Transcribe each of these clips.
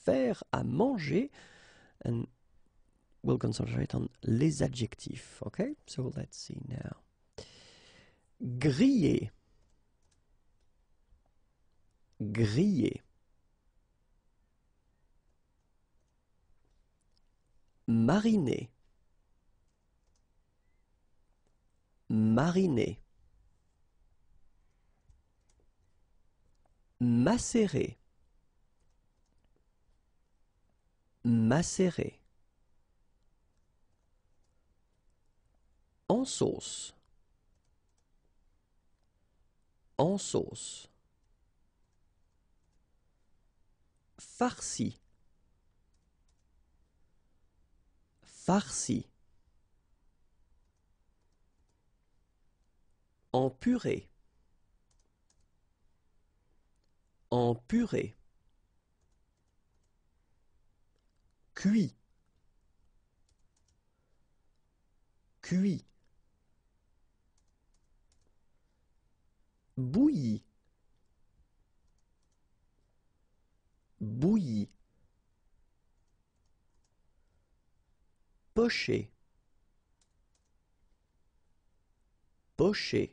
faire à manger. And we'll concentrate on les adjectifs, okay? So let's see now. Griller. Griller. Mariner. Mariner. Macérer. Macérer. En sauce. En sauce. Farci. Farci. En purée. En purée. Cuit. Cuit. Bouilli. Bouilli. Poché. Poché.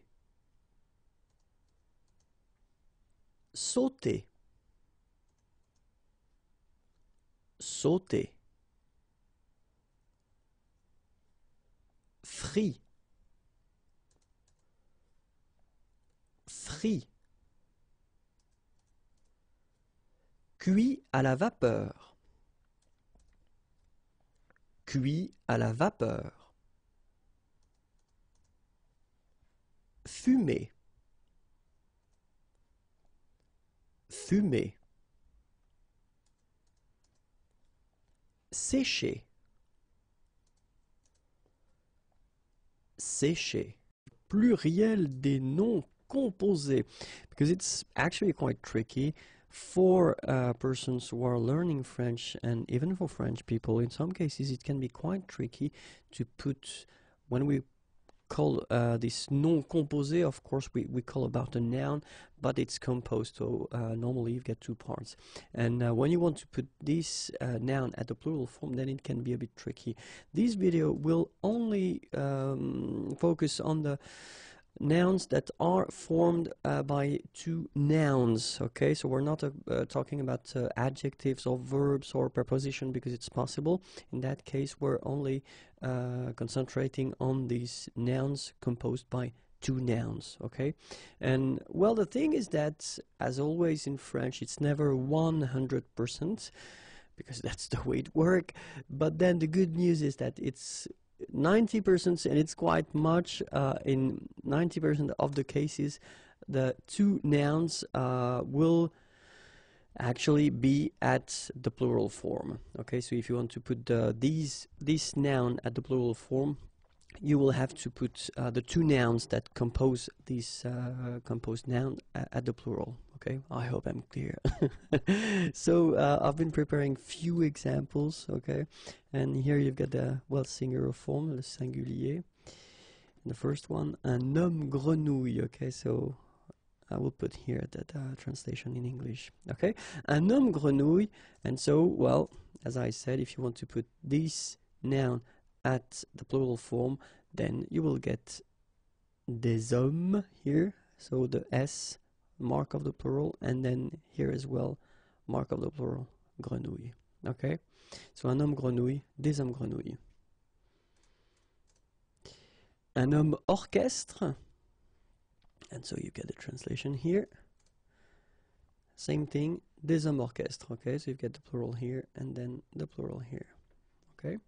Sauter. Sauter. Frit. Frit. Cuit à la vapeur. Cuit à la vapeur. Fumer. Fumer. Sécher. Sécher. Pluriel des noms composés. Because it's actually quite tricky for persons who are learning French, and even for French people. In some cases it can be quite tricky to put, when we call this non composé, of course we call about a noun, but it's composed, so normally you get two parts. And when you want to put this noun at the plural form, then it can be a bit tricky. This video will only focus on the nouns that are formed by two nouns, okay? So we're not talking about adjectives or verbs or preposition, because it's possible. In that case, we're only concentrating on these nouns composed by two nouns, okay? And well, the thing is that, as always in French, it's never 100%, because that's the way it works. But then the good news is that it's 90%, and it's quite much. In 90% of the cases, the two nouns will actually be at the plural form. Okay, so if you want to put this noun at the plural form, you will have to put the two nouns that compose this composed noun at the plural. Okay, I hope I'm clear. So I've been preparing few examples, okay, and here you've got the singular form, le singulier. And the first one, un homme grenouille, okay, so I will put here the translation in English, okay, un homme grenouille. And so, well, as I said, if you want to put this noun at the plural form, then you will get des hommes here, so the S, mark of the plural, and then here as well, mark of the plural, grenouille. Okay, so un homme grenouille, des hommes grenouilles. Un homme orchestre, and so you get the translation here. Same thing, des hommes orchestre. Okay, so you get the plural here and then the plural here. Okay.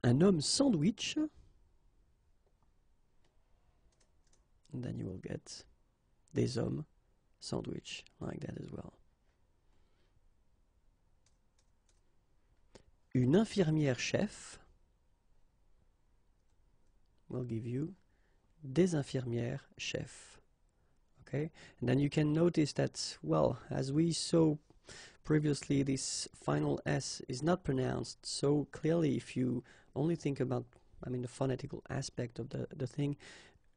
Un homme sandwich, and then you will get des hommes sandwich, like that as well. Une infirmière chef will give you des infirmières chefs. Okay, and then you can notice that, well, as we saw previously, this final S is not pronounced so clearly. If you only think about, I mean, the phonetical aspect of the thing,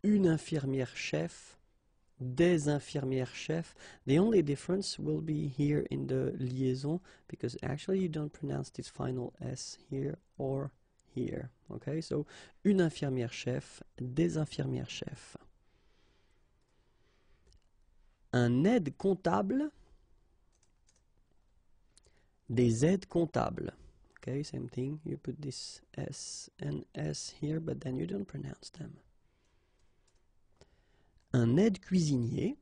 une infirmière chef, des infirmières chefs. The only difference will be here in the liaison, because actually you don't pronounce this final S here or here. Okay, so une infirmière chef, des infirmières chefs. Un aide comptable, des aides comptables. Okay, same thing, you put this S and S here, but then you don't pronounce them. Un aide cuisinier,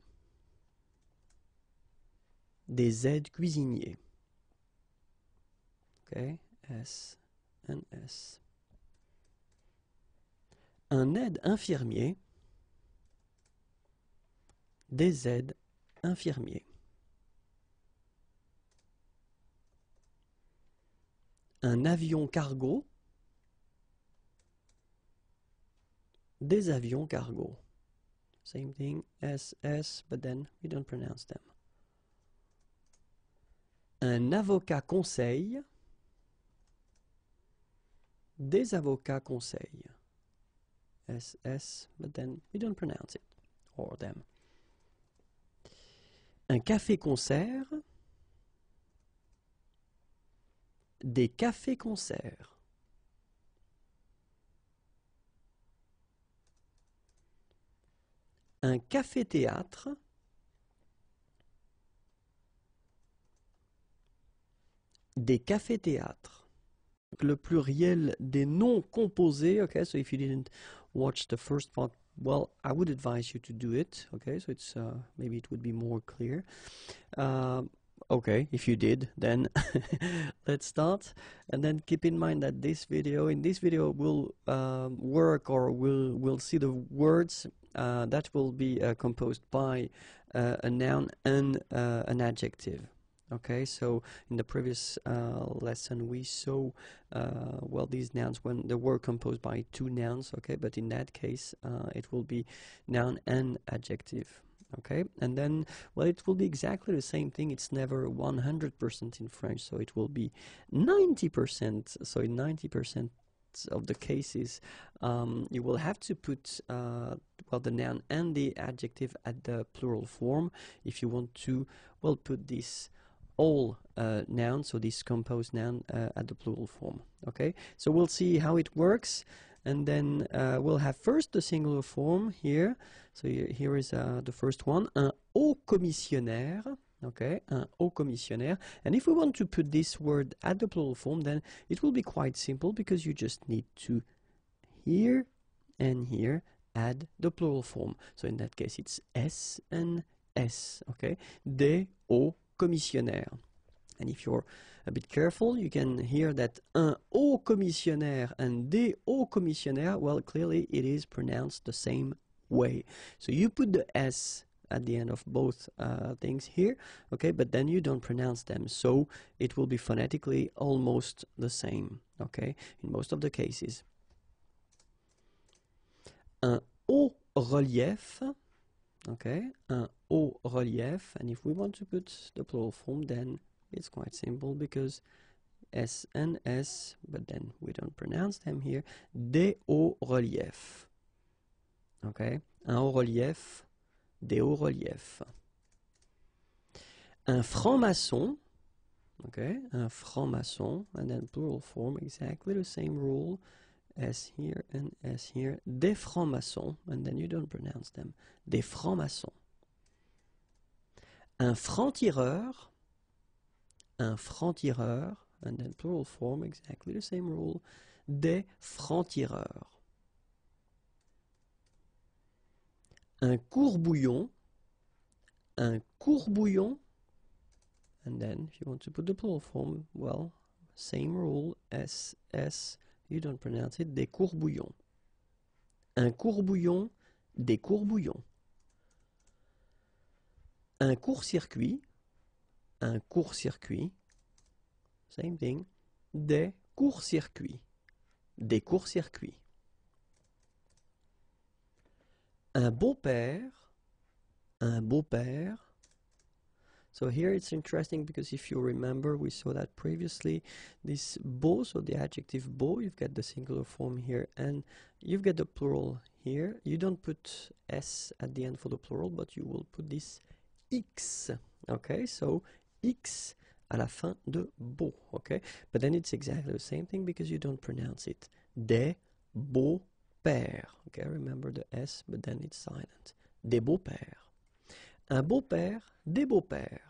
des aides cuisiniers. Okay, S and S. Un aide infirmier, des aides infirmiers. Un avion cargo, des avions cargo. Same thing, S, S, but then we don't pronounce them. Un avocat conseil, des avocats conseils. S, S, but then we don't pronounce it, or them. Un café-concert, des cafés-concerts. Un café-théâtre, des cafés-théâtres. Le pluriel des noms composés, okay, so if you didn't watch the first part, well, I would advise you to do it, okay, so it's maybe it would be more clear. Okay, if you did, then let's start. And then keep in mind that in this video we'll work, or we'll see the words that will be composed by a noun and an adjective. Okay, so in the previous lesson we saw, well, these nouns when they were composed by two nouns, okay, but in that case it will be noun and adjective. Okay, and then, well, it will be exactly the same thing. It's never 100% in French, so it will be 90%. So in 90% of the cases, you will have to put, well, the noun and the adjective at the plural form if you want to, well, put this all noun, so this composed noun, at the plural form. Okay, so we'll see how it works. And then we'll have first the singular form here. So here is the first one, un haut commissionnaire. Okay, un haut commissionnaire. And if we want to put this word at the plural form, then it will be quite simple, because you just need to here and here add the plural form. So in that case, it's S and S. Okay, des hauts commissionnaires. And if you're a bit careful, you can hear that un haut commissionnaire and des hauts commissionnaires, well, clearly it is pronounced the same way. So you put the S at the end of both things here, okay, but then you don't pronounce them. So it will be phonetically almost the same, okay, in most of the cases. Un haut relief, okay, un haut relief, and if we want to put the plural form, then it's quite simple, because S and S, but then we don't pronounce them here. Des hauts reliefs. Okay, un haut relief, des hauts reliefs. Un franc-maçon. Okay, un franc-maçon, and then plural form, exactly the same rule. S here and S here. Des francs-maçons, and then you don't pronounce them. Des francs-maçons. Un franc-tireur. Un franc-tireur, and then plural form, exactly the same rule, des francs-tireurs. Un courbouillon, and then if you want to put the plural form, well, same rule, S, S, you don't pronounce it, des courbouillons. Un courbouillon, des courbouillons. Un court-circuit, un court-circuit, same thing, des courts-circuits, des courts-circuits. Un beau-père, un beau-père. So here it's interesting, because if you remember, we saw that previously, this beau, so the adjective beau, you've got the singular form here, and you've got the plural here, you don't put s at the end for the plural, but you will put this x. Okay, so x à la fin de beau. Okay, but then it's exactly the same thing because you don't pronounce it. Des beaux-pères. Okay, remember the s, but then it's silent. Des beaux-pères. Un beau-père, des beaux-pères.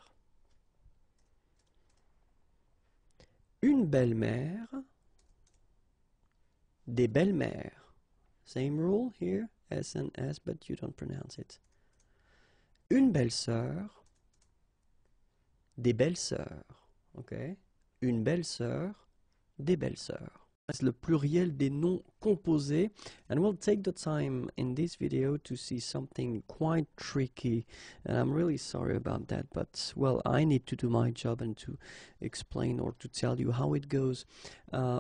Une belle-mère, des belles-mères. Same rule here, S and S, but you don't pronounce it. Une belle-sœur, des belles-sœurs. Okay? Une belle-sœur, des belles-sœurs. C'est le pluriel des noms composés, and we'll take the time in this video to see something quite tricky, and I'm really sorry about that, but well, I need to do my job and to explain or to tell you how it goes.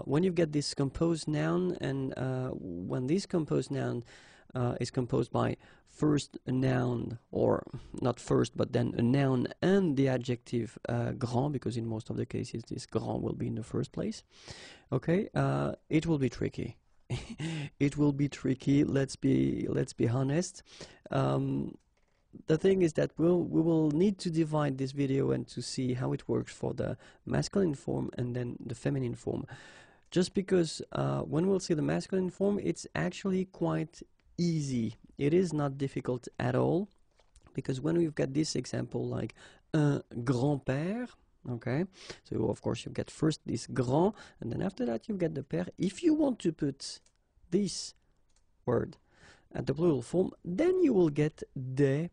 When you get this composed noun, and when this composed noun is composed by first a noun, or not first, but then a noun and the adjective grand, because in most of the cases this grand will be in the first place. Okay, it will be tricky. It will be tricky. Let's be honest. The thing is that we will need to divide this video and to see how it works for the masculine form and then the feminine form. Just because when we'll see the masculine form, it's actually quite easy. It is not difficult at all, because when we've got this example like un grand-père, okay, so of course you get first this grand, and then after that you get the père. If you want to put this word at the plural form, then you will get des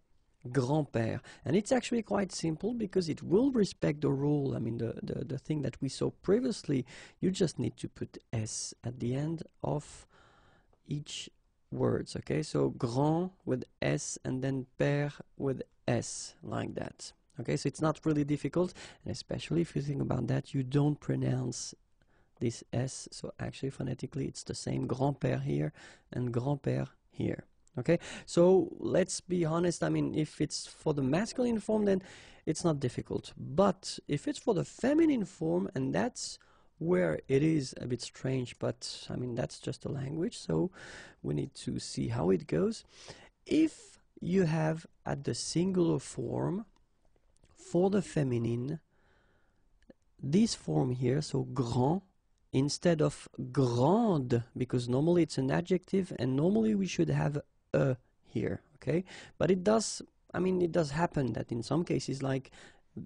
grands-pères, and it's actually quite simple because it will respect the rule. I mean the thing that we saw previously. You just need to put s at the end of each words. Okay, so grand with s and then père with s, like that. Okay, so it's not really difficult, and especially if you think about that, you don't pronounce this s, so actually phonetically it's the same, grand-père here and grand-père here. Okay, so let's be honest, I mean, if it's for the masculine form, then it's not difficult, but if it's for the feminine form, and that's where it is a bit strange, but I mean that's just a language, so we need to see how it goes. If you have at the singular form for the feminine this form here, so grand, instead of grande, because normally it's an adjective and normally we should have a here, okay, but it does, I mean it does happen that in some cases, like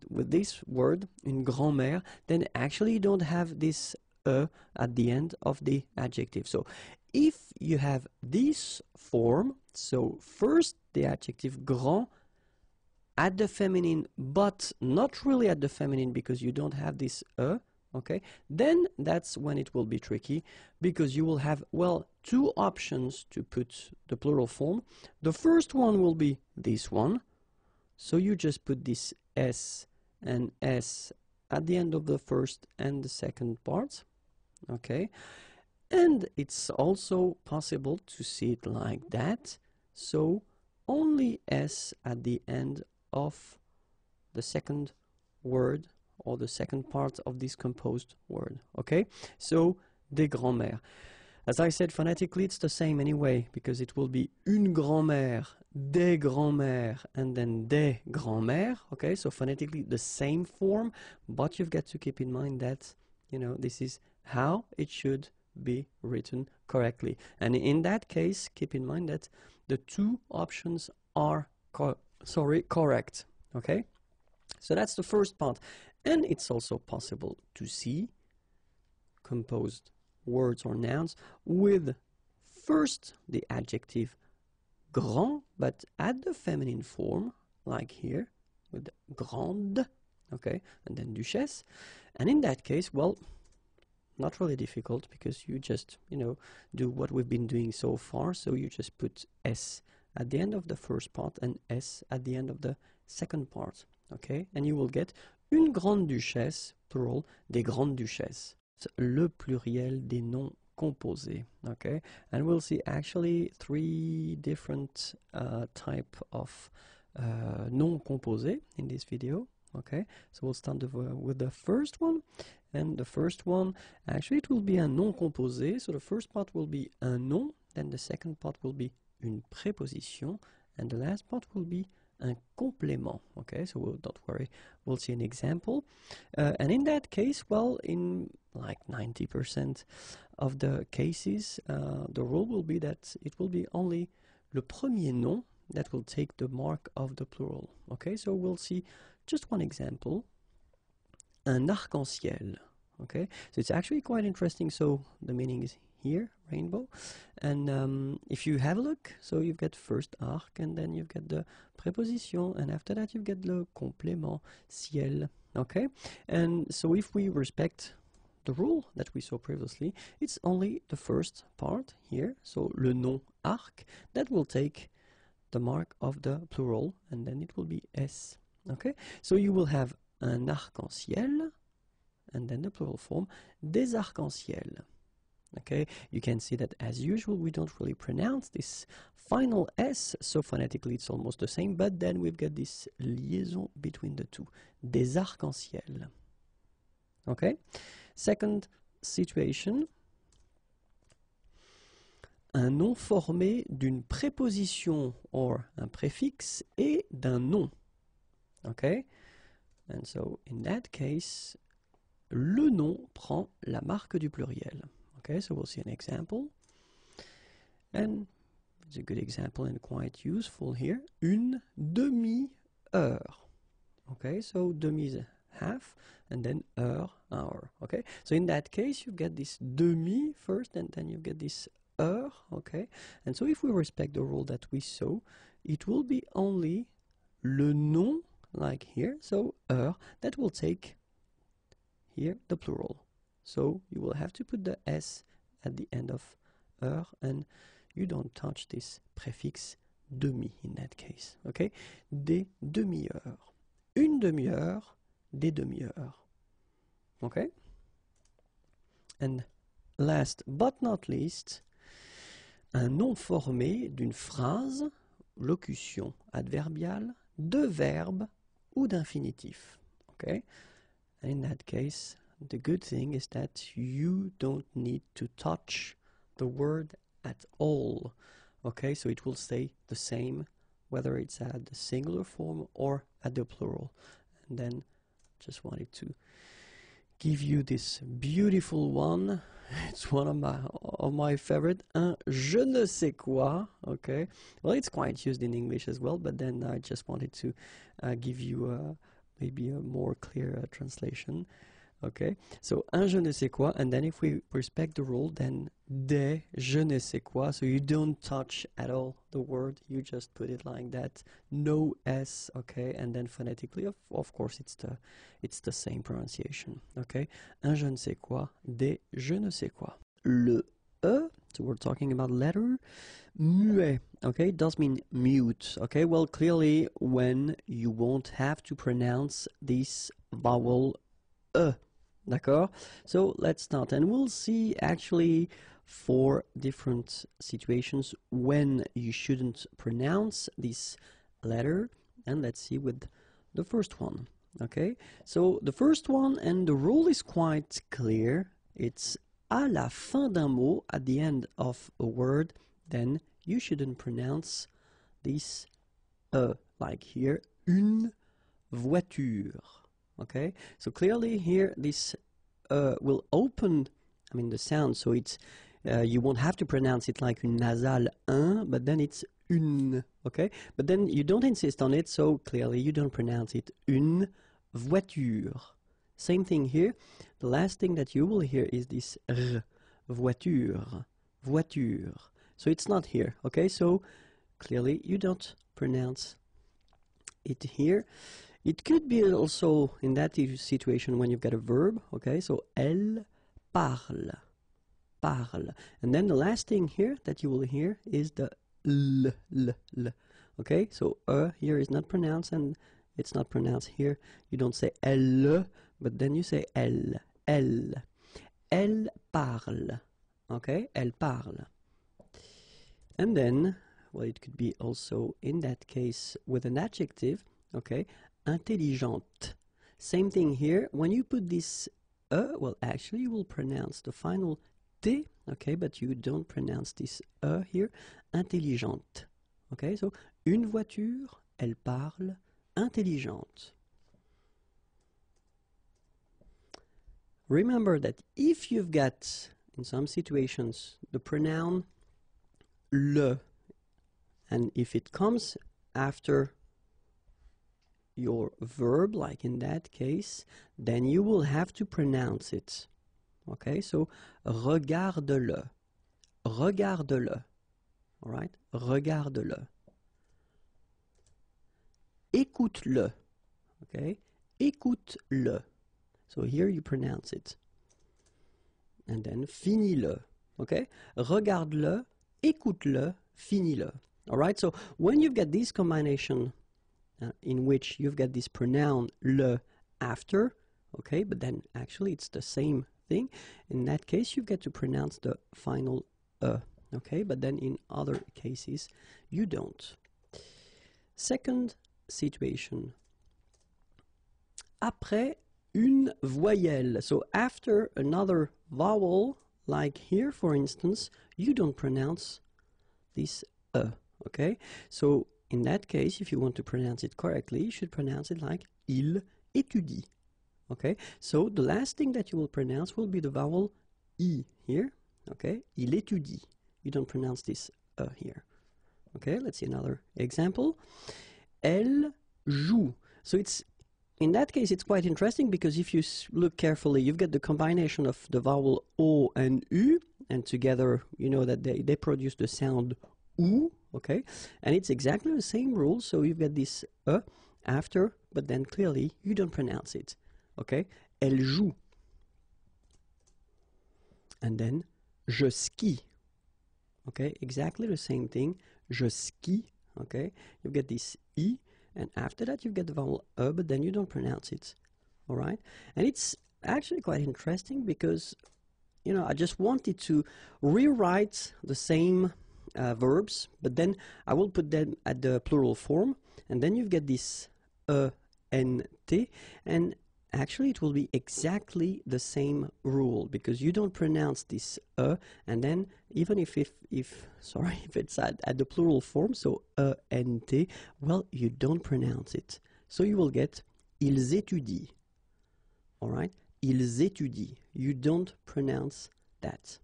with this word in grand-mère, then actually you don't have this at the end of the adjective. So if you have this form, so first the adjective grand at the feminine, but not really at the feminine because you don't have this okay, then that's when it will be tricky, because you will have, well, two options to put the plural form. The first one will be this one, so you just put this s and s at the end of the first and the second part. Okay, and it's also possible to see it like that, so only s at the end of the second word or the second part of this composed word. Okay, so des grands-mères. As I said, phonetically it's the same anyway, because it will be une grand-mère, des grands-mères, and then des grands-mères. Okay, so phonetically the same form, but you've got to keep in mind that, you know, this is how it should be written correctly. And in that case, keep in mind that the two options are correct. Okay, so that's the first part. And it's also possible to see composed words or nouns with first the adjective grand, but at the feminine form, like here with grande, okay, and then duchesse. And in that case, well, not really difficult, because you just, you know, do what we've been doing so far. So you just put s at the end of the first part and s at the end of the second part, okay, and you will get une grande duchesse, plural, des grandes duchesses. Le pluriel des noms composés, okay, and we'll see actually three different type of noms composés in this video. Okay, so we'll start with the first one, and the first one, actually it will be un nom composé, so the first part will be un nom, then the second part will be une préposition, and the last part will be un complément. Okay, so don't worry, we'll see an example. And in that case, well, in like 90% of the cases, the rule will be that it will be only le premier nom that will take the mark of the plural. Okay, so we'll see just one example. Un arc-en-ciel. Okay, so it's actually quite interesting. So the meaning is here, rainbow, and if you have a look, so you've got first arc, and then you've got the préposition, and after that you've got le complément, ciel. Okay, and so if we respect the rule that we saw previously, it's only the first part here, so le nom arc, that will take the mark of the plural, and then it will be S. Okay, so you will have un arc-en-ciel, and then the plural form, des arcs-en-ciel. Okay, you can see that as usual we don't really pronounce this final S, so phonetically it's almost the same, but then we've got this liaison between the two, des arcs-en-ciel. Okay, second situation, un nom formé d'une préposition or un préfixe et d'un nom. Okay, and so in that case, le nom prend la marque du pluriel. Okay, so we'll see an example, and it's a good example and quite useful here. Une demi-heure. Okay, so demi is half, and then heure, hour. Okay, so in that case, you get this demi first, and then you get this heure. Okay, and so if we respect the rule that we saw, it will be only le nom, like here, so heure, that will take here the plural. So you will have to put the S at the end of heure, and you don't touch this préfixe demi in that case. Okay, des demi-heures, une demi-heure, des demi-heures. Okay, and last but not least, un nom formé d'une phrase, locution adverbiale, de verbe ou d'infinitif. Okay, and in that case, the good thing is that you don't need to touch the word at all. Okay, so it will stay the same whether it's at the singular form or at the plural. And then just wanted to give you this beautiful one. It's one of my favorite, un je ne sais quoi. Okay, well, it's quite used in English as well, but then I just wanted to give you maybe a more clear translation. Okay, so un je ne sais quoi, and then if we respect the rule, then des je ne sais quoi, so you don't touch at all the word, you just put it like that, no S, okay, and then phonetically, of course, it's the same pronunciation, okay, un je ne sais quoi, des je ne sais quoi. Le E, so we're talking about letter, muet, okay, does mean mute, okay, well, clearly when you won't have to pronounce this vowel E. D'accord? So let's start, and we'll see actually 4 different situations when you shouldn't pronounce this letter, and let's see with the first one. Okay, so the first one, and the rule is quite clear, it's à la fin d'un mot, at the end of a word, then you shouldn't pronounce this like here, une voiture. Okay, so clearly here this will open, I mean, the sound, so it's you won't have to pronounce it like une nasale un, but then it's une. Okay, but then you don't insist on it, so clearly you don't pronounce it une voiture. Same thing here. The last thing that you will hear is this r, voiture, voiture. So it's not here. Okay, so clearly you don't pronounce it here. It could be also in that situation when you've got a verb, okay, so elle parle, parle. And then the last thing here that you will hear is the l, okay, so here is not pronounced, and it's not pronounced here. You don't say elle, but then you say elle, elle parle, okay, elle parle. And then, well, it could be also in that case with an adjective, okay, intelligente. Same thing here. When you put this well, actually you will pronounce the final okay, but you don't pronounce this here, intelligente. Okay, so une voiture, elle parle intelligente. Remember that if you've got, in some situations, the pronoun le, and if it comes after your verb, like in that case, then you will have to pronounce it. Okay, so regarde-le, regarde-le, all right, regarde-le. Écoute-le, okay, écoute-le. So here you pronounce it. And then finis-le, okay? Regarde-le, écoute-le, finis-le. All right, so when you've got this combination in which you've got this pronoun le after, okay, but then actually it's the same thing. In that case, you've got to pronounce the final okay, but then in other cases, you don't. Second situation. Après une voyelle. So after another vowel, like here, for instance, you don't pronounce this okay? So in that case, if you want to pronounce it correctly, you should pronounce it like il étudie, okay? So the last thing that you will pronounce will be the vowel I here, okay? Il étudie. You don't pronounce this here. Okay, let's see another example. Elle joue. So it's, in that case, it's quite interesting because if you look carefully, you've got the combination of the vowel O and U, and together you know that they produce the sound OU, okay? And it's exactly the same rule, so you've got this after, but then clearly you don't pronounce it, okay? Elle joue. And then, je skie, okay? Exactly the same thing, je skie, okay? You get this I, and after that you get the vowel but then you don't pronounce it, all right? And it's actually quite interesting because, you know, I just wanted to rewrite the same verbs, but then I will put them at the plural form, and then you get this N, T, and actually it will be exactly the same rule because you don't pronounce this and then even if it's at the plural form, so N, T, well, you don't pronounce it. So you will get ils étudient, all right? Ils étudient. You don't pronounce that.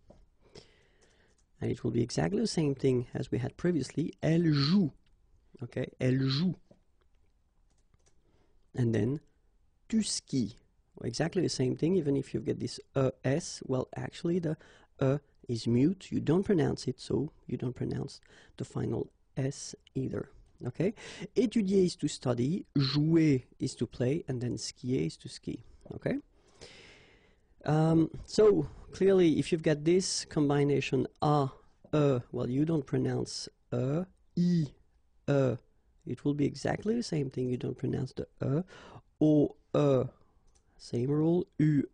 And it will be exactly the same thing as we had previously. Elle joue. Okay, elle joue. And then, tu skis. Exactly the same thing, even if you get this S. Well, actually, the is mute. You don't pronounce it, so you don't pronounce the final S either. Okay? Étudier is to study. Jouer is to play. And then skier is to ski. Okay? So clearly, if you've got this combination well, you don't pronounce I, it will be exactly the same thing. You don't pronounce the O, same rule. U,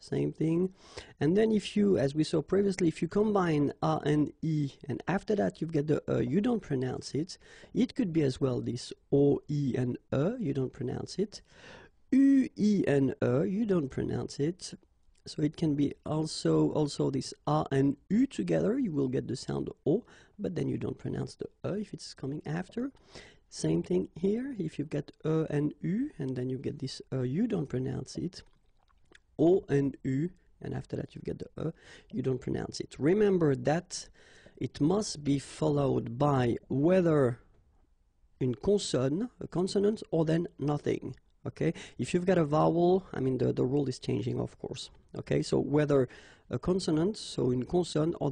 same thing. And then if you, as we saw previously, if you combine A and I, and after that you get the you don't pronounce it. It could be as well this O, I, and you don't pronounce it. U, I, and you don't pronounce it. So it can be also this A and U together. You will get the sound O, but then you don't pronounce the if it's coming after. Same thing here. If you get and U, and then you get this you don't pronounce it. O and U, and after that you get the you don't pronounce it. Remember that it must be followed by whether a consonant, or then nothing. Okay, if you've got a vowel, I mean the rule is changing, of course. Okay, so whether a consonant, so une consonne, or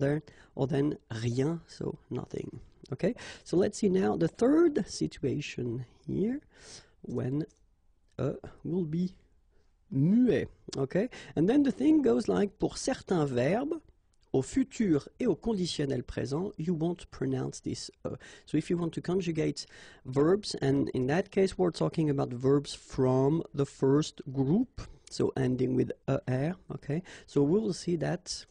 then rien, so nothing. Okay, so let's see now the third situation here when will be muet. Okay, and then the thing goes like pour certains verbes au futur et au conditionnel présent, you won't pronounce this So if you want to conjugate verbs, and in that case we're talking about verbs from the first group, so ending with er, okay? So we will see that,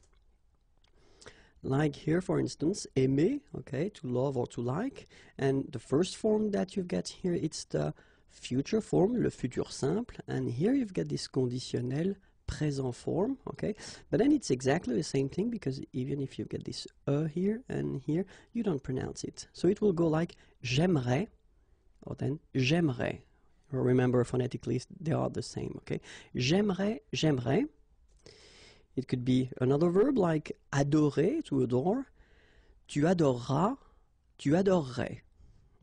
like here, for instance, aimer, okay, to love or to like, and the first form that you get here, it's the future form, le futur simple, and here you've got this conditionnel present form, okay? But then it's exactly the same thing because even if you get this here and here, you don't pronounce it. So it will go like j'aimerais, or then j'aimerais. Remember, phonetically, they are the same, okay? J'aimerais, j'aimerais. It could be another verb like adorer, to adore. Tu adoreras, tu adorerais,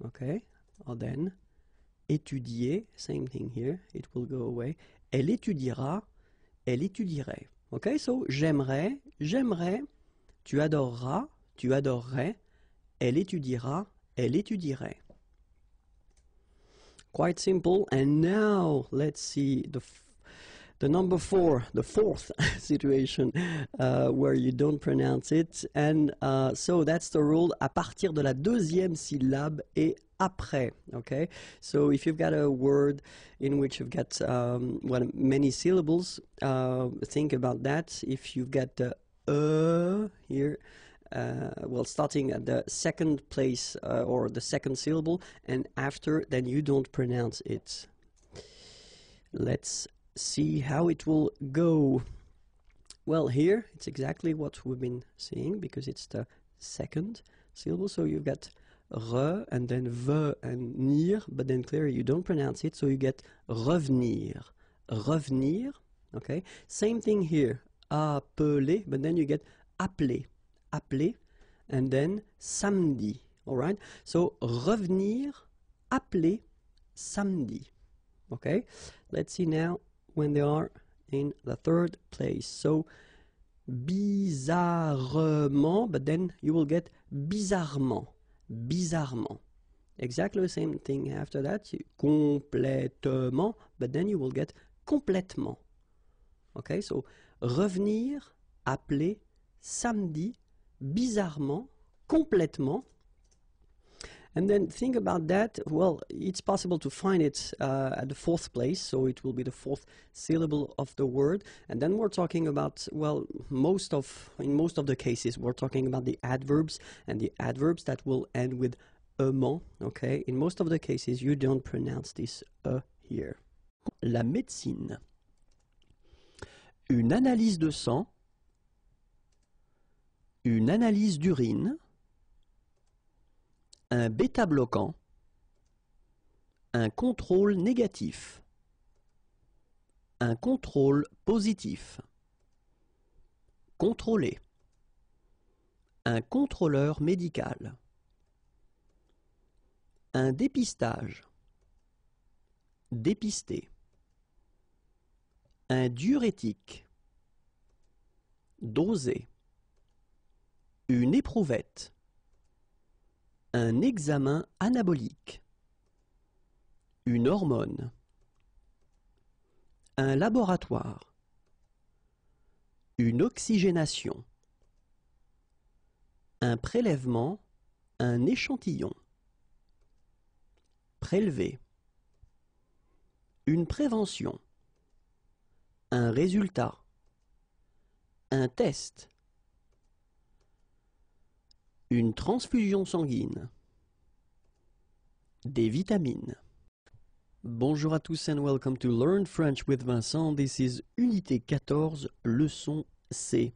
okay? Or then étudier, same thing here, it will go away. Elle étudiera, elle étudierait. Okay, so j'aimerais, j'aimerais, tu adoreras, tu adorerais, elle étudiera, elle étudierait. Quite simple. And now let's see the number 4, the fourth situation where you don't pronounce it. And so that's the rule. À partir de la deuxième syllabe et après. Okay. So if you've got a word in which you've got many syllables, think about that. If you've got the here. Starting at the second place or the second syllable, and after, then you don't pronounce it. Let's see how it will go. Well, here it's exactly what we've been seeing because it's the second syllable. So you've got re and then ve and nir, but then clearly you don't pronounce it, so you get revenir, revenir. Okay, same thing here, appeler, but then you get appeler, appeler, and then samedi. All right, so revenir, appeler, samedi. Okay, let's see now when they are in the third place. So bizarrement, but then you will get bizarrement, bizarrement. Exactly the same thing after that, complètement, but then you will get complètement. Okay, so revenir, appeler, samedi, bizarrement, complètement. And then think about that. Well, it's possible to find it at the fourth place, so it will be the fourth syllable of the word. And then we're talking about, well, in most of the cases, we're talking about the adverbs, and the adverbs that will end with ement, okay? In most of the cases, you don't pronounce this here. La médecine. Une analyse de sang, une analyse d'urine, un bêta-bloquant, un contrôle négatif, un contrôle positif, contrôler, un contrôleur médical, un dépistage, dépister, un diurétique, doser, une éprouvette, un examen anabolique, une hormone, un laboratoire, une oxygénation, un prélèvement, un échantillon, prélever, une prévention, un résultat, un test, une transfusion sanguine, des vitamines. Bonjour à tous and welcome to Learn French with Vincent. This is Unité 14, leçon C.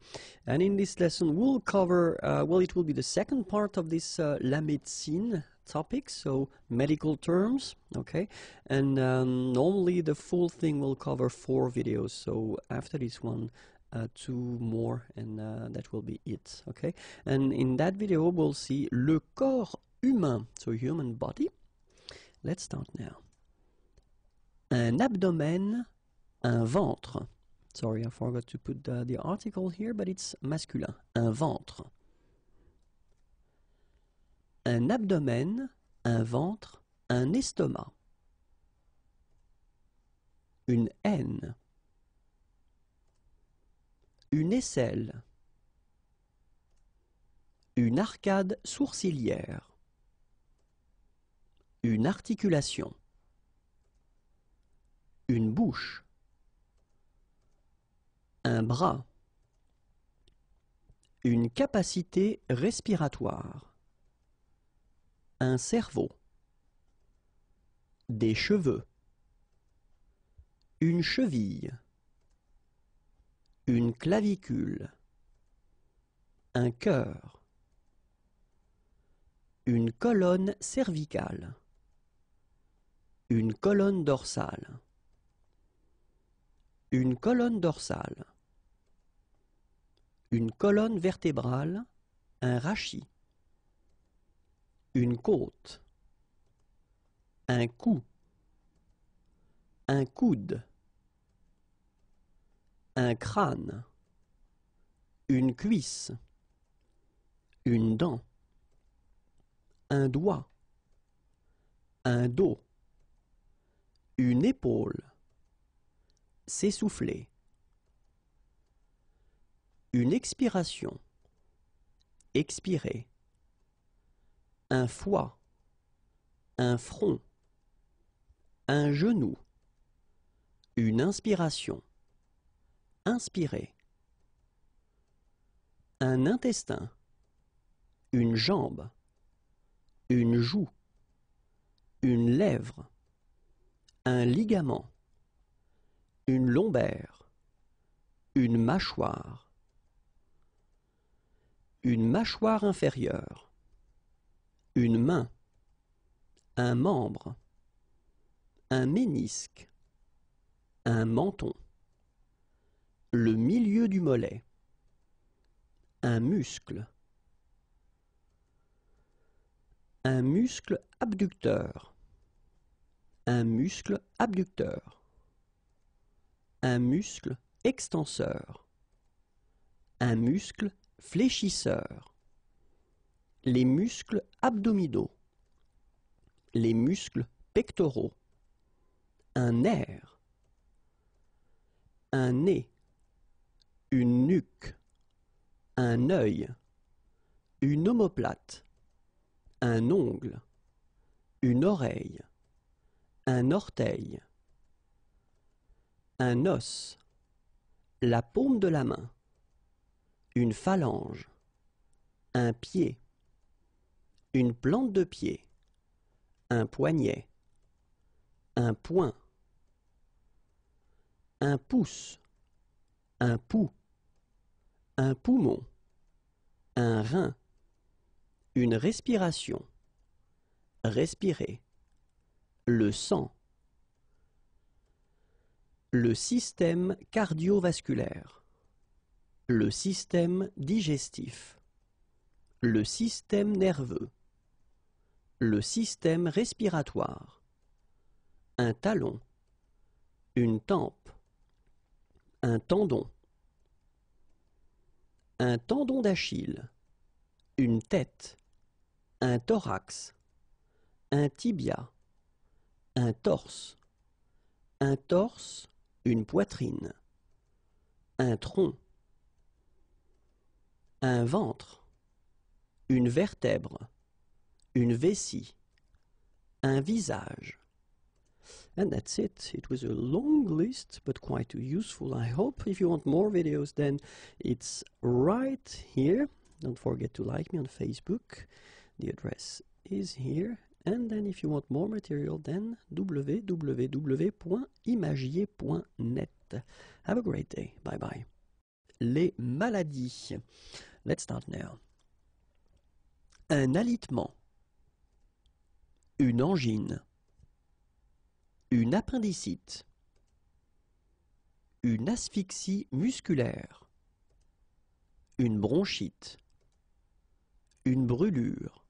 And in this lesson we'll cover, it will be the second part of this la médecine topic, so medical terms, okay? And normally the full thing will cover 4 videos, so after this one, 2 more, and that will be it, okay? And in that video we'll see le corps humain, so human body. Let's start now. Un abdomen, un ventre. Sorry, I forgot to put the article here, but it's masculin. Un ventre. Un abdomen, un ventre, un estomac. Une haine. Une aisselle. Une arcade sourcilière. Une articulation. Une bouche. Un bras. Une capacité respiratoire. Un cerveau. Des cheveux. Une cheville. une clavicule, un cœur, une colonne cervicale, une colonne dorsale, une colonne dorsale, une colonne vertébrale, un rachis, une côte, un cou, un coude, un crâne, une cuisse, une dent, un doigt, un dos, une épaule, s'essouffler, une expiration, expirer, un foie, un front, un genou, une inspiration, inspirer, un intestin, une jambe, une joue, une lèvre, un ligament, une lombaire, une mâchoire inférieure, une main, un membre, un ménisque, un menton, le milieu du mollet, un muscle abducteur, un muscle abducteur, un muscle extenseur, un muscle fléchisseur, les muscles abdominaux, les muscles pectoraux, un nerf, un nez, une nuque, un œil, une omoplate, un ongle, une oreille, un orteil, un os, la paume de la main, une phalange, un pied, une plante de pied, un poignet, un poing, un pouce, un pouls, un poumon, un rein, une respiration, respirer, le sang, le système cardiovasculaire, le système digestif, le système nerveux, le système respiratoire, un talon, une tempe, un tendon d'Achille, une tête, un thorax, un tibia, un torse, une poitrine, un tronc, un ventre, une vertèbre, une vessie, un visage. And that's it. It was a long list, but quite useful, I hope. If you want more videos, then it's right here. Don't forget to like me on Facebook. The address is here. And then if you want more material, then www.imagier.net. Have a great day. Bye-bye. Les maladies. Let's start now. Un alitement. Une angine. Une appendicite, une asphyxie musculaire, une bronchite, une brûlure,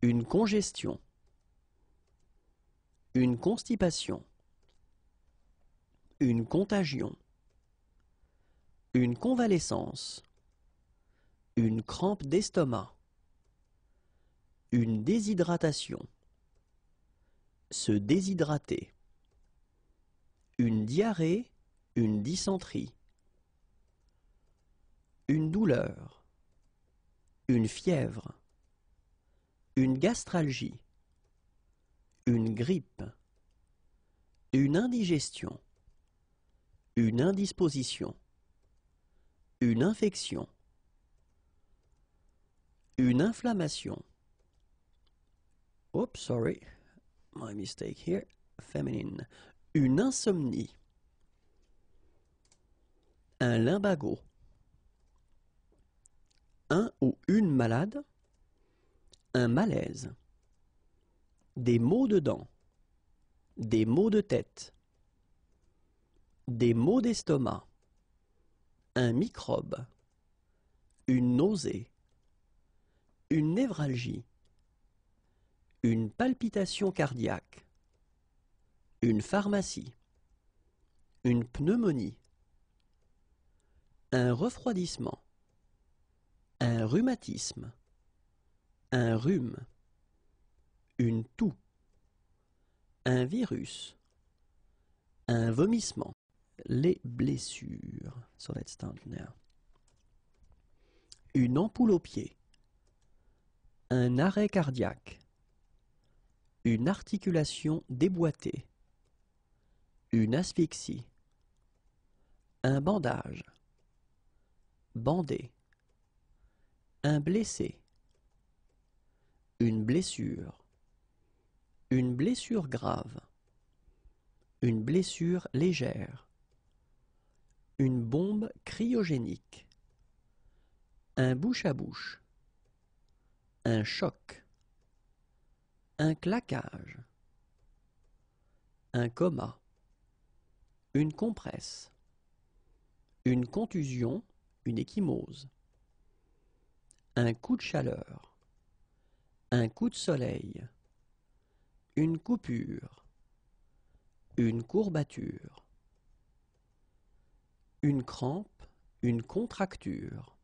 une congestion, une constipation, une contagion, une convalescence, une crampe d'estomac, une déshydratation, se déshydrater, une diarrhée, une dysenterie, une douleur, une fièvre, une gastralgie, une grippe, une indigestion, une indisposition, une infection, une inflammation. Oops, sorry. My mistake here. Feminine. Une insomnie. un limbago, un ou une malade, un malaise, des maux de dents, des maux de tête, des maux d'estomac, un microbe, une nausée, une névralgie, une palpitation cardiaque, une pharmacie, une pneumonie, un refroidissement, un rhumatisme, un rhume, une toux, un virus, un vomissement, les blessures. So let's start now. Une ampoule au pied, un arrêt cardiaque, une articulation déboîtée, une asphyxie, un bandage, bandé, un blessé, une blessure grave, une blessure légère, une bombe cryogénique, un bouche à bouche, un choc, un claquage, un coma, une compresse, une contusion, une ecchymose, un coup de chaleur, un coup de soleil, une coupure, une courbature, une crampe, une contracture,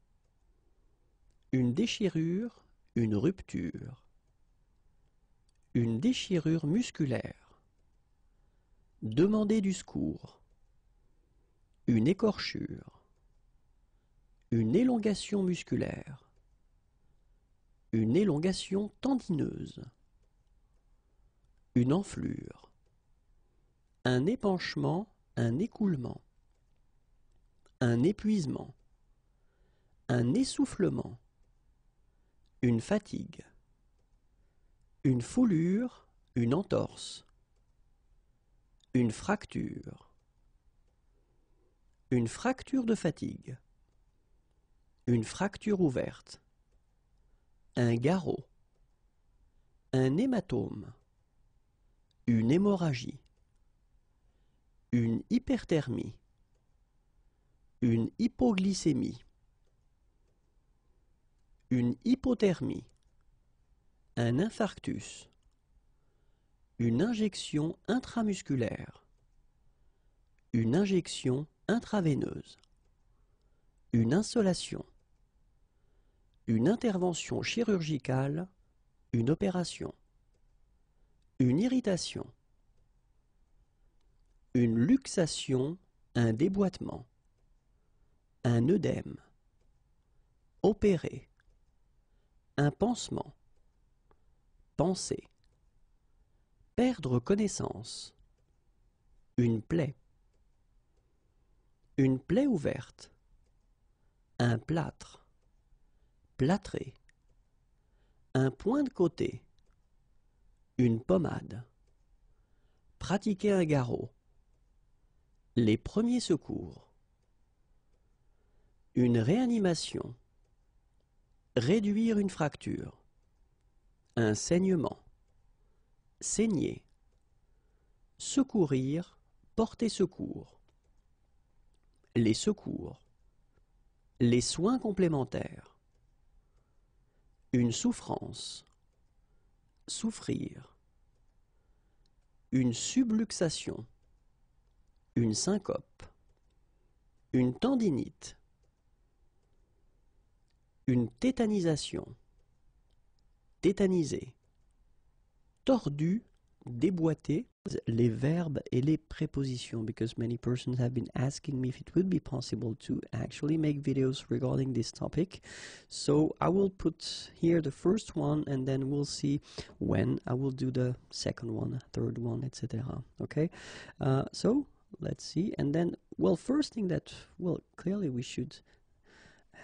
une déchirure, une rupture, une déchirure musculaire, demander du secours, une écorchure, une élongation musculaire, une élongation tendineuse, une enflure, un épanchement, un écoulement, un épuisement, un essoufflement, une fatigue, une foulure, une entorse, une fracture de fatigue, une fracture ouverte, un garrot, un hématome, une hémorragie, une hyperthermie, une hypoglycémie, une hypothermie, un infarctus, une injection intramusculaire, une injection intraveineuse, une insolation, une intervention chirurgicale, une opération, une irritation, une luxation, un déboîtement, un œdème, opérer, un pansement, penser, perdre connaissance, une plaie ouverte, un plâtre, plâtrer, un point de côté, une pommade, pratiquer un garrot, les premiers secours, une réanimation, réduire une fracture, un saignement, saigner, secourir, porter secours, les soins complémentaires, une souffrance, souffrir, une subluxation, une syncope, une tendinite, une tétanisation, tétaniser, tordu, déboîté, les verbes et les prépositions, because many persons have been asking me if it would be possible to actually make videos regarding this topic. So I will put here the first one and then we'll see when I will do the second one, third one, etc. Okay, so let's see. And then, well, first thing that, well, clearly we should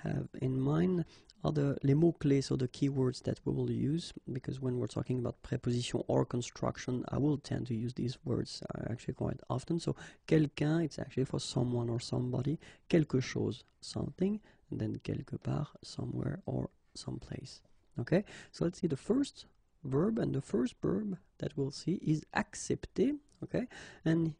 have in mind, are les mots-clés, so the keywords that we will use, because when we're talking about preposition or construction, I will tend to use these words actually quite often. So, quelqu'un, it's actually for someone or somebody. Quelque chose, something. And then quelque part, somewhere or someplace. Okay, so let's see the first verb, and the first verb that we'll see is accepter. Okay, and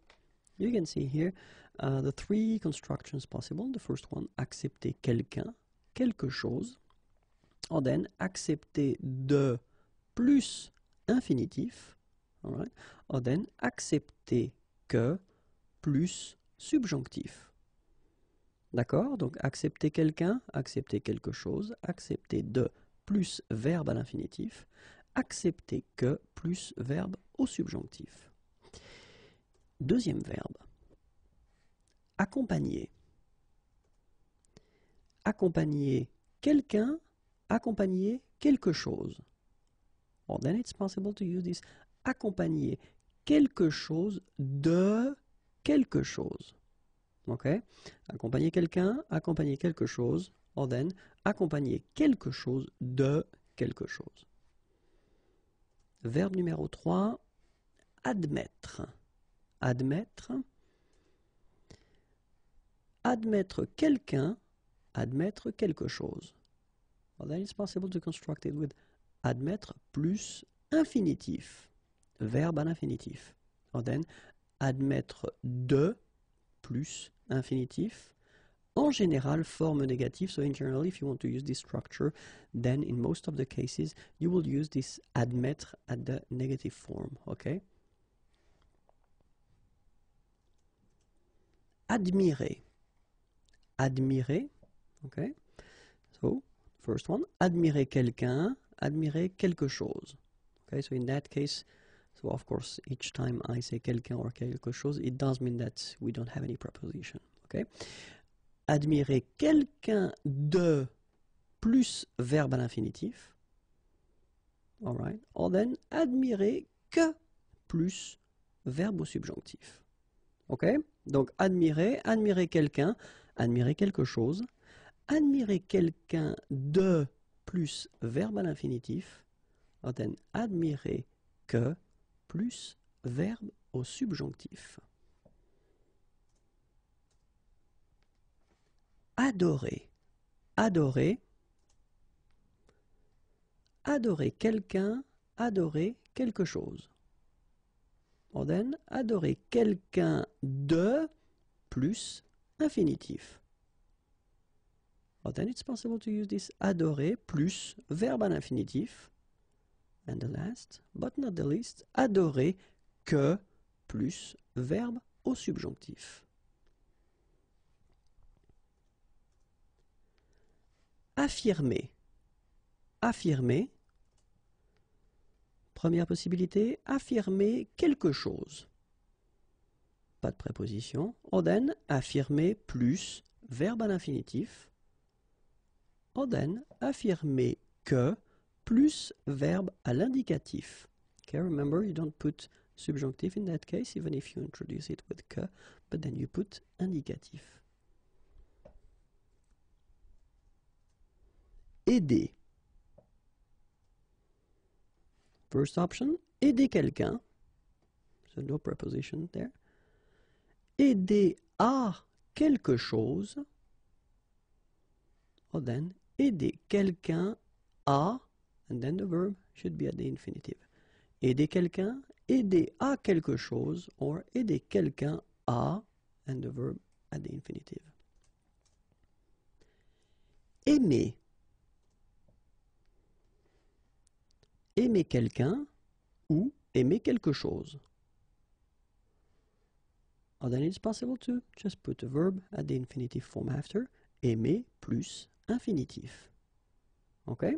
you can see here the three constructions possible. The first one, accepter quelqu'un, quelque chose. Or then, accepter de plus infinitif. All right. Or then, accepter que plus subjonctif. D'accord? Donc, accepter quelqu'un, accepter quelque chose, accepter de plus verbe à l'infinitif, accepter que plus verbe au subjonctif. Deuxième verbe. Accompagner. Accompagner quelqu'un, accompagner quelque chose. Or then it's possible to use this accompagner quelque chose de quelque chose. Okay? Accompagner quelqu'un, accompagner quelque chose. Or then accompagner quelque chose de quelque chose. Verbe numéro 3, admettre. Admettre. Admettre quelqu'un, admettre quelque chose. Well, then it's possible to construct it with admettre plus infinitif, verbe à l'infinitif. Or then admettre de plus infinitif. En général, forme négative. So in general, if you want to use this structure, then in most of the cases, you will use this admettre at the negative form. Okay? Admirer. Admirer. Okay? So, first one, admirer quelqu'un, admirer quelque chose. Okay, so in that case, so of course, each time I say quelqu'un or quelque chose, it does mean that we don't have any preposition. Okay? Admirer quelqu'un de plus verbe à l'infinitif. All right. Or then, admirer que plus verbe au subjonctif. Okay? Donc, admirer, admirer quelqu'un, admirer quelque chose. Admirer quelqu'un de plus verbe à l'infinitif. Or then, admirer que plus verbe au subjonctif. Adorer. Adorer. Adorer quelqu'un, adorer quelque chose. Or then, adorer quelqu'un de plus infinitif. Or then it's possible to use this adorer plus verbe à l'infinitif. And the last, but not the least, adorer que plus verbe au subjonctif. Affirmer. Affirmer. Première possibilité, affirmer quelque chose. Pas de préposition. Or then, affirmer plus verbe à l'infinitif. Or then, affirmer que plus verbe à l'indicatif. Okay, remember, you don't put subjunctive in that case, even if you introduce it with que, but then you put indicatif. Aider. First option, aider quelqu'un. So no preposition there. Aider à quelque chose. Or then, aider quelqu'un à, and then the verb should be at the infinitive. Aider quelqu'un, aider à quelque chose, or aider quelqu'un à, and the verb at the infinitive. Aimer. Aimer quelqu'un ou aimer quelque chose. Or then it's possible to just put a verb at the infinitive form after. Aimer plus infinitif. Okay?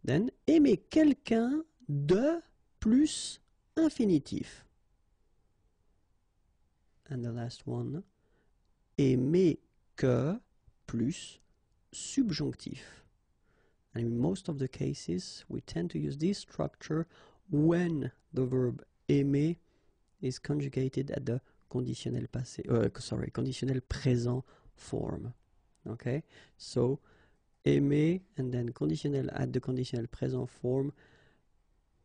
Then, aimer quelqu'un de plus infinitif. And the last one, aimer que plus subjonctif. And in most of the cases, we tend to use this structure when the verb aimer is conjugated at the conditionnel passé, conditionnel présent form. Okay? So, aimer, and then conditionnel at the conditional present form,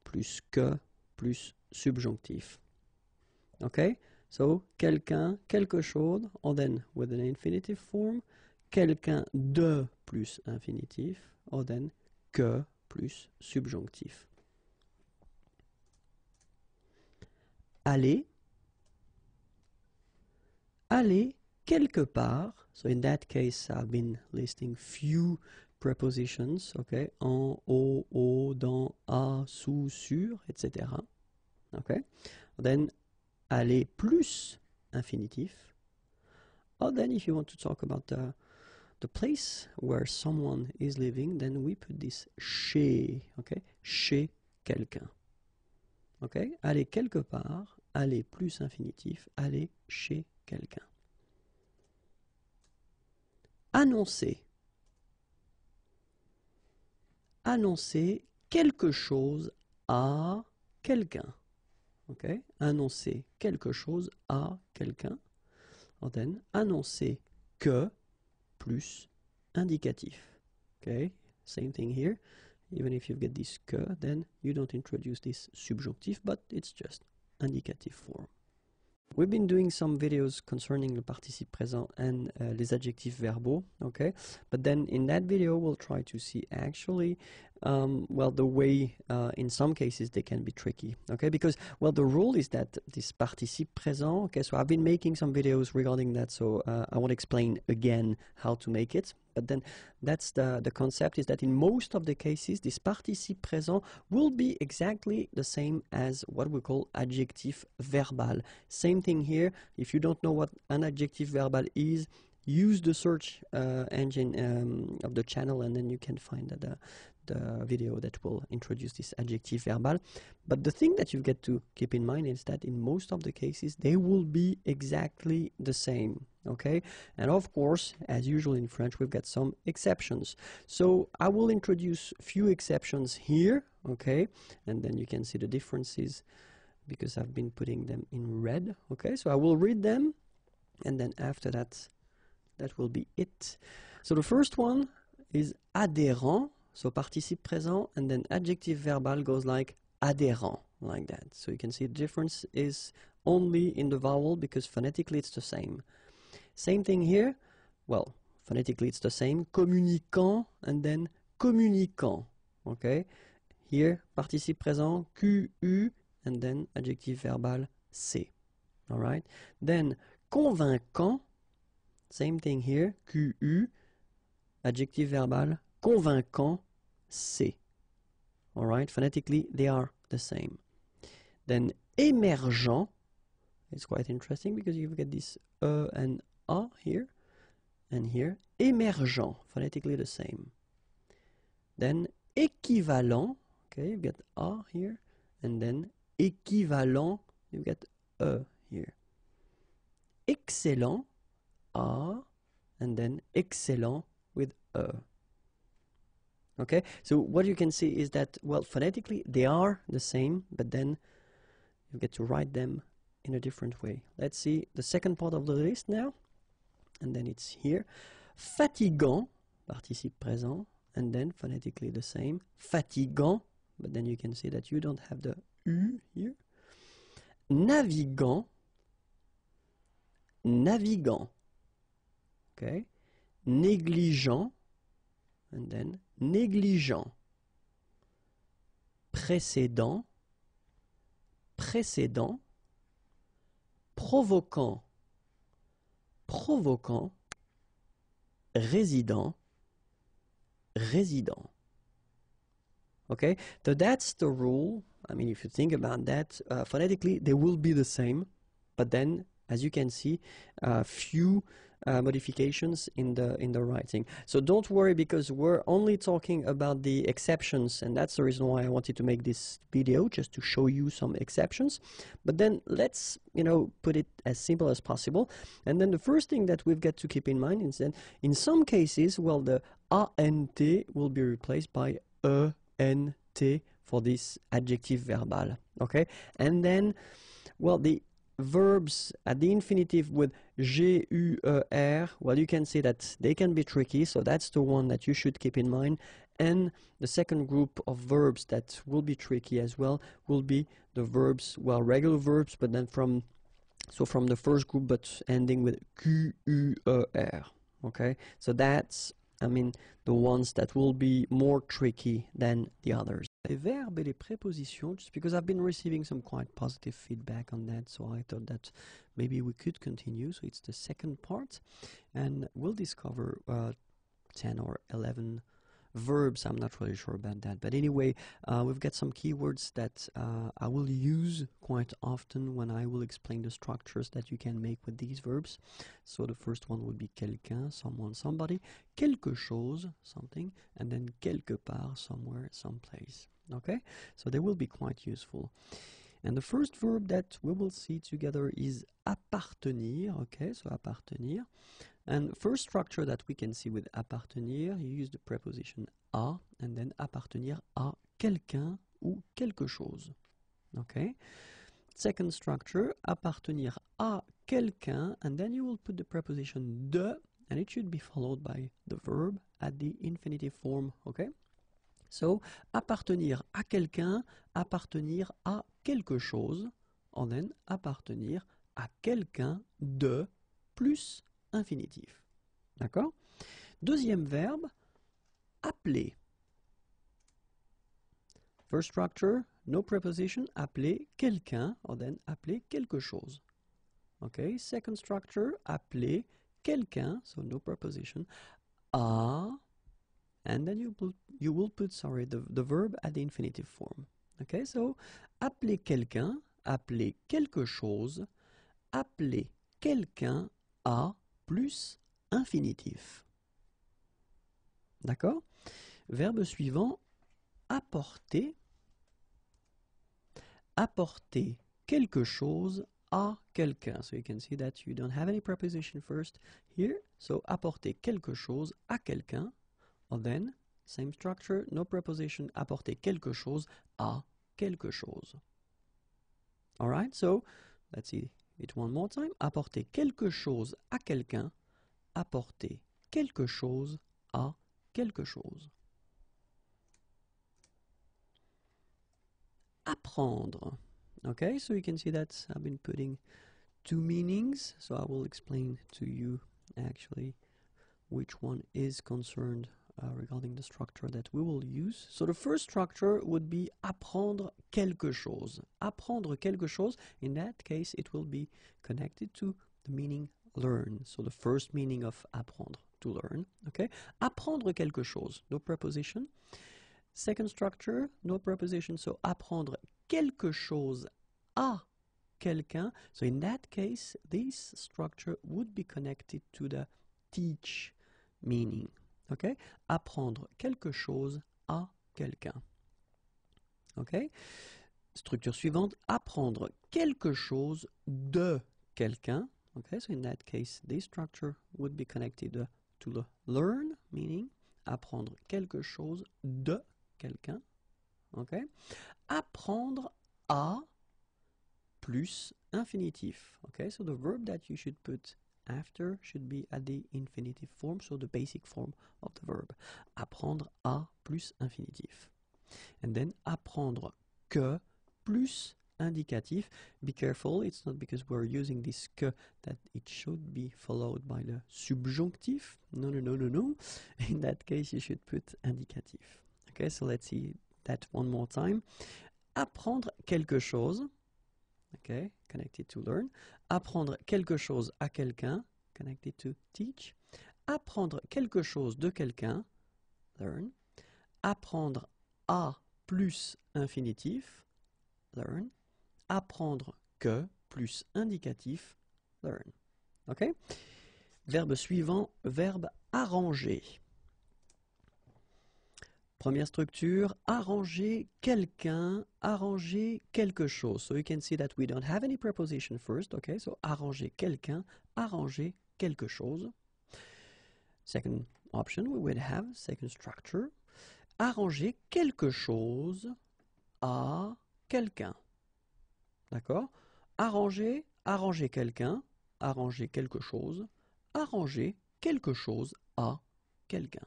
plus que, plus subjonctif. Okay? So, quelqu'un, quelque chose, and then with an infinitive form, quelqu'un de plus infinitif, or then que plus subjonctif. Aller, aller quelque part. So in that case, I've been listing few prepositions, okay? En, au, dans, à, sous, sur, etc. Okay? Then aller plus infinitif. Or then if you want to talk about the place where someone is living, then we put this chez, okay? Chez quelqu'un. Okay? Aller quelque part, aller plus infinitif, aller chez quelqu'un. Annoncer. Annoncer quelque chose à quelqu'un. Okay? Annoncer quelque chose à quelqu'un. And then annoncer que plus indicatif. Okay? Same thing here. Even if you get this que, then you don't introduce this subjunctive, but it's just indicative form. We've been doing some videos concerning le participe présent and les adjectifs verbaux, okay? But then in that video, we'll try to see actually, well, the way in some cases they can be tricky, okay? Because, well, the rule is that this participe présent, okay? So I've been making some videos regarding that, so I won't explain again how to make it. But then that's the concept, is that in most of the cases, this participe présent will be exactly the same as what we call adjectif verbal. Same thing here. If you don't know what an adjectif verbal is, use the search engine of the channel, and then you can find the video that will introduce this adjectif verbal. But the thing that you get to keep in mind is that in most of the cases, they will be exactly the same. Okay, and of course, as usual in French, we've got some exceptions. So I will introduce a few exceptions here, okay, and then you can see the differences because I've been putting them in red. Okay, so I will read them, and then after that, that will be it. So the first one is adhérent, so participe présent, and then adjective verbal goes like adhérent, like that. So you can see the difference is only in the vowel because phonetically it's the same. Same thing here. Well, phonetically it's the same. Communicant and then communicant. Okay. Here, participe présent, QU, and then adjective verbal, C. All right. Then convaincant. Same thing here. QU, adjective verbal, convaincant, C. All right. Phonetically, they are the same. Then émergent. It's quite interesting because you get this and A here and here. Émergent, phonetically the same. Then équivalent, okay, you get A here, and then équivalent, you get E here. Excellent, A, and then excellent with E. Okay, so what you can see is that, well, phonetically they are the same, but then you get to write them in a different way. Let's see the second part of the list now, and then it's here. Fatigant, participe présent, and then phonetically the same. Fatigant, but then you can see that you don't have the U here. Navigant, navigant, okay. Négligent, and then négligent. Précédent, précédent. Provoquant, provoquant. Résident, résident. Okay, so that's the rule. I mean, if you think about that, phonetically they will be the same, but then, as you can see, few modifications in the writing. So don't worry, because we're only talking about the exceptions, and that's the reason why I wanted to make this video, just to show you some exceptions. But then let's, you know, put it as simple as possible. And then the first thing that we've got to keep in mind is that in some cases, well, the ANT will be replaced by ENT for this adjective verbal. Okay, and then, well, the verbs at the infinitive with G-U-E-R, well, you can see that they can be tricky, so that's the one that you should keep in mind. And the second group of verbs that will be tricky as well will be the verbs, well, regular verbs, but then from the first group, but ending with Q-U-E-R, okay? So that's, I mean, the ones that will be more tricky than the others. Les verbes et les prépositions, just because I've been receiving some quite positive feedback on that, so I thought that maybe we could continue. So it's the second part, and we'll discover 10 or 11 verbs. I'm not really sure about that, but anyway, we've got some keywords that I will use quite often when I will explain the structures that you can make with these verbs. So the first one would be quelqu'un, someone, somebody, quelque chose, something, and then quelque part, somewhere, someplace. Okay, so they will be quite useful. And the first verb that we will see together is appartenir. Okay, so appartenir. And first structure that we can see with appartenir, you use the preposition à, and then appartenir à quelqu'un ou quelque chose. Okay. Second structure, appartenir à quelqu'un, and then you will put the preposition de, and it should be followed by the verb at the infinitive form. Okay. So, appartenir à quelqu'un, appartenir à quelque chose, and then appartenir à quelqu'un de plus infinitif. D'accord? Deuxième verbe, appeler. First structure, no preposition, appeler quelqu'un, or then appeler quelque chose. Okay, second structure, appeler quelqu'un, so no preposition, à, and then you will put the verb at the infinitive form. Okay, so appeler quelqu'un, appeler quelque chose, appeler quelqu'un à plus infinitif. D'accord? Verbe suivant, apporter. Apporter quelque chose à quelqu'un. So you can see that you don't have any preposition first here. So apporter quelque chose à quelqu'un. Or then, same structure, no preposition, apporter quelque chose à quelque chose. Alright, so let's see it one more time. Apporter quelque chose à quelqu'un. Apporter quelque chose à quelque chose. Apprendre. Okay, so you can see that I've been putting two meanings, so I will explain to you actually which one is concerned regarding the structure that we will use. So the first structure would be apprendre quelque chose. Apprendre quelque chose, in that case it will be connected to the meaning learn. So the first meaning of apprendre, to learn. Okay, apprendre quelque chose, no preposition. Second structure, no preposition, so apprendre quelque chose à quelqu'un. So in that case, this structure would be connected to the teach meaning. Okay? Apprendre quelque chose à quelqu'un. Okay? Structure suivante, apprendre quelque chose de quelqu'un. Okay, so in that case, this structure would be connected to the learn meaning. Apprendre quelque chose de quelqu'un. Okay? Apprendre à plus infinitif. Okay, so the verb that you should put after should be at the infinitive form, so the basic form of the verb. Apprendre à plus infinitif. And then apprendre que plus indicatif. Be careful, it's not because we're using this que that it should be followed by the subjunctif. No. In that case, you should put indicatif. Okay, so let's see that one more time. Apprendre quelque chose. Okay, connected to learn. Apprendre quelque chose à quelqu'un, connected to teach. Apprendre quelque chose de quelqu'un, learn. Apprendre à plus infinitif, learn. Apprendre que plus indicatif, learn. Okay? Verbe suivant, verbe arranger. Première structure, arranger quelqu'un, arranger quelque chose. So you can see that we don't have any preposition first, okay? So arranger quelqu'un, arranger quelque chose. Second option, we would have, second structure, arranger quelque chose à quelqu'un. D'accord? Arranger arranger quelqu'un, arranger quelque chose, arranger quelque chose à quelqu'un.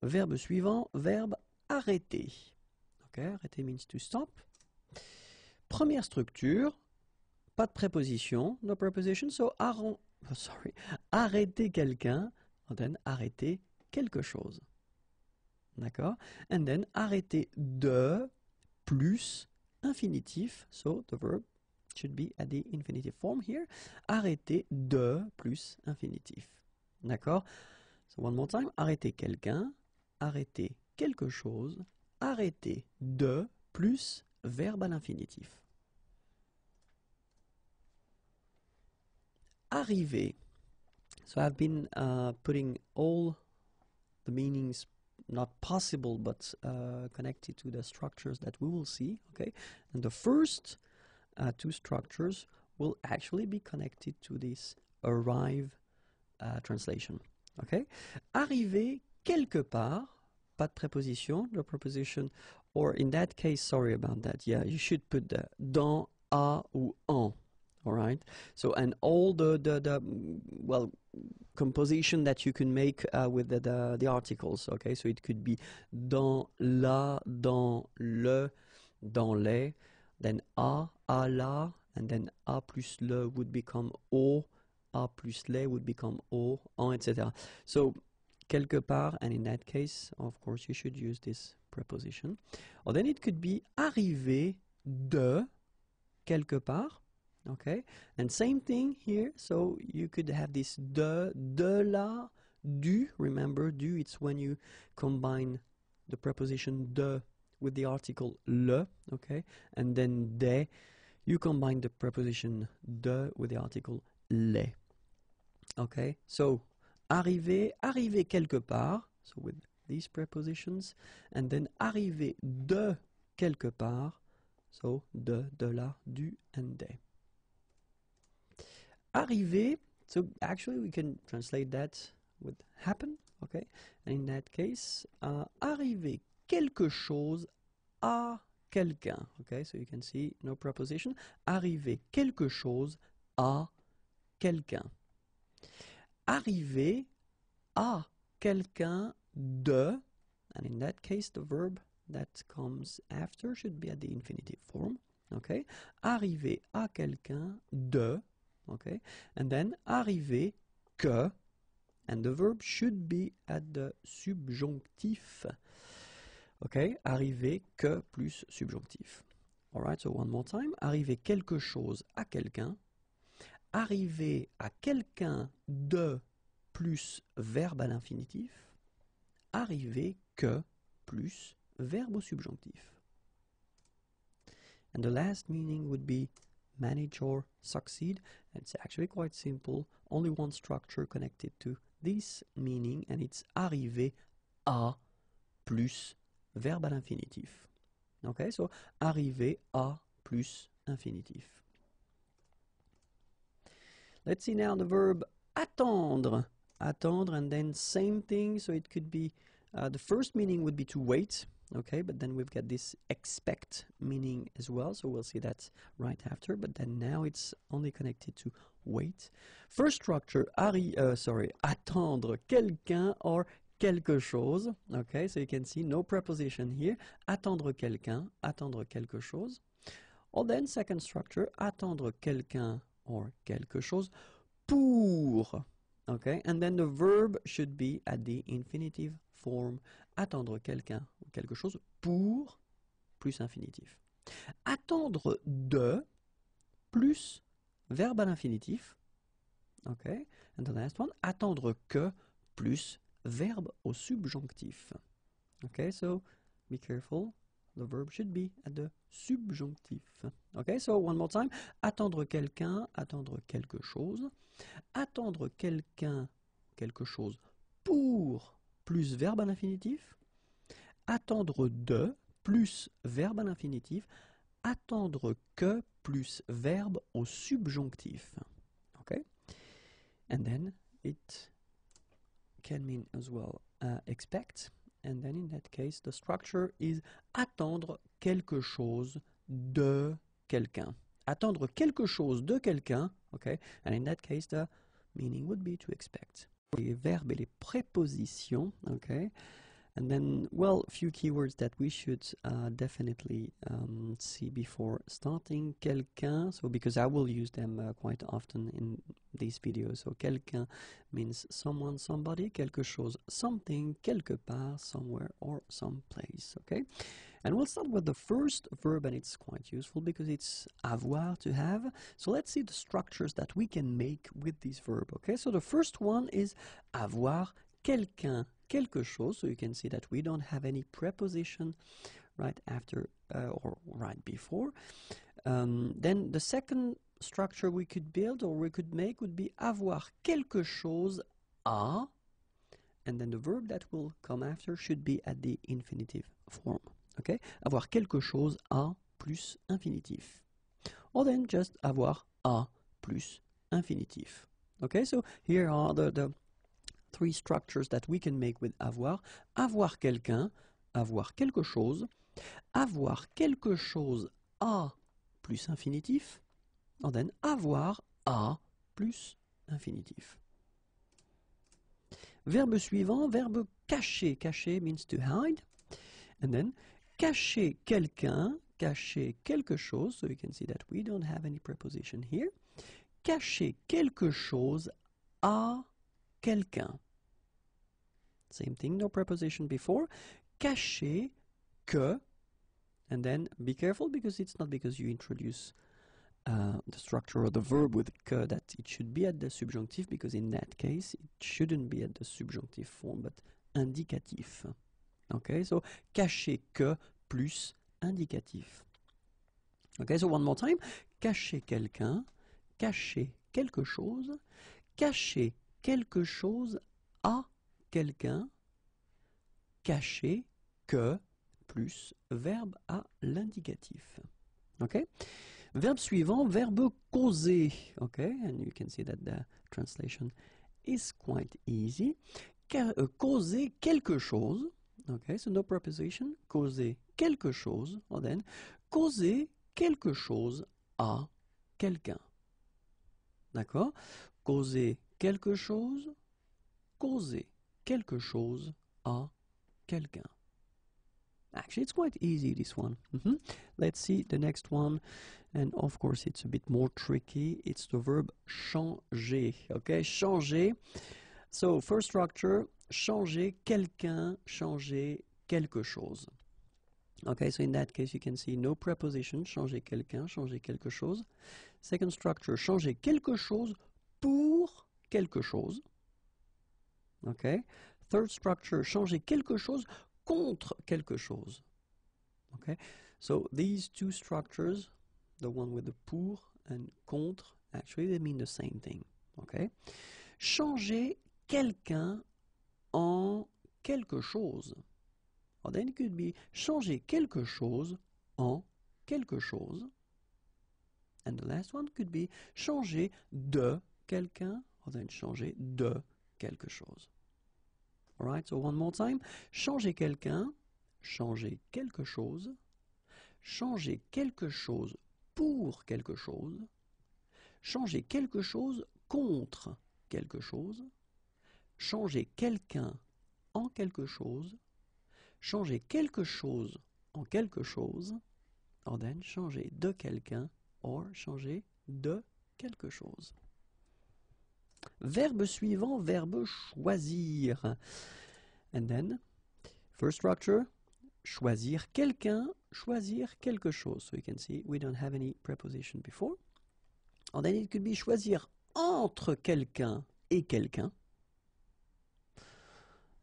Verbe suivant, verbe arrêter. Ok, arrêter means to stop. Première structure, pas de préposition, no preposition, so arrêter quelqu'un, and then arrêter quelque chose. D'accord? And then arrêter de plus infinitif, so the verb should be at the infinitive form here. Arrêter de plus infinitif. D'accord? So one more time, arrêter quelqu'un, arrêter quelque chose, arrêter de plus verbe à l'infinitif. Arriver. So I've been putting all the meanings not possible but connected to the structures that we will see, okay? And the first two structures will actually be connected to this arrive translation, okay? Arriver quelque part, pas de préposition, the preposition, or in that case, sorry about that, yeah, you should put the dans, à ou en. All right. So, and all the well, composition that you can make with the articles. Okay. So it could be dans la, dans le, dans les, then à la, and then à plus le would become au, à plus les would become au, en, etc. So quelque part, and in that case, of course, you should use this preposition. Or then it could be arriver de quelque part. Okay, and same thing here. So you could have this de la, du. Remember, du, it's when you combine the preposition de with the article le, okay? And then de, you combine the preposition de with the article les. Okay, so arriver quelque part, so with these prepositions, and then arriver de quelque part, so de la, du, and de. Arriver, so actually we can translate that with happen, okay? And in that case, arriver quelque chose à quelqu'un, okay? So you can see no preposition. Arriver quelque chose à quelqu'un. Arriver à quelqu'un de, and in that case the verb that comes after should be at the infinitive form, okay? Arriver à quelqu'un de, okay, and then arriver que, and the verb should be at the subjonctif. Okay, arriver que plus subjonctif. All right, so one more time. Arriver quelque chose à quelqu'un. Arriver à quelqu'un de plus verbe à l'infinitif. Arriver que plus verbe au subjonctif. And the last meaning would be manage or succeed. It's actually quite simple. Only one structure connected to this meaning, and it's arriver à plus verbe à l'infinitif. Okay, so arriver à plus infinitif. Let's see now the verb attendre. Attendre, and then same thing. So it could be the first meaning would be to wait. Okay, but then we've got this expect meaning as well, so we'll see that right after, but then now it's only connected to wait. First structure, attendre quelqu'un or quelque chose. Okay, so you can see no preposition here. Attendre quelqu'un, attendre quelque chose. Or then second structure, attendre quelqu'un or quelque chose pour. Okay, and then the verb should be at the infinitive form. Attendre quelqu'un ou quelque chose pour plus infinitif. Attendre de plus verbe à l'infinitif. Okay, and the last one, attendre que plus verbe au subjonctif. Okay, so be careful. The verb should be at the subjonctif. Okay, so one more time. Attendre quelqu'un, attendre quelque chose. Attendre quelqu'un, quelque chose pour plus verbe à l'infinitif. Attendre de plus verbe à l'infinitif. Attendre que plus verbe au subjonctif. Okay, and then it can mean as well expect. And then in that case, the structure is attendre quelque chose de quelqu'un. attendre quelque chose de quelqu'un, okay? And in that case, the meaning would be to expect. Les verbes et les prépositions, okay? And then, well, a few keywords that we should definitely see before starting. Quelqu'un, so because I will use them quite often in these videos. So quelqu'un means someone, somebody, quelque chose, something, quelque part, somewhere, or someplace, okay? And we'll start with the first verb, and it's quite useful because it's avoir, to have. So let's see the structures that we can make with this verb, okay? So the first one is avoir quelqu'un, quelque chose. So you can see that we don't have any preposition right after or right before. Then the second structure we could build or we could make would be avoir quelque chose à, and then the verb that will come after should be at the infinitive form. Okay? Avoir quelque chose à plus infinitif. Or then just avoir à plus infinitif. Okay, so here are the three structures that we can make with avoir. Avoir quelqu'un, avoir quelque chose, avoir quelque chose à plus infinitif, and then avoir à plus infinitif. Verbe suivant, verbe cacher. Cacher means to hide. And then cacher quelqu'un, cacher quelque chose. So you can see that we don't have any preposition here. Cacher quelque chose à quelqu'un. Same thing, no preposition before. Cacher que, and then be careful because it's not because you introduce the structure of the verb with que that it should be at the subjunctive, because in that case it shouldn't be at the subjunctive form but indicatif. Okay, so cacher que plus indicatif. Okay, so one more time. Cacher quelqu'un, cacher quelque chose, cacher quelque chose à quelqu'un, cacher que plus verbe à l'indicatif. Okay? Verbe suivant, verbe causer. Okay, and you can see that the translation is quite easy. Causer quelque chose. Okay, so no preposition. Causer quelque chose. Or then, causer quelque chose à quelqu'un. D'accord? Causer quelque chose. Causer quelque chose à quelqu'un. Actually, it's quite easy, this one. Let's see the next one. And of course, it's a bit more tricky. It's the verb changer. Okay, changer. So, first structure, changer quelqu'un, changer quelque chose. Okay, so in that case, you can see no preposition, changer quelqu'un, changer quelque chose. Second structure, changer quelque chose pour quelque chose. Okay. Third structure, changer quelque chose contre quelque chose. Okay. So these two structures, the one with the pour and contre, actually they mean the same thing. Okay. Changer quelqu'un en quelque chose. Or then it could be changer quelque chose en quelque chose. And the last one could be changer de quelqu'un, or then changer de quelque chose. All right, so one more time. Changer quelqu'un, changer quelque chose, changer quelque chose pour quelque chose, changer quelque chose contre quelque chose, changer quelqu'un en quelque chose, changer quelque chose en quelque chose, or then changer de quelqu'un or changer de quelque chose. Verbe suivant, verbe choisir. And then, first structure, choisir quelqu'un, choisir quelque chose. So you can see we don't have any preposition before. And then it could be choisir entre quelqu'un et quelqu'un.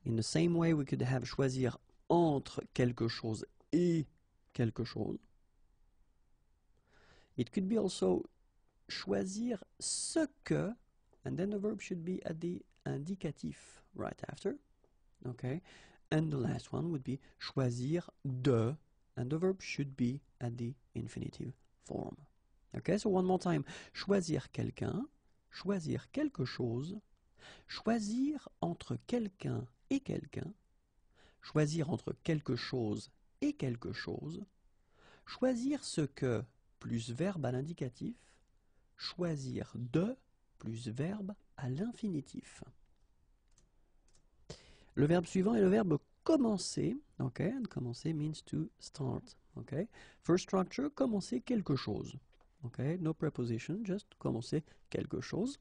In the same way, we could have choisir entre quelque chose et quelque chose. It could be also choisir ce que, and then the verb should be at the indicatif right after. Okay, and the last one would be choisir de, and the verb should be at the infinitive form. Okay, so one more time. Choisir quelqu'un, choisir quelque chose, choisir entre quelqu'un et quelqu'un, choisir entre quelque chose et quelque chose, choisir ce que plus verbe à l'indicatif, choisir de plus verbe à l'infinitif. Le verbe suivant est le verbe commencer. Okay, and commencer means to start. Okay, first structure, commencer quelque chose. Okay, no preposition, just commencer quelque chose.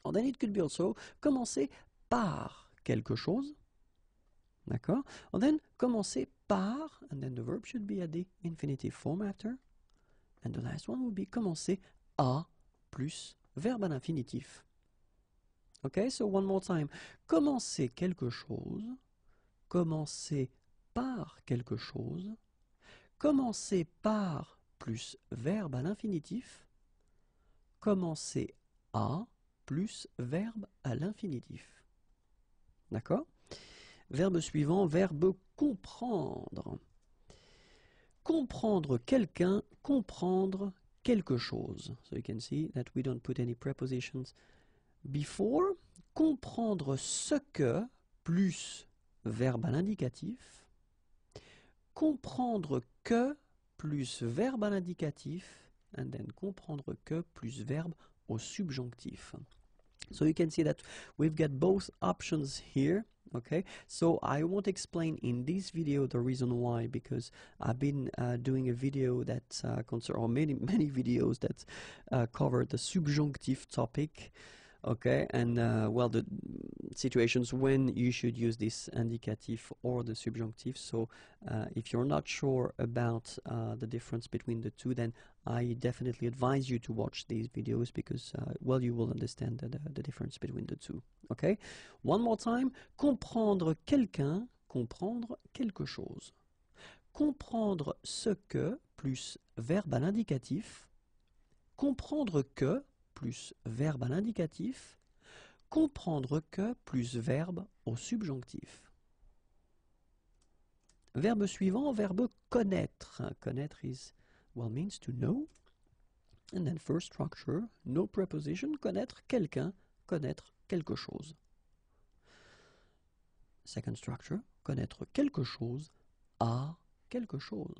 And then it could be also commencer par quelque chose. D'accord? And then commencer par, and then the verb should be at the infinitive form after. And the last one would be commencer à plus verbe à l'infinitif. Okay, so one more time. Commencer quelque chose, commencer par quelque chose, commencer par plus verbe à l'infinitif, commencer à plus verbe à l'infinitif. D'accord? Verbe suivant, verbe comprendre. Comprendre quelqu'un, comprendre quelque chose. So you can see that we don't put any prepositions before. Comprendre ce que plus verbe à l'indicatif. Comprendre que plus verbe à l'indicatif. And then comprendre que plus verbe au subjonctif. So you can see that we've got both options here. Okay, so I won't explain in this video the reason why, because I've been doing a video that or many videos that cover the subjunctive topic. Okay, and well, the situations when you should use this indicative or the subjunctive. So if you're not sure about the difference between the two, then I definitely advise you to watch these videos, because well, you will understand the difference between the two. Okay, one more time. Comprendre quelqu'un, comprendre quelque chose. Comprendre ce que plus verbe à l'indicatif. Comprendre que plus verbe à l'indicatif, comprendre que plus verbe au subjonctif. Verbe suivant, verbe connaître. Connaître means to know. And then first structure, no preposition, connaître quelqu'un, connaître quelque chose. Second structure, connaître quelque chose à quelque chose.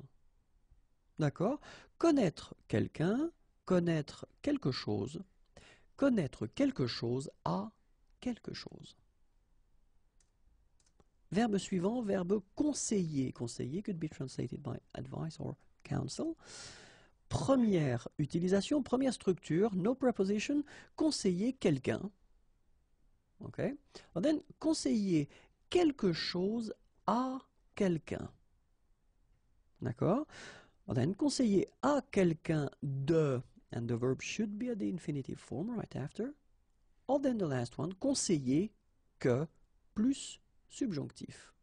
D'accord? Connaître quelqu'un, connaître quelque chose, connaître quelque chose à quelque chose. Verbe suivant, verbe conseiller. Conseiller could be translated by advice or counsel. Première utilisation, première structure, no preposition, conseiller quelqu'un. Okay? And then conseiller quelque chose à quelqu'un. D'accord? And then conseiller à quelqu'un de, and the verb should be at the infinitive form right after. Or then the last one, conseiller que plus subjonctif.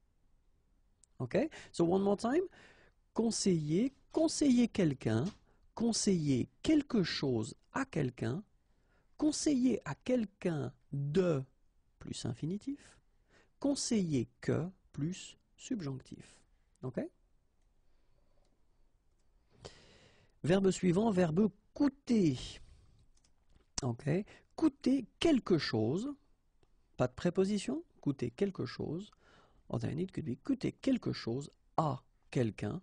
Okay? So one more time. Conseiller, conseiller quelqu'un, conseiller quelque chose à quelqu'un, conseiller à quelqu'un de plus infinitif, conseiller que plus subjonctif. Okay? Verbe suivant, verbe coûter. Okay? Coûter quelque chose, pas de préposition, coûter quelque chose. Or then it could be coûter quelque chose à quelqu'un.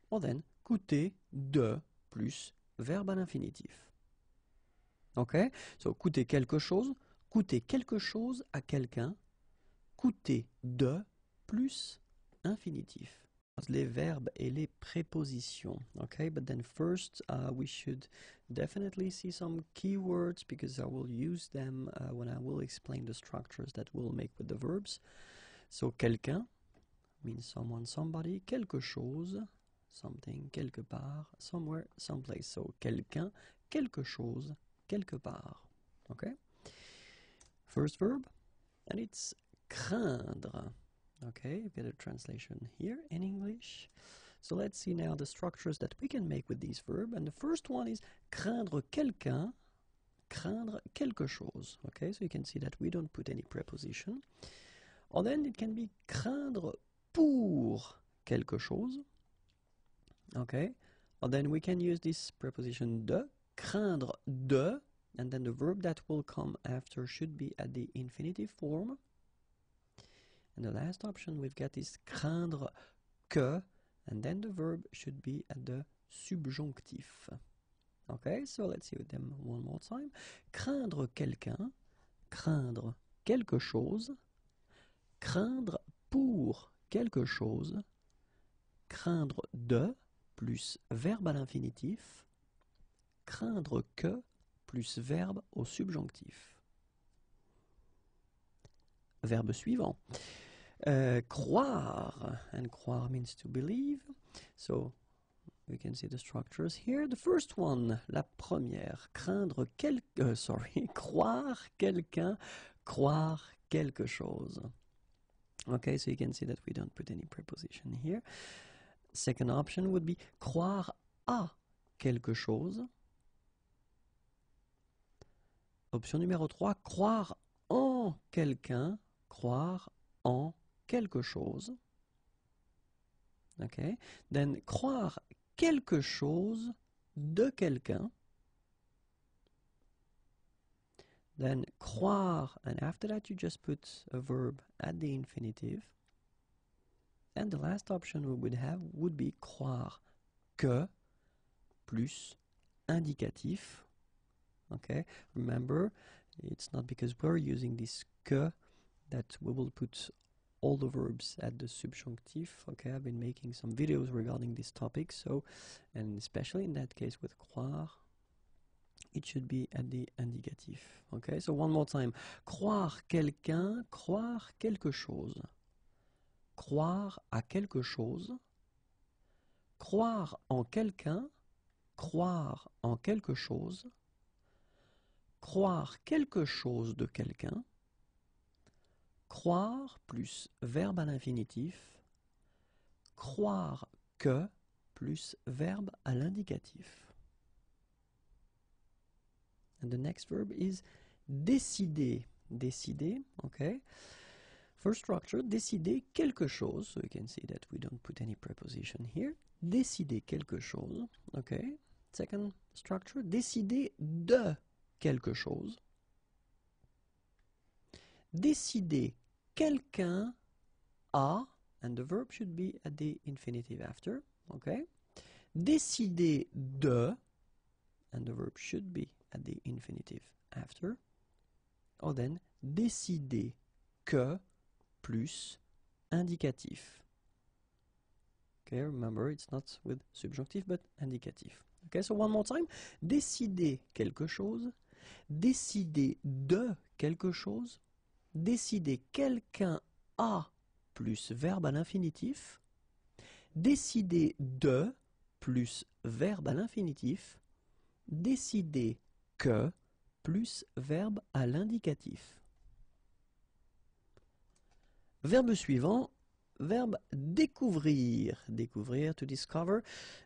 Or then coûter de plus verbe à l'infinitif. Okay? So coûter quelque chose à quelqu'un, coûter de plus infinitif. Les verbes et les prépositions. Okay, but then first we should definitely see some keywords, because I will use them when I will explain the structures that we'll make with the verbs. So quelqu'un means someone, somebody. Quelque chose, something, quelque part, somewhere, someplace. So quelqu'un, quelque chose, quelque part. Okay. First verb, and it's craindre. Okay, a bit of translation here in English. So let's see now the structures that we can make with this verb. And the first one is craindre quelqu'un, craindre quelque chose. Okay, so you can see that we don't put any preposition. Or then it can be craindre pour quelque chose. Okay, or then we can use this preposition de, craindre de, and then the verb that will come after should be at the infinitive form. And the last option we've got is craindre que, and then the verb should be at the subjonctif. Okay, so let's see them one more time. Craindre quelqu'un, craindre quelque chose, craindre pour quelque chose, craindre de plus verbe à l'infinitif, craindre que plus verbe au subjonctif. Verbe suivant. Croire, and croire means to believe. So we can see the structures here. The first one, la première, croire quelqu'un, croire quelque chose. Okay, so you can see that we don't put any preposition here. Second option would be croire à quelque chose. Option numéro 3, croire en quelqu'un, croire en quelque chose. Okay, then croire quelque chose de quelqu'un. Then croire, and after that you just put a verb at the infinitive. And the last option we would have would be croire que plus indicatif. Okay, remember, it's not because we're using this que that we will put all the verbs at the subjunctive. Okay, I've been making some videos regarding this topic, so, and especially in that case with croire, it should be at the indicatif. Okay, so one more time. Croire quelqu'un, croire quelque chose. Croire à quelque chose. Croire en quelqu'un, croire en quelque chose. Croire quelque chose de quelqu'un. Croire plus verbe à l'infinitif. Croire que plus verbe à l'indicatif. And the next verb is décider. Décider, okay. First structure, décider quelque chose. So you can see that we don't put any preposition here. Décider quelque chose, okay. Second structure, décider de quelque chose. Décider quelqu'un a, and the verb should be at the infinitive after, okay. Décider de, and the verb should be at the infinitive after. Or then, décider que plus indicatif. Okay, remember, it's not with subjunctive, but indicatif. Okay, so one more time. Décider quelque chose. Décider de quelque chose. Décider quelqu'un a plus verbe à l'infinitif. Décider de plus verbe à l'infinitif. Décider que plus verbe à l'indicatif. Verbe suivant, verbe découvrir. Découvrir, to discover.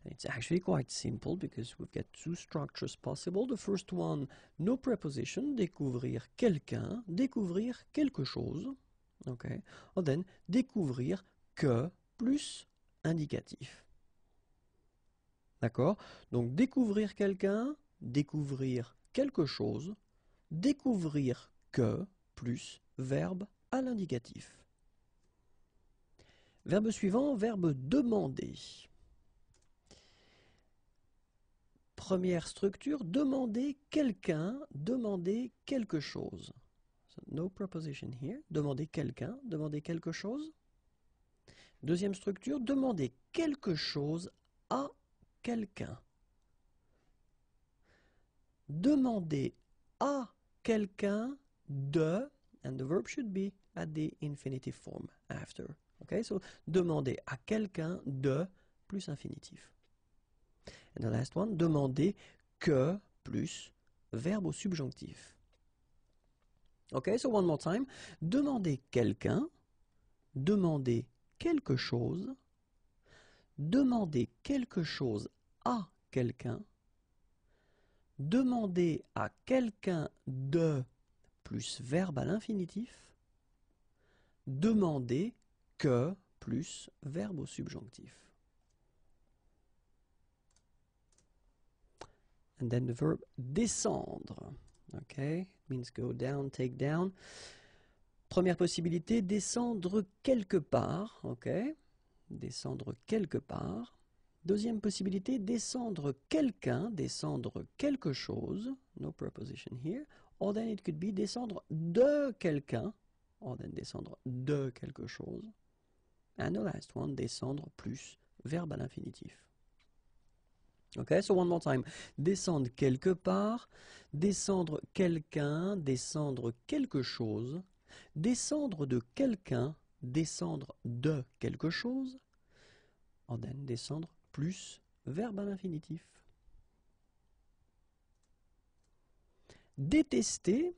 It's actually quite simple because we've got two structures possible. The first one, no preposition, découvrir quelqu'un, découvrir quelque chose. Okay. Or then, découvrir que plus indicatif. D'accord? Donc, découvrir quelqu'un, découvrir quelque chose, découvrir que plus verbe à l'indicatif. Verbe suivant, verbe demander. Première structure, demander quelqu'un, demander quelque chose. So, no preposition here. Demander quelqu'un, demander quelque chose. Deuxième structure, demander quelque chose à quelqu'un. Demander à quelqu'un de, and the verb should be at the infinitive form after. Okay, so demander à quelqu'un de plus infinitif. And the last one, demander que plus verbe au subjonctif. Okay, so one more time. Demander quelqu'un, demander quelque chose, demander quelque chose à quelqu'un, demander à quelqu'un de plus verbe à l'infinitif, demander que plus verbe au subjonctif. And then the verb descendre. Okay, means go down, take down. Première possibilité, descendre quelque part. Okay, descendre quelque part. Deuxième possibilité, descendre quelqu'un, descendre quelque chose, no preposition here, or then it could be descendre de quelqu'un, or then descendre de quelque chose. And the last one, descendre plus verbe à l'infinitif. Okay, so one more time. Descendre quelque part, descendre quelqu'un, descendre quelque chose, descendre de quelqu'un, descendre de quelque chose, or then descendre plus verbe à l'infinitif. Détester,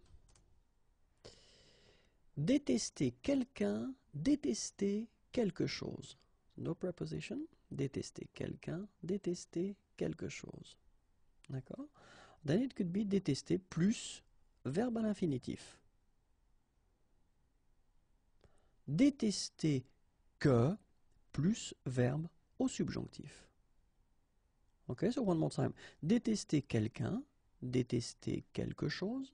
détester quelqu'un, détester quelque chose. No preposition. Détester quelqu'un, détester quelque chose. D'accord? Then it could be détester plus verbe à l'infinitif. Détester que plus verbe au subjonctif. Ok, so one more time. Détester quelqu'un, détester quelque chose.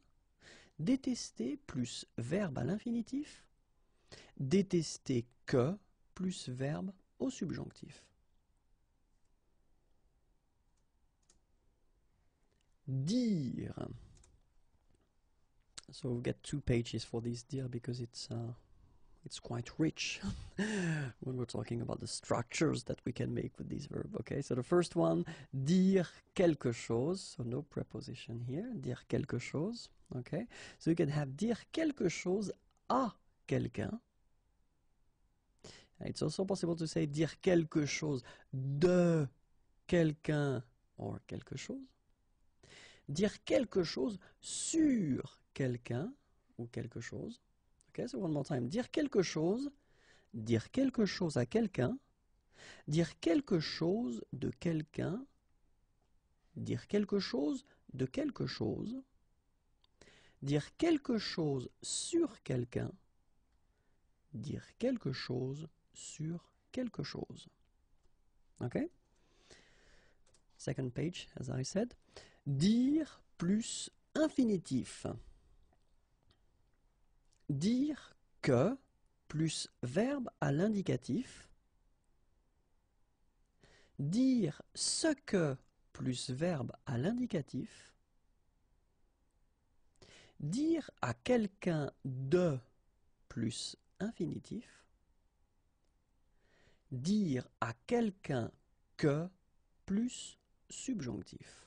Détester plus verbe à l'infinitif. Détester que plus verbe au subjonctif. Dire. So we've got 2 pages for this dire because it's quite rich when we're talking about the structures that we can make with this verb. Okay, so the first one, dire quelque chose. So no preposition here. Dire quelque chose. Okay, so you can have dire quelque chose à quelqu'un. It's also possible to say dire quelque chose de quelqu'un or quelque chose. Dire quelque chose sur quelqu'un ou quelque chose. Okay, so one more time. Dire quelque chose à quelqu'un, dire quelque chose de quelqu'un, dire quelque chose de quelque chose, dire quelque chose sur quelqu'un, dire quelque chose sur quelque chose. Okay? Second page, as I said. Dire plus infinitif. Dire que plus verbe à l'indicatif. Dire ce que plus verbe à l'indicatif. Dire à quelqu'un de plus infinitif. Dire à quelqu'un que plus subjonctif.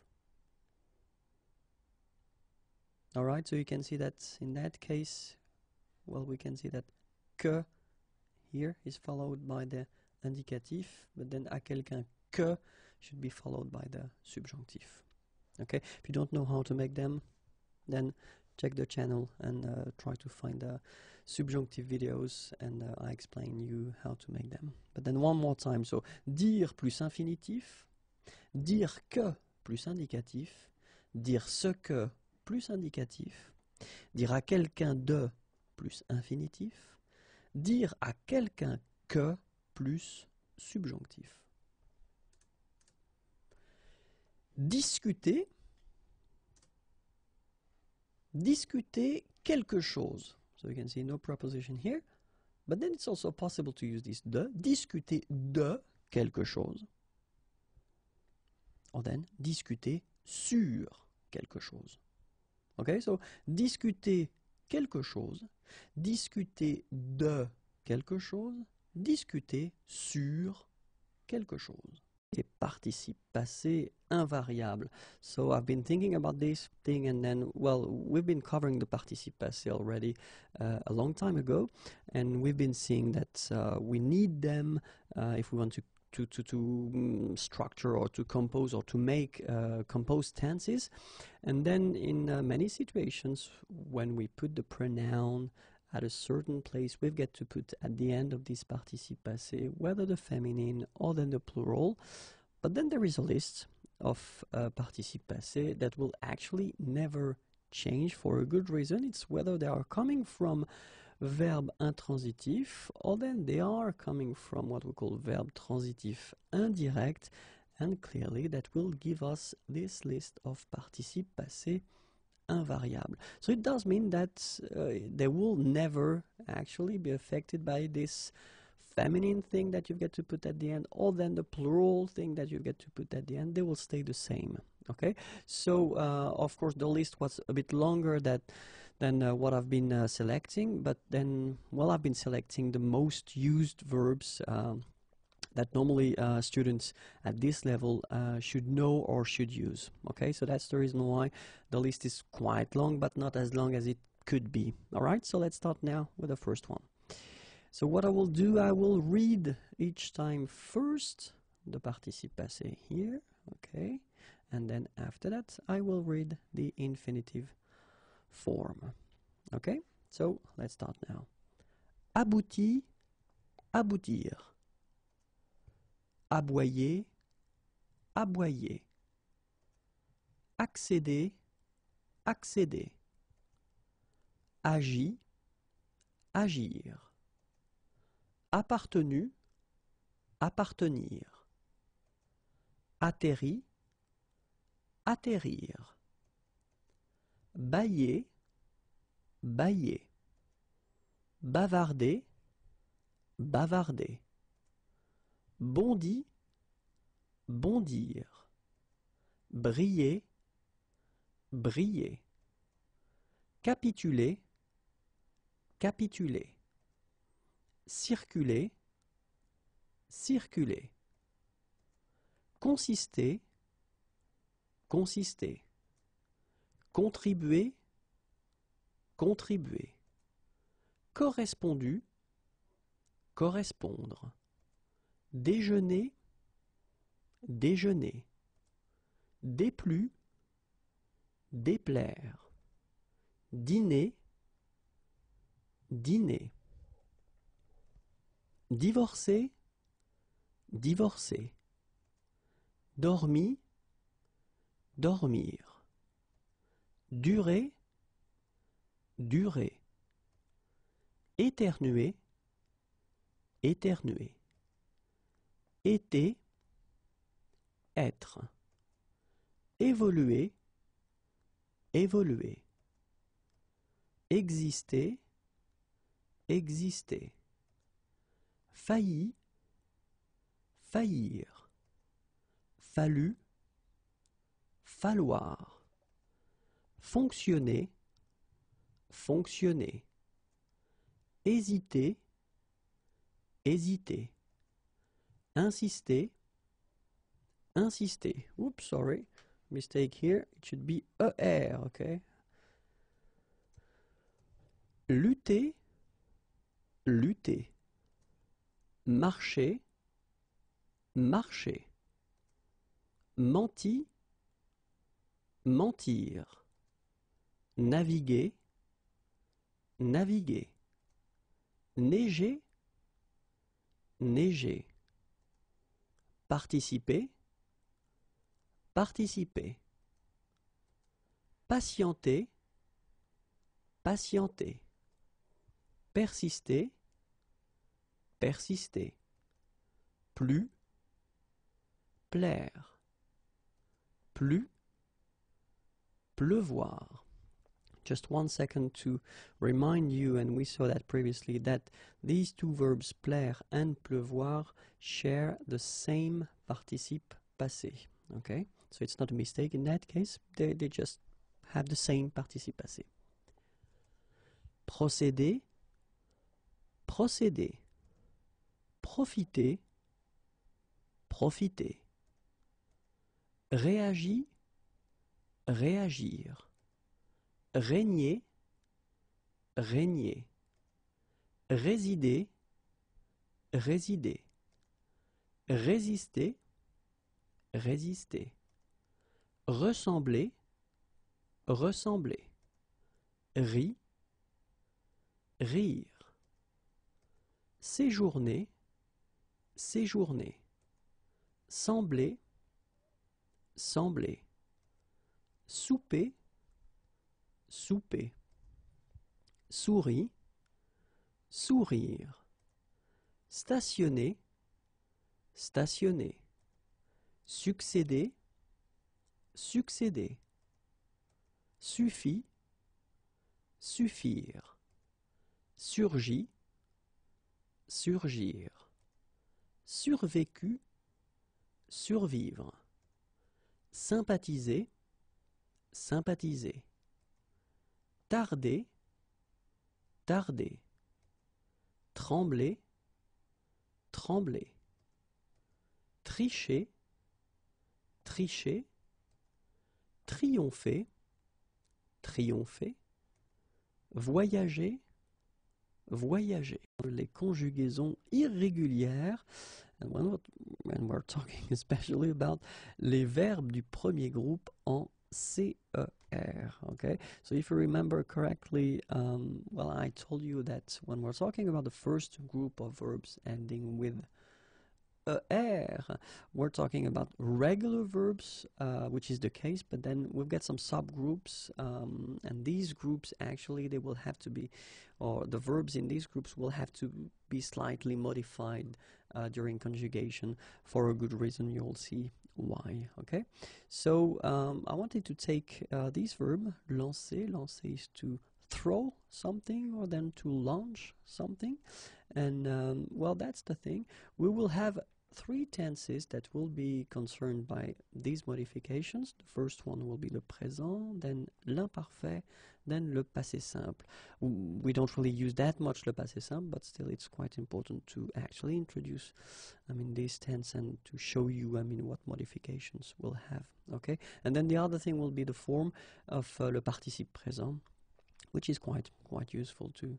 All right, so you can see that in that case, well, we can see that que here is followed by the indicatif, but then à quelqu'un que should be followed by the subjunctif. Okay, if you don't know how to make them, then check the channel and try to find the subjunctive videos and I explain you how to make them. But then one more time, so dire plus infinitif, dire que plus indicatif, dire ce que plus indicatif, dire à quelqu'un de plus infinitif, dire à quelqu'un que plus subjonctif. Discuter, discuter quelque chose. So you can see no preposition here, but then it's also possible to use this de, discuter de quelque chose. Or then, discuter sur quelque chose. Okay, so discuter quelque chose, discuter de quelque chose, discuter sur quelque chose. Et participe passé invariable. So I've been thinking about this thing and then, well, we've been covering the participe passé already a long time ago, and we've been seeing that we need them if we want to structure or to compose or to make composed tenses. And then in many situations, when we put the pronoun at a certain place, we've got to put at the end of this participe passé whether the feminine or then the plural. But then there is a list of participe passé that will actually never change for a good reason. It's whether they are coming from verbe intransitif or then they are coming from what we call verbe transitif indirect, and clearly that will give us this list of participe passé invariable. So it does mean that they will never actually be affected by this feminine thing that you've got to put at the end, or then the plural thing that you've got to put at the end, they will stay the same. Okay, so of course the list was a bit longer than what I've been selecting, but then, well, I've been selecting the most used verbs that normally students at this level should know or should use. Okay, so that's the reason why the list is quite long, but not as long as it could be. All right, so let's start now with the first one. So what I will do, I will read each time first the participe passé here, okay, and then after that I will read the infinitive form. Okay, so let's start now. Abouti, aboutir. Aboyer, aboyer. Accéder, accéder. Agi, agir. Appartenu, appartenir. Atterri, atterrir. Bailler, bailler. Bavarder, bavarder. Bondi, bondir. Briller, briller. Capituler, capituler. Circuler, circuler. Consister, consister. Contribuer, contribuer. Correspondu, correspondre. Déjeuner, déjeuner. Déplu, déplaire. Dîner, dîner. Divorcer, divorcer. Dormi, dormir. Durer, durer. Éternuer, éternuer. Été, être. Évoluer, évoluer. Exister, exister. Failli, faillir. Fallu, falloir. Fonctionner, fonctionner. Hésiter, hésiter. Insister, insister. Oops, sorry. Mistake here. It should be ER, okay? Lutter, lutter. Marcher, marcher. Menti, mentir. Naviguer, naviguer. Neiger, neiger. Participer, participer. Patienter, patienter. Persister, persister. Plus, plaire. Plus, pleuvoir. Just 1 second to remind you, and we saw that previously, that these two verbs, plaire and pleuvoir, share the same participe passé. Okay? So it's not a mistake in that case, they just have the same participe passé. Procéder, procéder. Profiter, profiter. Réagir, réagir. Régner, régner. Résider, résider. Résister, résister. Ressembler, ressembler. Rire, rire. Séjourner, séjourner. Sembler, sembler. Souper, souper. Souris, sourire. Stationner, stationner. Succéder, succéder. Suffit, suffire. Surgit, surgir. survécu, survivre. Sympathiser, sympathiser. Tarder, tarder. Trembler, trembler. Tricher, tricher. Triompher, triompher. Voyager, voyager. Les conjugaisons irrégulières, and when we're talking especially about les verbes du premier groupe en CER. Okay, so if you remember correctly, well, I told you that when we're talking about the first group of verbs ending with ER, we're talking about regular verbs, which is the case, but then we've got some subgroups, and these groups actually, they will have to be, or the verbs in these groups will have to be slightly modified during conjugation for a good reason. You'll see why. Okay, so I wanted to take this verb, lancer. Lancer is to throw something or then to launch something, and well, that's the thing. We will have three tenses that will be concerned by these modifications. The first one will be le présent, then l'imparfait, then le passé simple. We don't really use that much le passé simple, but still it's quite important to actually introduce, this tense and to show you, what modifications we'll have. Okay, and then the other thing will be the form of le participe présent, which is quite useful to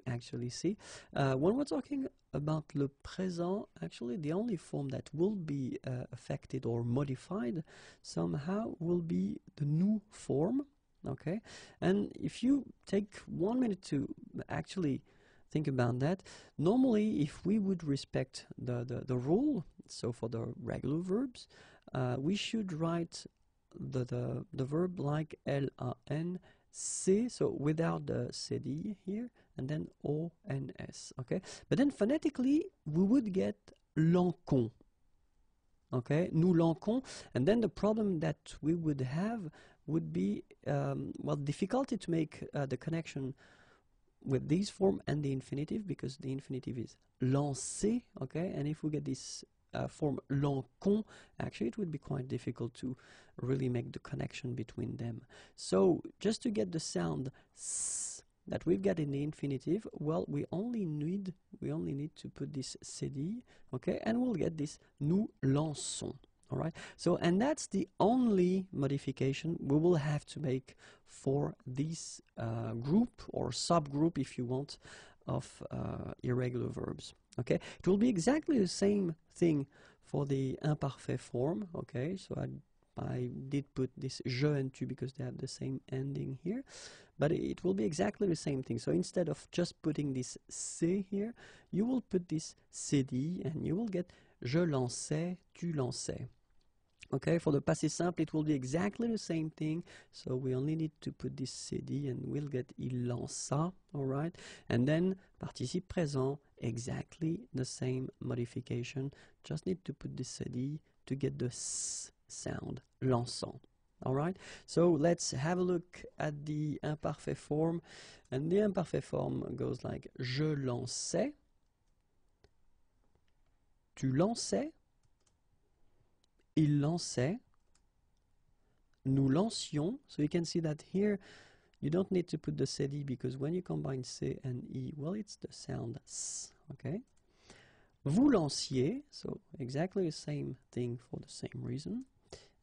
actually see. When we're talking about le présent, actually the only form that will be affected or modified somehow will be the nous form. Okay, and if you take 1 minute to actually think about that, normally if we would respect the rule, so for the regular verbs, we should write the verb like LAN C, so without the CD here, and then ONS, okay? But then phonetically, we would get l'encon, okay? Nous l'encon, and then the problem that we would have would be, well, difficulty to make the connection with this form and the infinitive, because the infinitive is lancer, okay? And if we get this form l'encon, actually it would be quite difficult to really make the connection between them. So just to get the sound s that we've got in the infinitive, well, we only need to put this cd, okay, and we'll get this nous lançons. All right, so and that's the only modification we will have to make for this group or subgroup, if you want, of irregular verbs. Okay, it will be exactly the same thing for the imparfait form. Okay, so I did put this je and tu because they have the same ending here, but it will be exactly the same thing. So instead of just putting this c here, you will put this cd and you will get je lançais, tu lançais. Okay, for the passé simple, it will be exactly the same thing. So we only need to put this cd and we'll get il lança, all right? And then participe présent, exactly the same modification. Just need to put this cd to get the s sound, lançant. All right, so let's have a look at the imparfait form. And the imparfait form goes like je lançais, tu lançais, il lançait, nous lancions. So you can see that here you don't need to put the cd because when you combine c and e, well, it's the sound s, okay? Vous lanciez, so exactly the same thing for the same reason.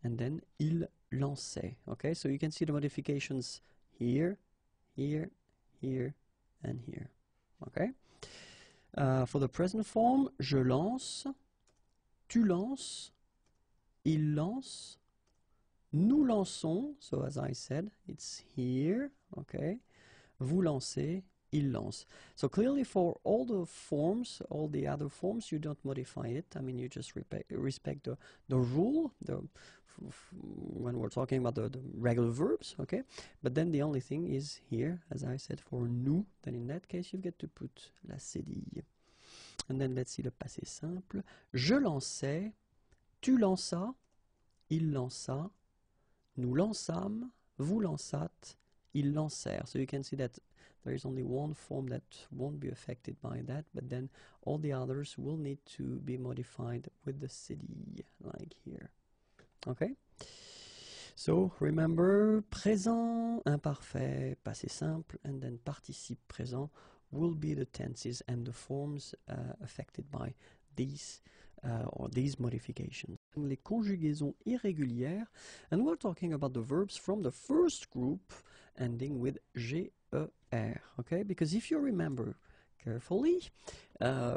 And then il lançait, okay? So you can see the modifications here, here, here, and here, okay? For the present form, je lance, tu lances, il lance, nous lançons, so as I said, it's here, okay? Vous lancez, il lance. So clearly for all the forms, all the other forms, you don't modify it. I mean, you just respect the rule, when we're talking about the regular verbs, okay? But then the only thing is here, as I said, for nous, then in that case, you get to put la cédille. And then let's see le passé simple. Je lançais, tu lanças, il lança, nous lançâmes, vous lançâtes, ils lancèrent. So you can see that there is only one form that won't be affected by that, but then all the others will need to be modified with the city, like here. Okay? So remember, présent imparfait, passé simple, and then participe présent will be the tenses and the forms affected by these or these modifications. Les conjugaisons irrégulières, and we're talking about the verbs from the first group ending with GER, okay? Because if you remember carefully,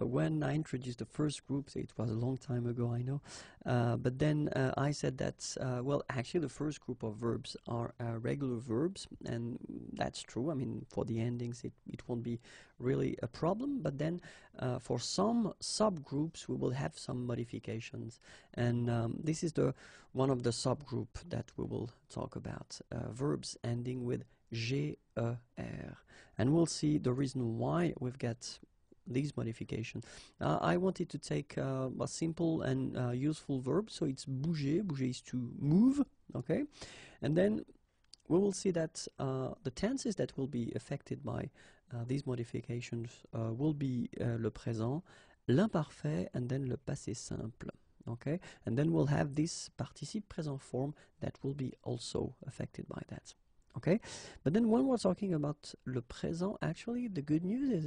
when I introduced the first group, it was a long time ago, I know, but then I said that, well, actually the first group of verbs are regular verbs, and that's true. I mean, for the endings, it won't be really a problem, but then for some subgroups, we will have some modifications, and this is one of the subgroup that we will talk about, verbs ending with GER, and we'll see the reason why we've got these modifications. I wanted to take a simple and useful verb, so it's bouger. Bouger is to move, okay? And then we will see that the tenses that will be affected by these modifications will be le présent, l'imparfait, and then le passé simple. Okay, and then we'll have this participe présent form that will be also affected by that. Okay, but then when we're talking about le présent, actually the good news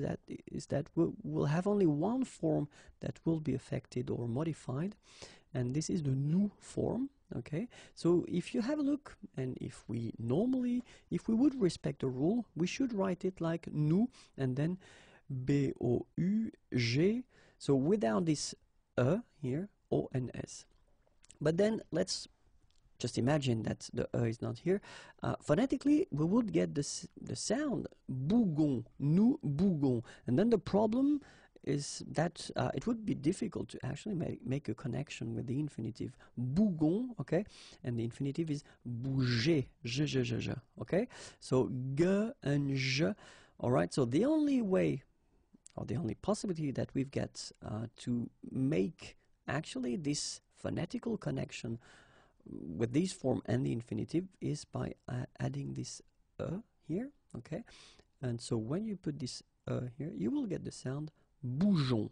is that we'll have only one form that will be affected or modified, and this is the nous form. Okay, so if you have a look, and if we would respect the rule, we should write it like nous and then B-O-U-G, so without this E here, O-N-S. But then let's just imagine that the E is not here. Phonetically, we would get the sound bougon, nous bougon. And then the problem is that it would be difficult to actually make a connection with the infinitive bougon, okay? And the infinitive is bouger, je, okay? So ge and je, all right? So the only way, or the only possibility that we've got to make actually this phonetical connection with this form and the infinitive is by adding this here, okay? And so when you put this here, you will get the sound bougeons,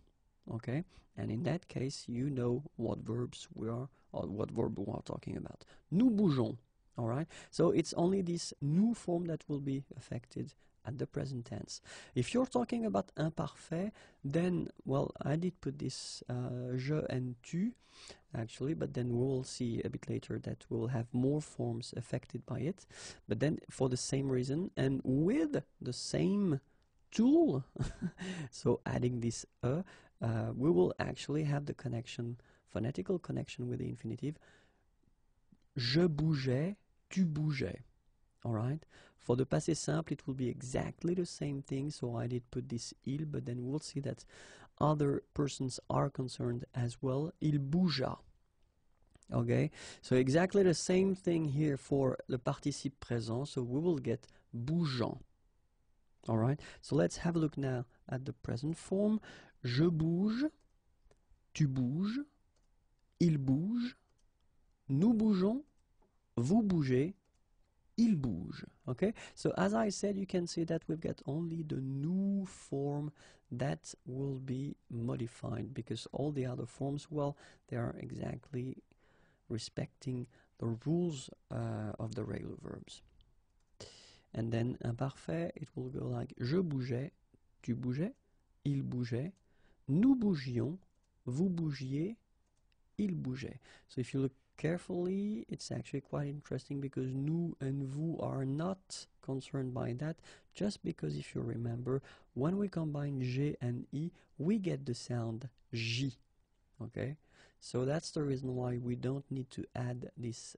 okay? And in that case, you know what verbs we are, or what verb we are talking about. Nous bougeons, all right? So it's only this nous form that will be affected at the present tense. If you're talking about imparfait, then, well, I did put this je and tu, actually, but then we will see a bit later that we will have more forms affected by it, but then for the same reason and with the same tool, so adding this we will actually have the connection, phonetical connection with the infinitive. Je bougeais, tu bougeais. All right. For the passé simple, it will be exactly the same thing. So I did put this il, but then we'll see that other persons are concerned as well. Il bougea. Okay. So exactly the same thing here for the participe présent. So we will get bougeant. All right. So let's have a look now at the present form. Je bouge, tu bouges, il bouge, nous bougeons, vous bougez, il bouge. Okay, so as I said, you can see that we've got only the nous form that will be modified, because all the other forms, well, they are exactly respecting the rules of the regular verbs. And then imparfait, it will go like je bougeais, tu bougeais, il bougeait, nous bougions, vous bougiez, il bougeait. So if you look carefully, it's actually quite interesting, because nous and vous are not concerned by that, just because if you remember, when we combine G and I, we get the sound J. Okay, so that's the reason why we don't need to add this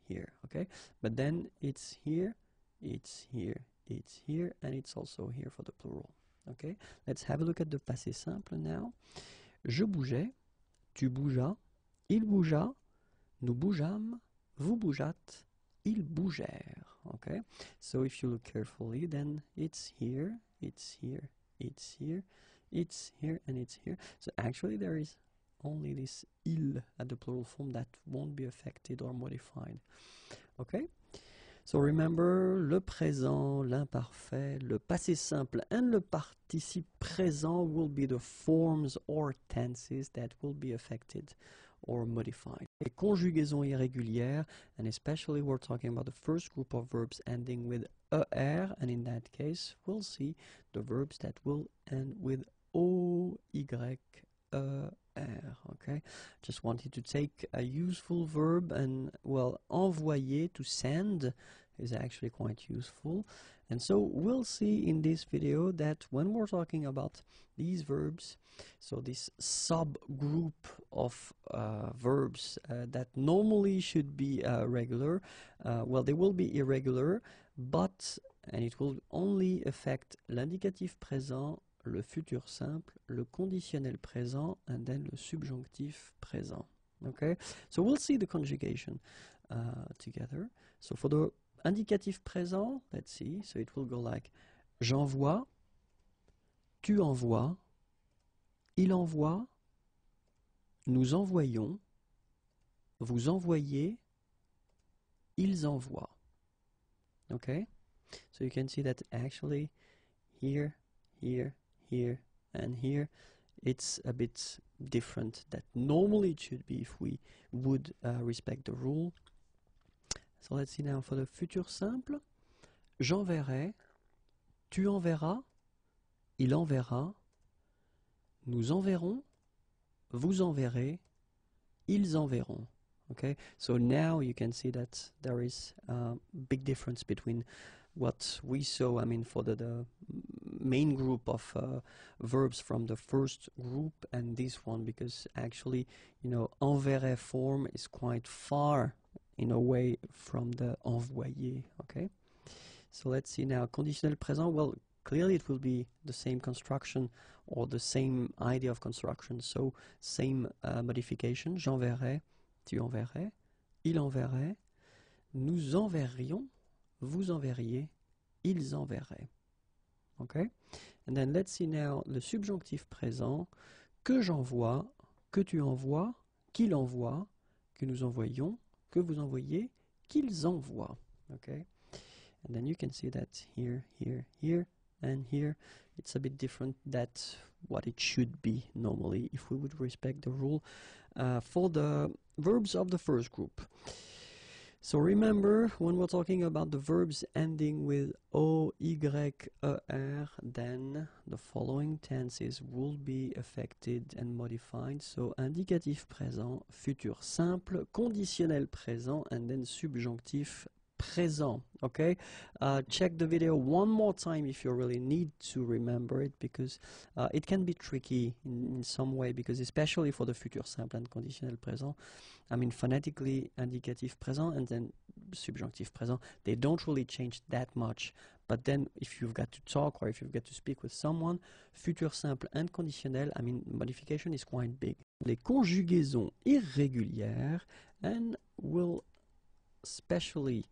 here. Okay, but then it's here, it's here, it's here, and it's also here for the plural. Okay, let's have a look at the passé simple now. Je bougeais, tu bougeas, il bougea, nous bougeâmes, vous bougeâtes, ils bougèrent. Okay, so if you look carefully, then it's here, it's here, it's here, it's here, and it's here. So actually there is only this il at the plural form that won't be affected or modified. Okay, So remember, le présent, l'imparfait, le passé simple, and le participe présent will be the forms or tenses that will be affected or modified. Les conjugaisons irrégulières, and especially we're talking about the first group of verbs ending with er, and in that case, we'll see the verbs that will end with o, y, r. Okay, just wanted to take a useful verb, and well, envoyer, to send, is actually quite useful. And so we'll see in this video that when we're talking about these verbs, so this subgroup of verbs that normally should be regular, well, they will be irregular, but, and it will only affect l'indicatif présent, le futur simple, le conditionnel présent, and then le subjonctif présent. Okay, so we'll see the conjugation together. So for the indicatif présent, let's see, so it will go like j'envoie, tu envoies, il envoie, nous envoyons, vous envoyez, ils envoient. Okay, so you can see that actually here, here, here, and here, it's a bit different that normally it should be if we would respect the rule. So let's see now for the futur simple. J'enverrai, tu enverras, il enverra, nous enverrons, vous enverrez, ils enverront. Okay, so now you can see that there is a big difference between what we saw, I mean, for the main group of verbs from the first group and this one, because actually, you know, enverrai form is quite far in a way from the envoyer. Okay, so let's see now, conditionnel présent, well, clearly it will be the same construction or the same idea of construction, so same modification. J'enverrai, tu enverrais, il enverrait, nous enverrions, vous enverriez, ils enverraient. Okay? And then let's see now le subjonctif présent, que j'envoie, que tu envoies, qu'il envoie, que nous envoyons, que vous envoyez, qu'ils envoient. Okay? And then you can see that here, here, here, and here, it's a bit different that what it should be normally if we would respect the rule for the verbs of the first group. So remember, when we're talking about the verbs ending with O, Y, E, R, then the following tenses will be affected and modified. So indicatif présent, futur simple, conditionnel présent, and then subjonctif présent. Okay, check the video one more time if you really need to remember it, because it can be tricky in some way, because especially for the futur simple and conditionnel présent, I mean phonetically indicatif présent and then subjonctif présent, they don't really change that much, but then if you've got to talk or if you've got to speak with someone, futur simple and conditionnel, I mean modification is quite big. Les conjugaisons irrégulières, and will especially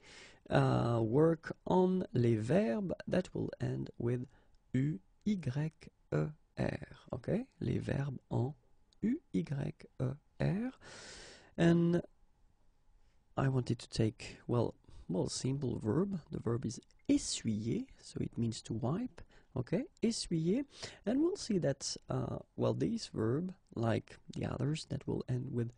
work on les verbes that will end with U, Y, E, R. Okay, les verbes en U, Y, E, R. And I wanted to take, well, simple verb. The verb is essuyer, so it means to wipe. Okay, essuyer. And we'll see that, well, this verb, like the others that will end with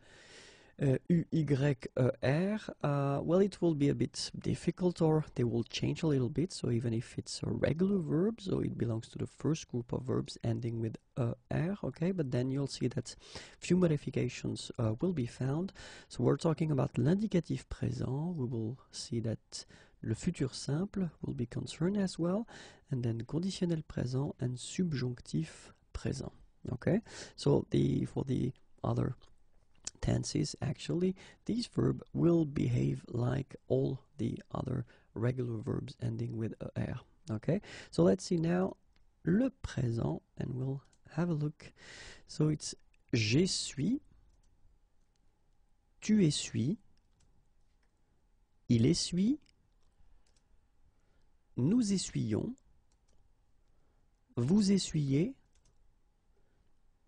U, Y, E, R, well, it will be a bit difficult, or they will change a little bit. So even if it's a regular verb, so it belongs to the first group of verbs ending with R, okay, but then you'll see that few modifications will be found. So we're talking about l'indicatif présent. We will see that le futur simple will be concerned as well, and then conditionnel présent and subjonctif présent. Okay, so for the other tenses, actually, this verb will behave like all the other regular verbs ending with er. Okay, so let's see now le présent, and we'll have a look. So it's j'essuie, tu essuies, il essuie, nous essuyons, vous essuyez,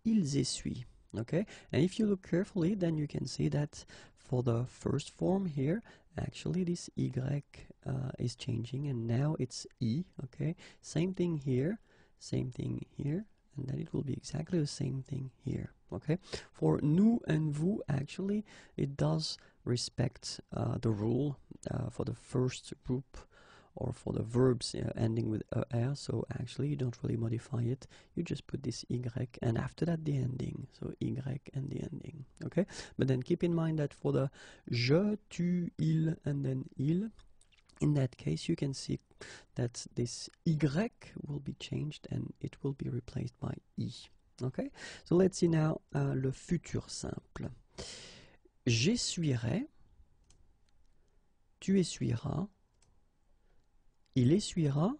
ils essuient. Okay, and if you look carefully, then you can see that for the first form here, actually this y is changing, and now it's e. Okay, same thing here, and then it will be exactly the same thing here. Okay, for nous and vous, actually it does respect the rule for the first group, or for the verbs ending with er, so actually you don't really modify it, you just put this y and after that the ending, so y and the ending. Okay, but then keep in mind that for the je, tu, il, and then il, in that case you can see that this y will be changed and it will be replaced by i. Okay, so let's see now le futur simple. J'essuierai, tu essuieras, il essuiera,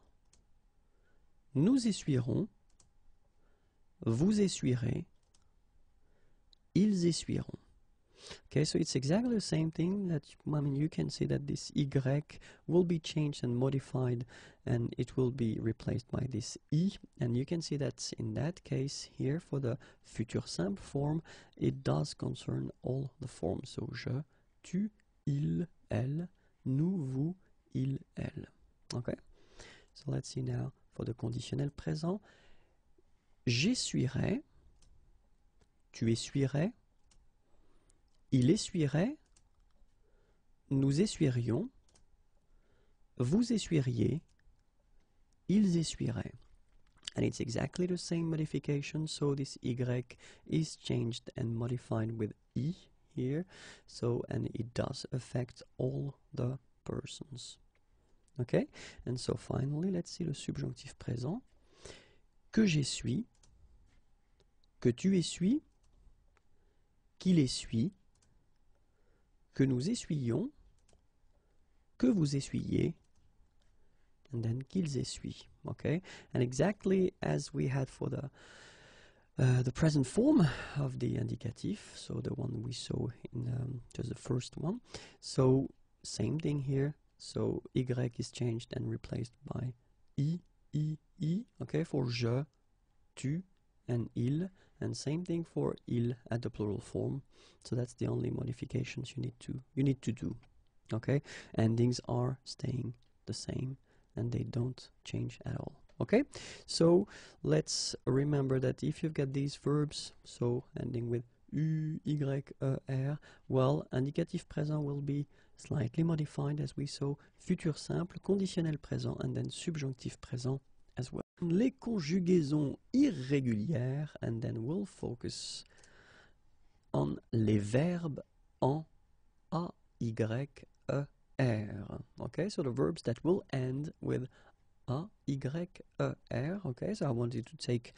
nous essuierons, vous essuierez, ils essuieront. Okay, so it's exactly the same thing. That, I mean, you can see that this y will be changed and modified, and it will be replaced by this i. And you can see that in that case here, for the futur simple form, it does concern all the forms. So je, tu, il, elle, nous, vous, il, elle. Okay, so let's see now for the conditionnel présent. J'essuierai, tu essuierais, il essuierait, nous essuierions, vous essuieriez, ils essuieraient. And it's exactly the same modification, so this y is changed and modified with i here, so, and it does affect all the persons. Okay, and so finally, let's see le subjonctif présent. Que j'essuie, que tu essuies, qu'il essuie, que nous essuyons, que vous essuyez, and then qu'ils essuient. Okay, and exactly as we had for the present form of the indicatif, so the one we saw in just the first one. So same thing here. So y is changed and replaced by i. Okay, for je, tu, and il, and same thing for il at the plural form. So that's the only modifications you need to do. Okay, endings are staying the same and they don't change at all. Okay, so let's remember that if you've got these verbs, so ending with u, y, er, well, indicatif présent will be slightly modified as we saw, futur simple, conditionnel présent, and then subjonctif présent as well. Les conjugaisons irrégulières, and then we'll focus on les verbes en a, y, e, r. Okay, so the verbs that will end with a, y, e, r. Okay, so I want you to take,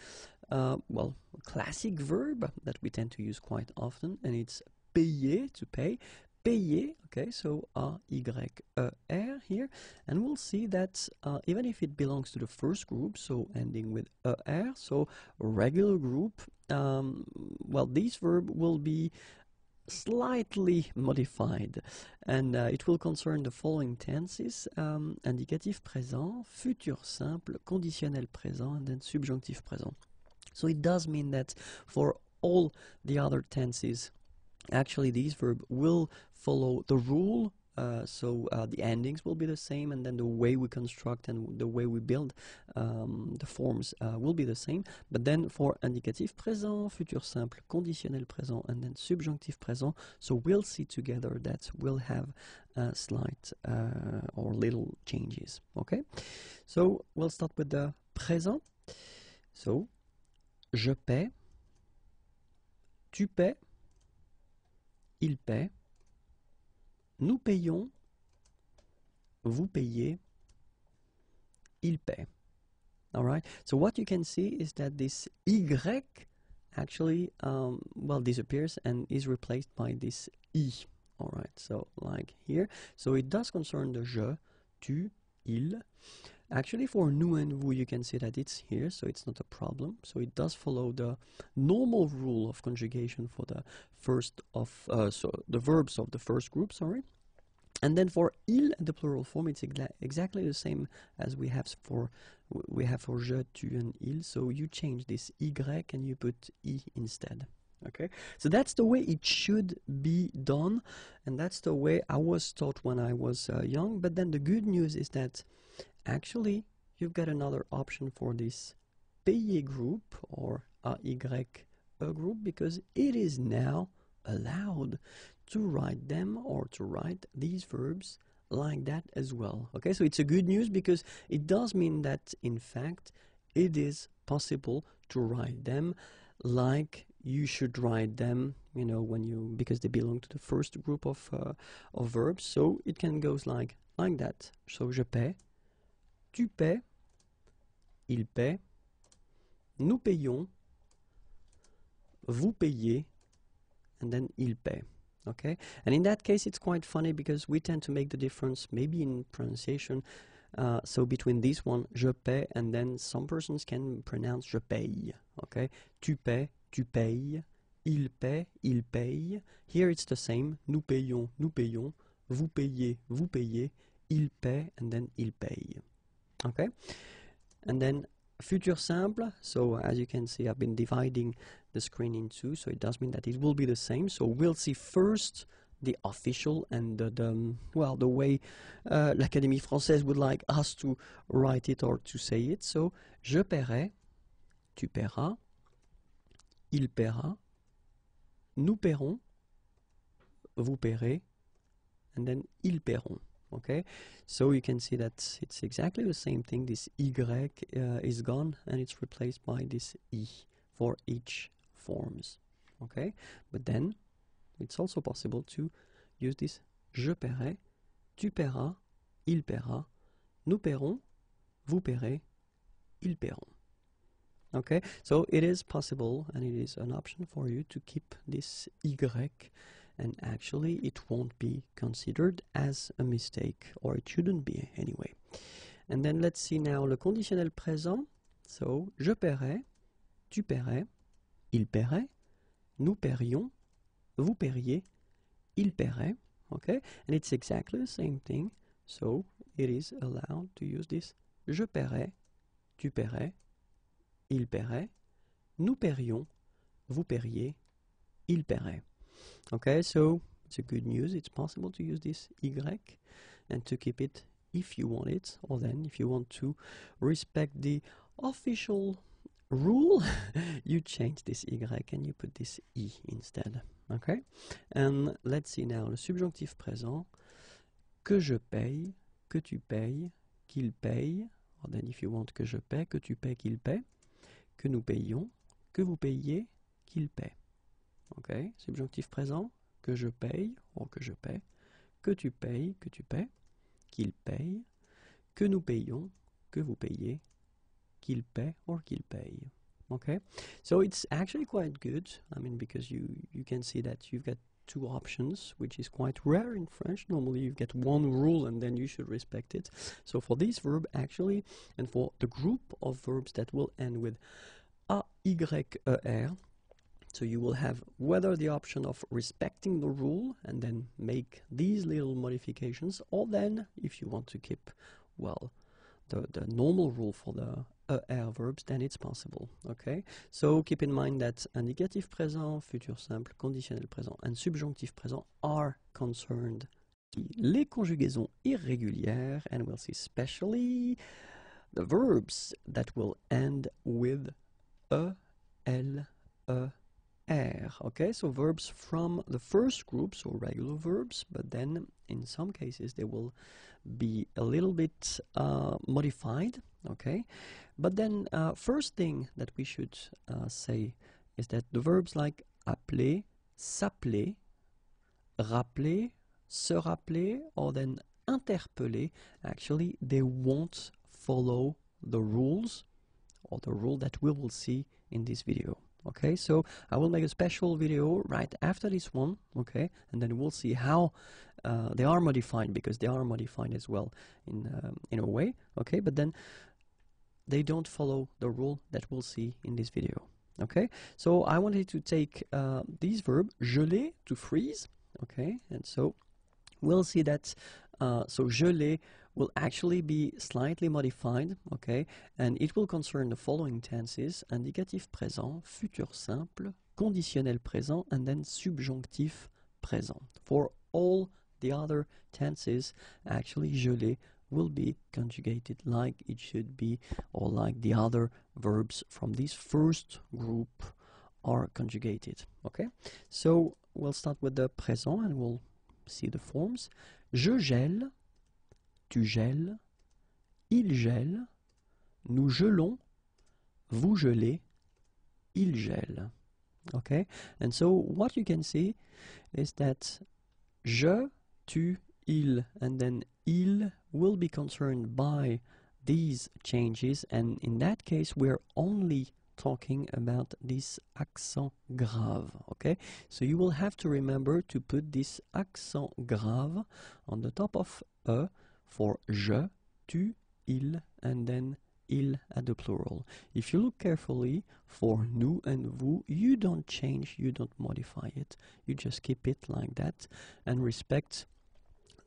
well, a classic verb that we tend to use quite often, and it's payer, to pay. Payer, okay, so a, y, e, r here, and we'll see that even if it belongs to the first group, so ending with e, r, so regular group, well, this verb will be slightly modified, and it will concern the following tenses: indicatif présent, futur simple, conditionnel présent, and then subjonctif présent. So it does mean that for all the other tenses, actually these verbs will follow the rule, so the endings will be the same, and then the way we construct and the way we build the forms will be the same. But then for indicatif présent, futur simple, conditionnel présent, and then subjonctif présent, so we'll see together that we'll have slight or little changes. Okay, so we'll start with the présent. So je paie, tu paies, il paie, nous payons, vous payez, il paie. All right, so what you can see is that this y actually, well, disappears and is replaced by this i. All right, so like here. So it does concern the je, tu, il. Actually, for nous and vous, you can see that it's here, so it's not a problem. So it does follow the normal rule of conjugation for the first of, so the verbs of the first group, sorry. And then for il, the plural form, it's exactly the same as we have for je, tu, and il. So you change this y and you put i instead. Okay, so that's the way it should be done, and that's the way I was taught when I was young. But then the good news is that actually you've got another option for this payer group or AY group, because it is now allowed to write them or to write these verbs like that as well. Okay, so it's a good news because it does mean that in fact it is possible to write them like you should write them, you know, when you, because they belong to the first group of verbs. So it can go like that. So je paie, tu paies, il paie, nous payons, vous payez, and then il paie. Okay, and in that case it's quite funny because we tend to make the difference maybe in pronunciation. So between this one, je paie, and then some persons can pronounce je paye. Okay, tu paies, tu payes, il paie, il paye. Here it's the same. Nous payons, nous payons. Vous payez, vous payez. Il paie, and then il paye. Okay, and then futur simple. So as you can see, I've been dividing the screen in two, so it does mean that it will be the same. So we'll see first the official and the way l'Académie Française would like us to write it or to say it. So je paierai, tu paieras, il paiera, nous paierons, vous paierez, and then ils paieront. Okay, so you can see that it's exactly the same thing. This Y is gone and it's replaced by this I for each forms. Okay, but then it's also possible to use this je paierai, tu paieras, il paiera, nous paierons, vous paierez, ils paieront. Okay, so it is possible and it is an option for you to keep this Y, and actually it won't be considered as a mistake, or it shouldn't be anyway. And then let's see now le conditionnel présent. So je paierai, tu paierais, il paierait, nous paierions, vous paieriez, il paierait. Okay, and it's exactly the same thing. So it is allowed to use this je paierai, tu paierais, il paierait, nous paierions, vous paieriez, il paierait. Okay, so it's a good news. It's possible to use this Y and to keep it if you want it, or then if you want to respect the official rule, you change this Y and you put this I instead. Okay, and let's see now le subjonctif présent. Que je paye, que tu payes, qu'il paye, or then if you want que je paie, que tu paies, qu'il paie, que nous payons, que vous payiez, qu'il paie. Ok, subjonctif présent, que je paye, ou que je paie, que tu payes, que tu paies, qu'il paye, que nous payons, que vous payez, qu'il paie, or qu'il paye. Okay, so it's actually quite good. I mean, because you can see that you've got two options, which is quite rare in French. Normally you get one rule and then you should respect it. So for this verb actually, and for the group of verbs that will end with A-Y-E-R, so you will have whether the option of respecting the rule and then make these little modifications, or then if you want to keep, well, the normal rule for the ER verbs, then it's possible. Okay, so keep in mind that indicatif présent, futur simple, conditionnel présent, and subjonctif présent are concerned. Les conjugaisons irrégulières, and we'll see especially the verbs that will end with E, L, E, R. Okay, so verbs from the first group, so regular verbs, but then in some cases they will be a little bit modified. Okay, but then first thing that we should say is that the verbs like appeler, s'appeler, rappeler, se rappeler, or then interpeller, actually they won't follow the rules or the rule that we will see in this video. Okay, so I will make a special video right after this one, okay, and then we'll see how they are modified, because they are modified as well in a way, okay, but then they don't follow the rule that we'll see in this video. Okay, so I wanted to take this verb, geler, to freeze, okay, and so we'll see that so geler will actually be slightly modified, okay, and it will concern the following tenses: indicatif présent, futur simple, conditionnel présent, and then subjonctif présent. For all the other tenses, actually, je l'ai will be conjugated like it should be, or like the other verbs from this first group are conjugated. Okay, so we'll start with the présent and we'll see the forms. Je gèle, tu gèles, il gèle, nous gelons, vous gelez, il gèle. Okay, and so what you can see is that je, tu, il, and then il will be concerned by these changes, and in that case we're only talking about this accent grave. Okay, so you will have to remember to put this accent grave on the top of e for je, tu, il, and then il at the plural. If you look carefully for nous and vous, you don't change, you don't modify it, you just keep it like that and respect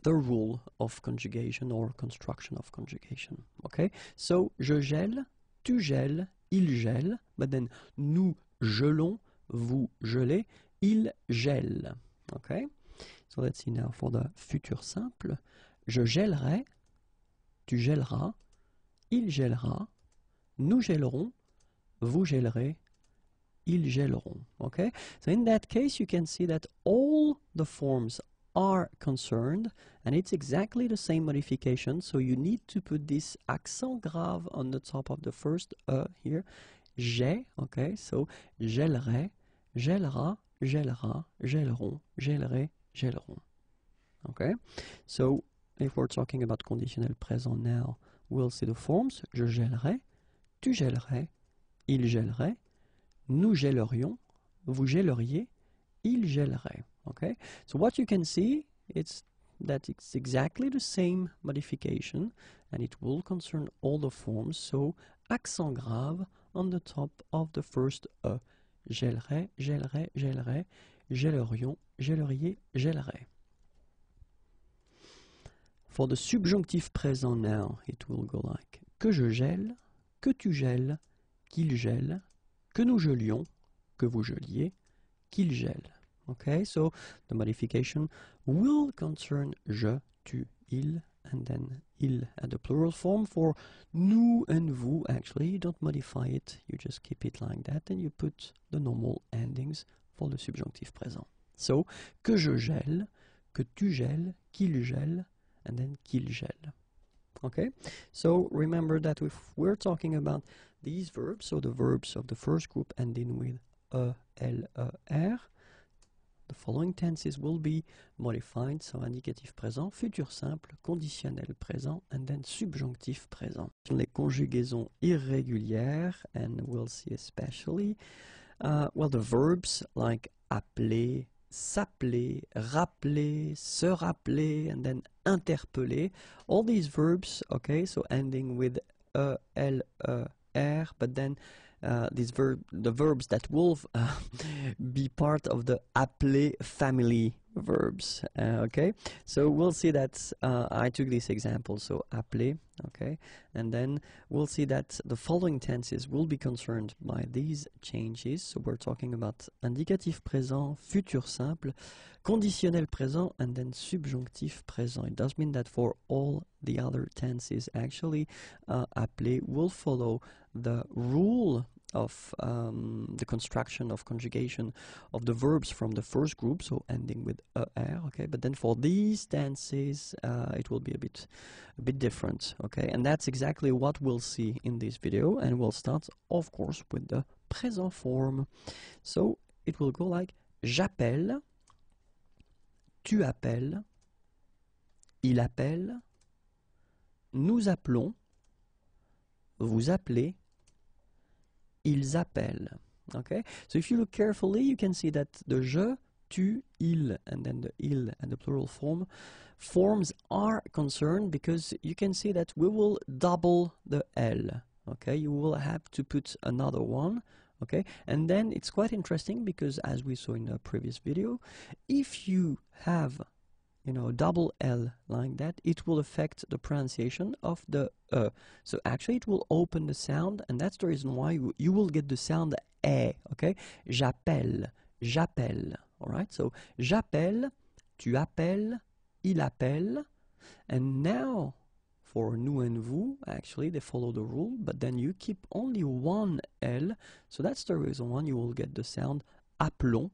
the rule of conjugation or construction of conjugation. Okay, so je gèle, tu gèles, il gèle, but then nous gelons, vous gelez, il gèle. Okay, so let's see now for the futur simple. Je gèlerai, tu gèleras, il gèlera, nous gèlerons, vous gèlerez, ils gèleront. Okay, so in that case you can see that all the forms are concerned and it's exactly the same modification, so you need to put this accent grave on the top of the first here, j'ai. Okay, so gèlerai, gèlera, gèlera, gèleront, gèlerai, gèleront. Okay, so if we're talking about conditionnel présent now, we'll see the forms. Je gèlerai, tu gèlerais, il gèlerait, nous gèlerions, vous gèleriez, il gèlerait. Okay, so what you can see is that it's exactly the same modification and it will concern all the forms, so accent grave on the top of the first e. Gèlerait, gèlerait, gèlerait, gèlerions, gèleriez, gèlerait. For the subjonctif présent now, it will go like que je gèle, que tu gèles, qu'il gèle, que nous gelions, que vous geliez, qu'il gèle. Okay, so the modification will concern je, tu, il, and then il at the plural form. For nous and vous, actually, you don't modify it, you just keep it like that, and you put the normal endings for the subjonctif présent. So, que je gèle, que tu gèles, qu'il gèle, and then qu'il gèle. Okay, so remember that if we're talking about these verbs, so the verbs of the first group ending with e, l, r, the following tenses will be modified, so indicatif présent, futur simple, conditionnel présent, and then subjonctif présent. Les conjugaisons irrégulières, and we'll see especially, well, the verbs like appeler, s'appeler, rappeler, se rappeler, and then interpeller. All these verbs, okay, so ending with e, l, r, but then the verbs that will be part of the appeler family verbs. Okay, so we'll see that I took this example, so appeler, okay, and then we'll see that the following tenses will be concerned by these changes. So we're talking about indicatif présent, futur simple, conditionnel présent, and then subjonctif présent. It does mean that for all the other tenses, actually, appeler will follow the rule of the construction of conjugation of the verbs from the first group, so ending with er, okay, but then for these tenses it will be a bit different, okay, and that's exactly what we'll see in this video, and we'll start of course with the présent form. So it will go like j'appelle, tu appelles, il appelle, nous appelons, vous appelez, ils appellent. Okay, so if you look carefully, you can see that the je, tu, il, and then the il and the plural forms are concerned, because you can see that we will double the l. Okay, you will have to put another one. Okay, and then it's quite interesting because, as we saw in the previous video, if you have, you know, double L like that, it will affect the pronunciation of the so actually it will open the sound, and that's the reason why you will get the sound est, okay? J'appelle, j'appelle, all right? So, j'appelle, tu appelles, il appelle, and now, for nous and vous, actually, they follow the rule, but then you keep only one L, so that's the reason why you will get the sound appelons,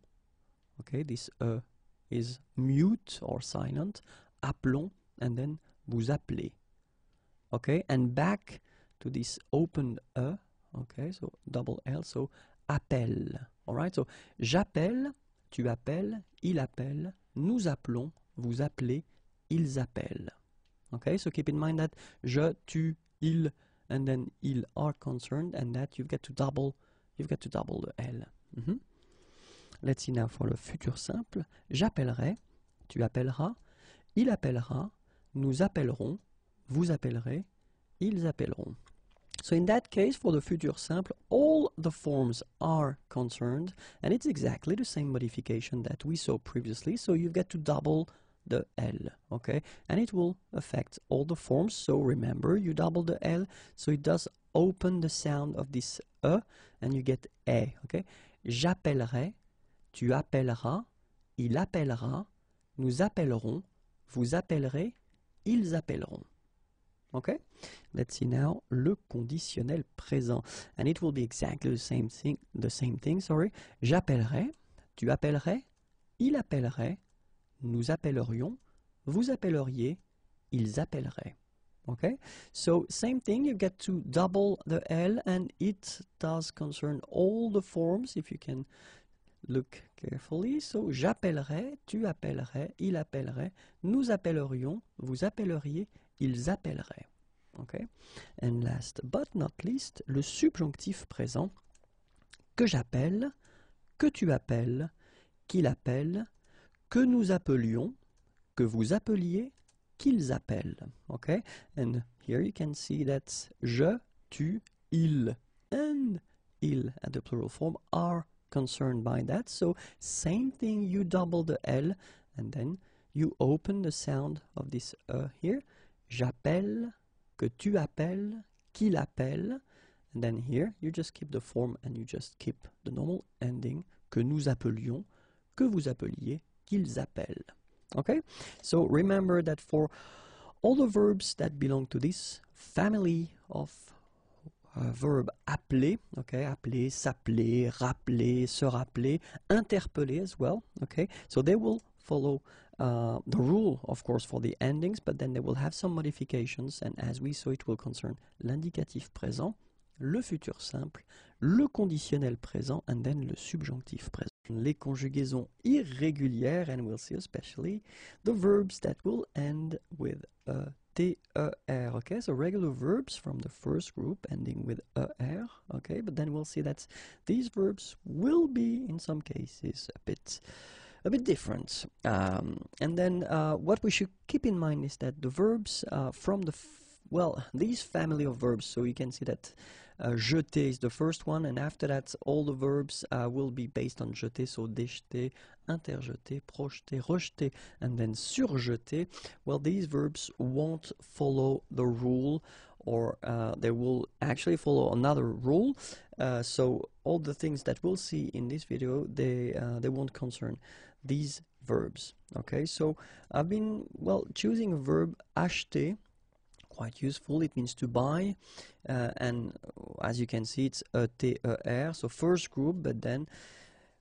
okay? This is mute or silent, appelons, and then vous appelez, okay? And back to this open okay, so double L, so appelle, all right? So, j'appelle, tu appelles, il appelle, nous appelons, vous appelez, ils appellent. Okay, so keep in mind that je, tu, il, and then ils are concerned, and that you've got to double the L. Let's see now for le futur simple. J'appellerai, tu appelleras, il appellera, nous appellerons, vous appellerez, ils appelleront. So in that case, for the future simple, all the forms are concerned, and it's exactly the same modification that we saw previously, so you've got to double the L, okay? And it will affect all the forms, so remember, you double the L, so it does open the sound of this and you get E, okay? J'appellerai, tu appelleras, il appellera, nous appellerons, vous appellerez, ils appelleront. Okay? Let's see now le conditionnel présent. And it will be exactly the same thing, sorry. J'appellerai, tu appellerais, il appellerait, nous appellerions, vous appelleriez, ils appelleraient. Okay? So, same thing, you've got to double the L, and it does concern all the forms, if you can look carefully. So, j'appellerai, tu appellerais, il appellerait, nous appellerions, vous appelleriez, ils appelleraient. Okay? And last but not least, le subjonctif présent, que j'appelle, que tu appelles, qu'il appelle, que nous appelions, que vous appeliez, qu'ils appellent. Okay? And here you can see that je, tu, il, and il at the plural form are concerned by that. So same thing, you double the L, and then you open the sound of this here. J'appelle, que tu appelles, qu'il appelle, and then here you just keep the form and you just keep the normal ending, que nous appelions, que vous appeliez, qu'ils appellent. Okay? So remember that for all the verbs that belong to this family of verb appeler, okay, appeler, s'appeler, rappeler, se rappeler, interpeller as well, okay, so they will follow the rule, of course, for the endings, but then they will have some modifications, and as we saw, it will concern l'indicatif présent, le futur simple, le conditionnel présent, and then le subjonctif présent. Les conjugaisons irrégulières, and we'll see especially the verbs that will end with ter, okay, so regular verbs from the first group ending with er, okay, but then we'll see that these verbs will be, in some cases, a bit different. And then what we should keep in mind is that the verbs from these family of verbs, so you can see that jeter is the first one, and after that all the verbs will be based on jeter, so déjeter, interjeter, projeter, rejeter, and then surjeter. Well, these verbs won't follow the rule, or they will actually follow another rule, so all the things that we'll see in this video, they won't concern these verbs. Okay, so I've been choosing a verb acheter, quite useful. It means to buy, and as you can see, it's ter, so first group, but then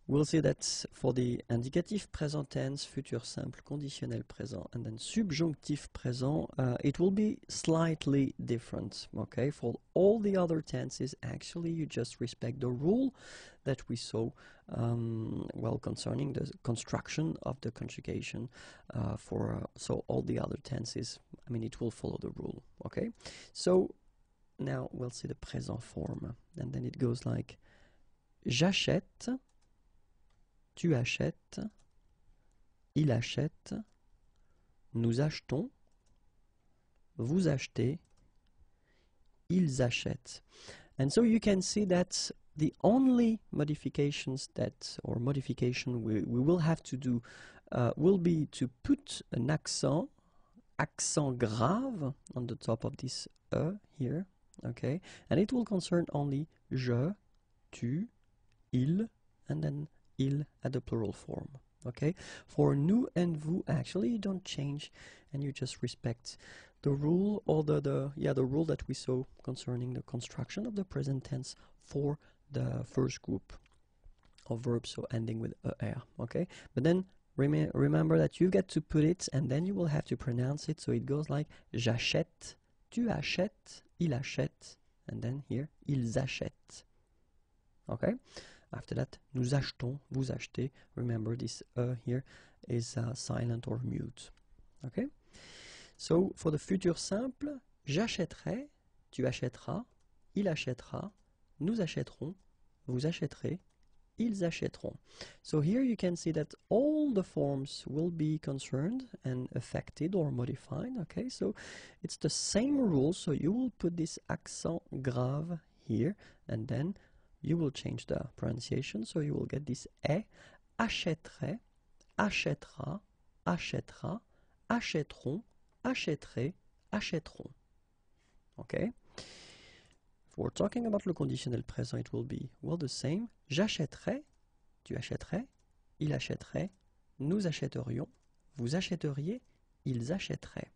we'll see that for the indicatif present tense, futur simple, conditionnel présent, and then subjonctif présent, it will be slightly different. Okay, for all the other tenses, actually, you just respect the rule that we saw concerning the construction of the conjugation so all the other tenses, I mean, it will follow the rule. Okay, so now we'll see the présent form, and then it goes like j'achète, tu achètes, il achète, nous achetons, vous achetez, ils achètent. And so you can see that the only modification we will have to do will be to put an accent grave on the top of this here, okay, and it will concern only je, tu, il, and then il at the plural form. Okay, for nous and vous, actually you don't change, and you just respect the rule, or the rule that we saw concerning the construction of the present tense for the first group of verbs, so ending with er. Okay, but then remember that you get to put it, and then you will have to pronounce it. So it goes like j'achète, tu achètes, il achète, and then here ils achètent. Okay. After that, nous achetons, vous achetez. Remember this here is silent or mute. Okay? So for the futur simple, j'achèterai, tu achèteras, il achètera, nous achèterons, vous achèterez, ils achèteront. So here you can see that all the forms will be concerned and affected or modified. Okay? So it's the same rule. So you will put this accent grave here, and then you will change the pronunciation, so you will get this est, achèterait, achètera, achètera, achèteront, achèterait, achèteront. Okay? If we're talking about le conditionnel présent, it will be, well, the same. J'achèterais, tu achèterais, il achèterait, nous achèterions, vous achèteriez, ils achèteraient.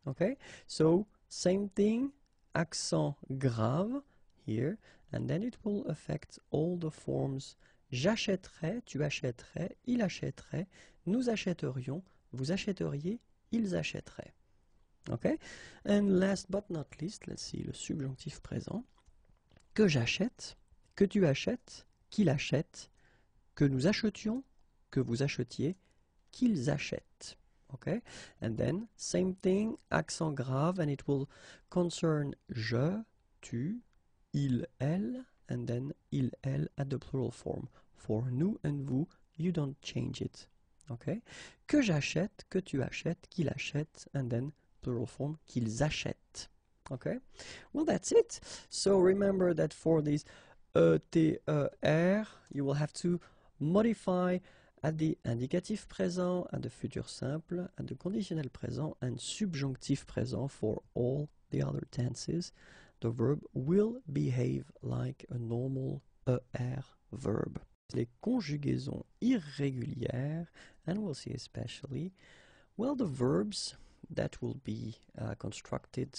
Okay? So, same thing, accent grave here, and then it will affect all the forms. J'achèterais, tu achèterais, il achèterait, nous achèterions, vous achèteriez, ils achèteraient. Okay? And last but not least, let's see, le subjonctif présent. Que j'achète, que tu achètes, qu'il achète, que nous achetions, que vous achetiez, qu'ils achètent. Okay? And then, same thing, accent grave, and it will concern je, tu, il, elle, and then il, elle at the plural form. For nous and vous, you don't change it. Okay? Que j'achète, que tu achètes, qu'il achète, and then plural form, qu'ils achètent. Okay? Well, that's it. So remember that for these T, R, you will have to modify at the indicatif présent, at the futur simple, at the conditionnel présent, and subjonctif présent for all the other tenses. The verb will behave like a normal ER verb. Les conjugaisons irrégulières, and we'll see especially, well, the verbs that will be constructed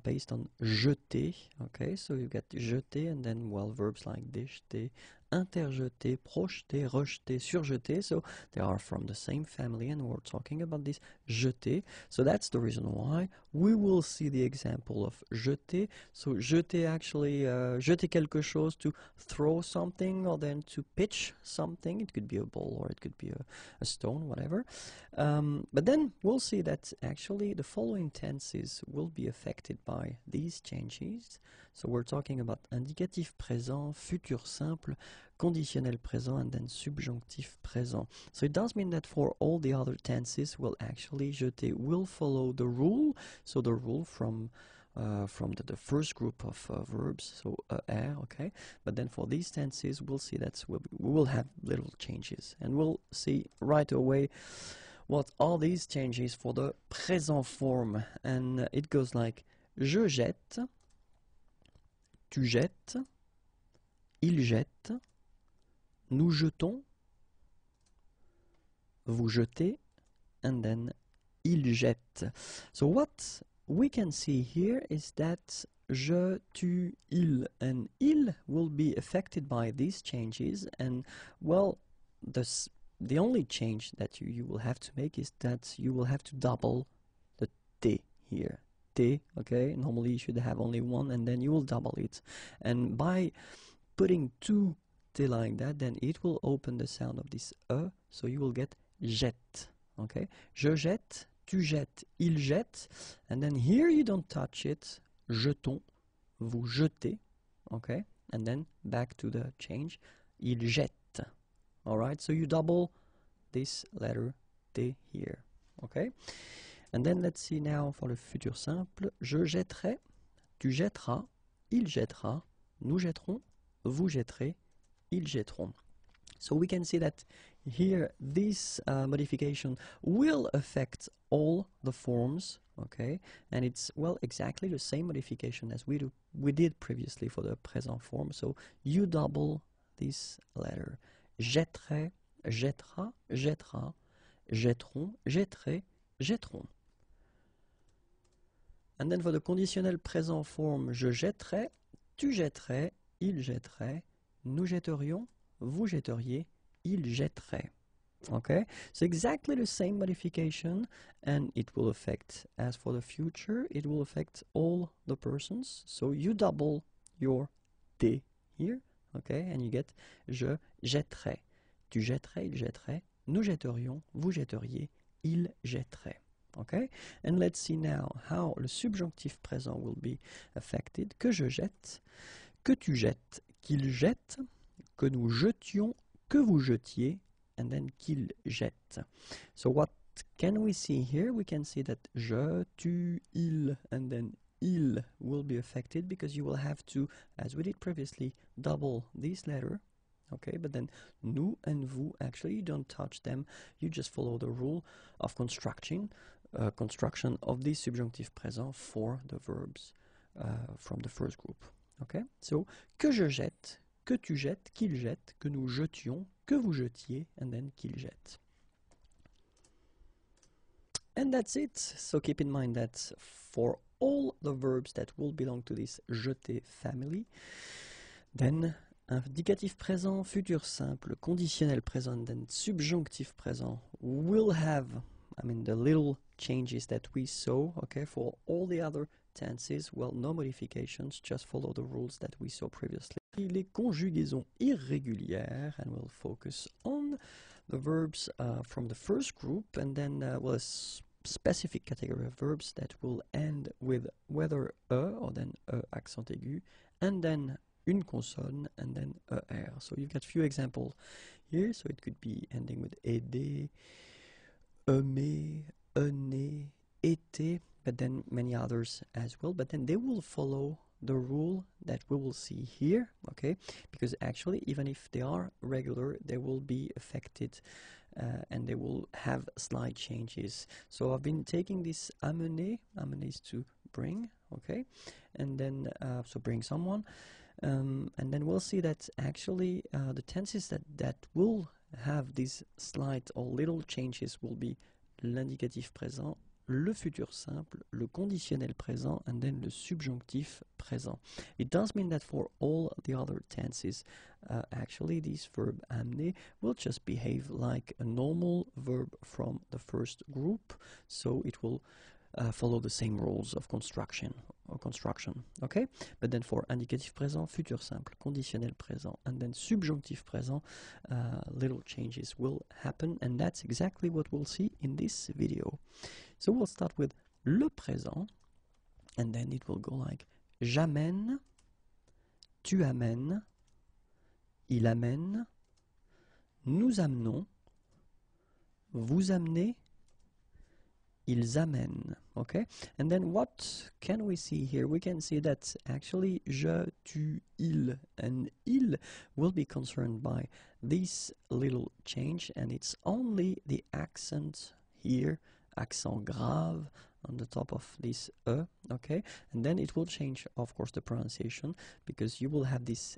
based on jeter. Okay, so you get jeter, and then, well, verbs like déjeter, interjeter, projeter, rejeter, surjeter. So they are from the same family, and we're talking about this jeter. So that's the reason why we will see the example of jeter. So jeter, actually, jeter quelque chose, to throw something, or then to pitch something. It could be a ball, or it could be a stone, whatever. But then we'll see that actually the following tenses will be affected by these changes. So we're talking about indicatif présent, futur simple, conditionnel présent, and then subjonctif présent. So it does mean that for all the other tenses, well, actually, jeter will follow the rule. So the rule from the first group of verbs, so er, okay? But then for these tenses, we'll see that we will have little changes. And we'll see right away what are these changes for the présent form. And it goes like, je jette, tu jettes, il jette, nous jetons, vous jetez, and then il jette. So what we can see here is that je, tu, il, and il will be affected by these changes, and, well, the only change that you will have to make is that you will have to double the t here. T, okay? Normally you should have only one, and then you will double it. And by putting two t like that, then it will open the sound of this e, so you will get jette, okay? Je jette, tu jettes, il jette, and then here you don't touch it. Jetons, vous jetez, okay? And then back to the change. Il jette, all right? So you double this letter T here, okay? And then let's see now for the futur simple. Je jetterai, tu jetteras, il jettera, nous jetterons, vous jetterez, ils jetteront. So we can see that here this modification will affect all the forms, okay? And it's, well, exactly the same modification as we did previously for the present form. So you double this letter. Jetterai, jettera, jettera, jetteront, jetterai, jetteront. And then for the conditional présent form, je jetterai, tu jetterais, il jetterait, nous jetterions, vous jetteriez, il jetterait. Okay, so exactly the same modification, and it will affect, as for the future, it will affect all the persons. So you double your T here, okay, and you get je jetterai, tu jetterais, il jetterait, nous jetterions, vous jetteriez, il jetterait. Okay, and let's see now how le subjonctif présent will be affected. Que je jette, que tu jettes, qu'il jette, que nous jetions, que vous jetiez, and then qu'il jette. So what can we see here? We can see that je, tu, il, and then il will be affected because you will have to, as we did previously, double this letter. Okay, but then nous and vous, actually you don't touch them, you just follow the rule of construction of the subjunctive présent for the verbs from the first group. Okay, so que je jette, que tu jettes, qu'il jette, que nous jetions, que vous jetiez, and then qu'il jette. And that's it. So keep in mind that for all the verbs that will belong to this jeter family, then indicatif présent, futur simple, conditionnel présent, and then subjonctif présent will have, the little changes that we saw, okay, for all the other tenses, well, no modifications, just follow the rules that we saw previously. Les conjugaisons irrégulières, and we'll focus on the verbs from the first group, and then a specific category of verbs that will end with whether or then accent aigu, and then une consonne, and then er. So you've got few examples here, so it could be ending with aider, aimer, aimer, été, but then many others as well, but then they will follow the rule that we will see here, okay, because actually even if they are regular, they will be affected and they will have slight changes. So I've been taking this amener is to bring, okay, and then so bring someone, and then we'll see that actually the tenses that will have these slight or little changes will be l'indicatif présent, le futur simple, le conditionnel présent, and then le subjonctif présent. It does mean that for all the other tenses, actually this verb amener will just behave like a normal verb from the first group, so it will follow the same rules of construction, okay? But then for indicatif présent, futur simple, conditionnel présent, and then subjonctif présent, little changes will happen, and that's exactly what we'll see in this video. So we'll start with le présent, and then it will go like j'amène, tu amènes, il amène, nous amenons, vous amenez, ils amènent, okay? And then what can we see here? We can see that actually je, tu, il, and il will be concerned by this little change, and it's only the accent here, accent grave on the top of this okay? And then it will change, of course, the pronunciation, because you will have this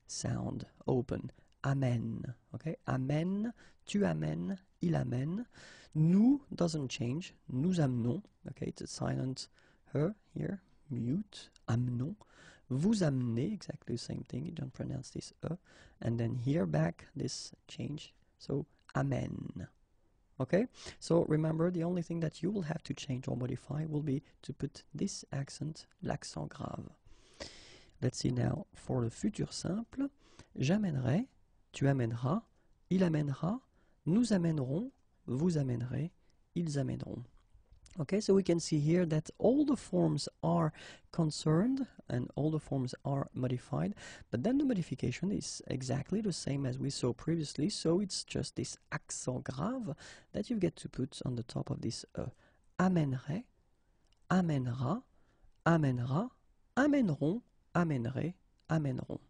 sound open, amène, okay? Amène, tu amènes, il amène. Nous doesn't change, nous amenons, okay, it's a silent here, mute, amenons. Vous amenez, exactly the same thing, you don't pronounce this and then here back this change, so amène. Okay, so remember the only thing that you will have to change or modify will be to put this accent, l'accent grave. Let's see now for the futur simple. J'amènerai, tu amèneras, il amènera, nous amènerons, vous amènerez, ils amèneront. Okay, so we can see here that all the forms are concerned and all the forms are modified, but then the modification is exactly the same as we saw previously, so it's just this accent grave that you get to put on the top of this amènerait, amènera, amènera, amèneront, amènerait, amèneront.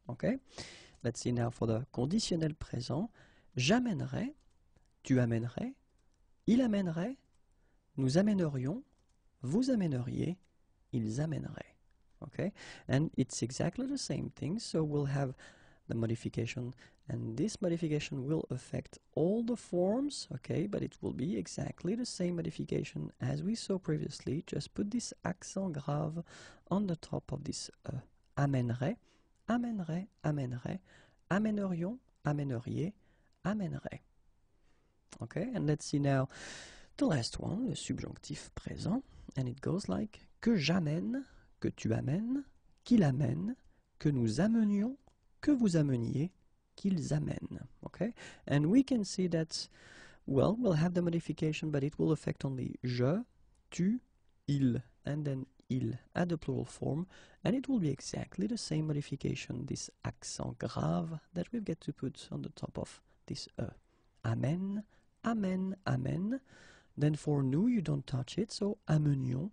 Okay, let's see now for the conditionnel présent. J'amènerai, tu amènerais, il amènerait, nous amènerions, vous amèneriez, ils amèneraient. Okay, and it's exactly the same thing, so we'll have the modification, and this modification will affect all the forms, okay, but it will be exactly the same modification as we saw previously. Just put this accent grave on the top of this amènerait, amènerait, amènerait, amènerions, amèneriez, amènerait. Okay, and let's see now the last one, le subjonctif présent, and it goes like que j'amène, que tu amènes, qu'il amène, que nous amenions, que vous ameniez, qu'ils amènent. Okay, and we can see that, well, we'll have the modification, but it will affect only je, tu, il, and then il at the plural form, and it will be exactly the same modification, this accent grave that we've got to put on the top of this amène, amène, amène. Then for nous, you don't touch it, so amenions,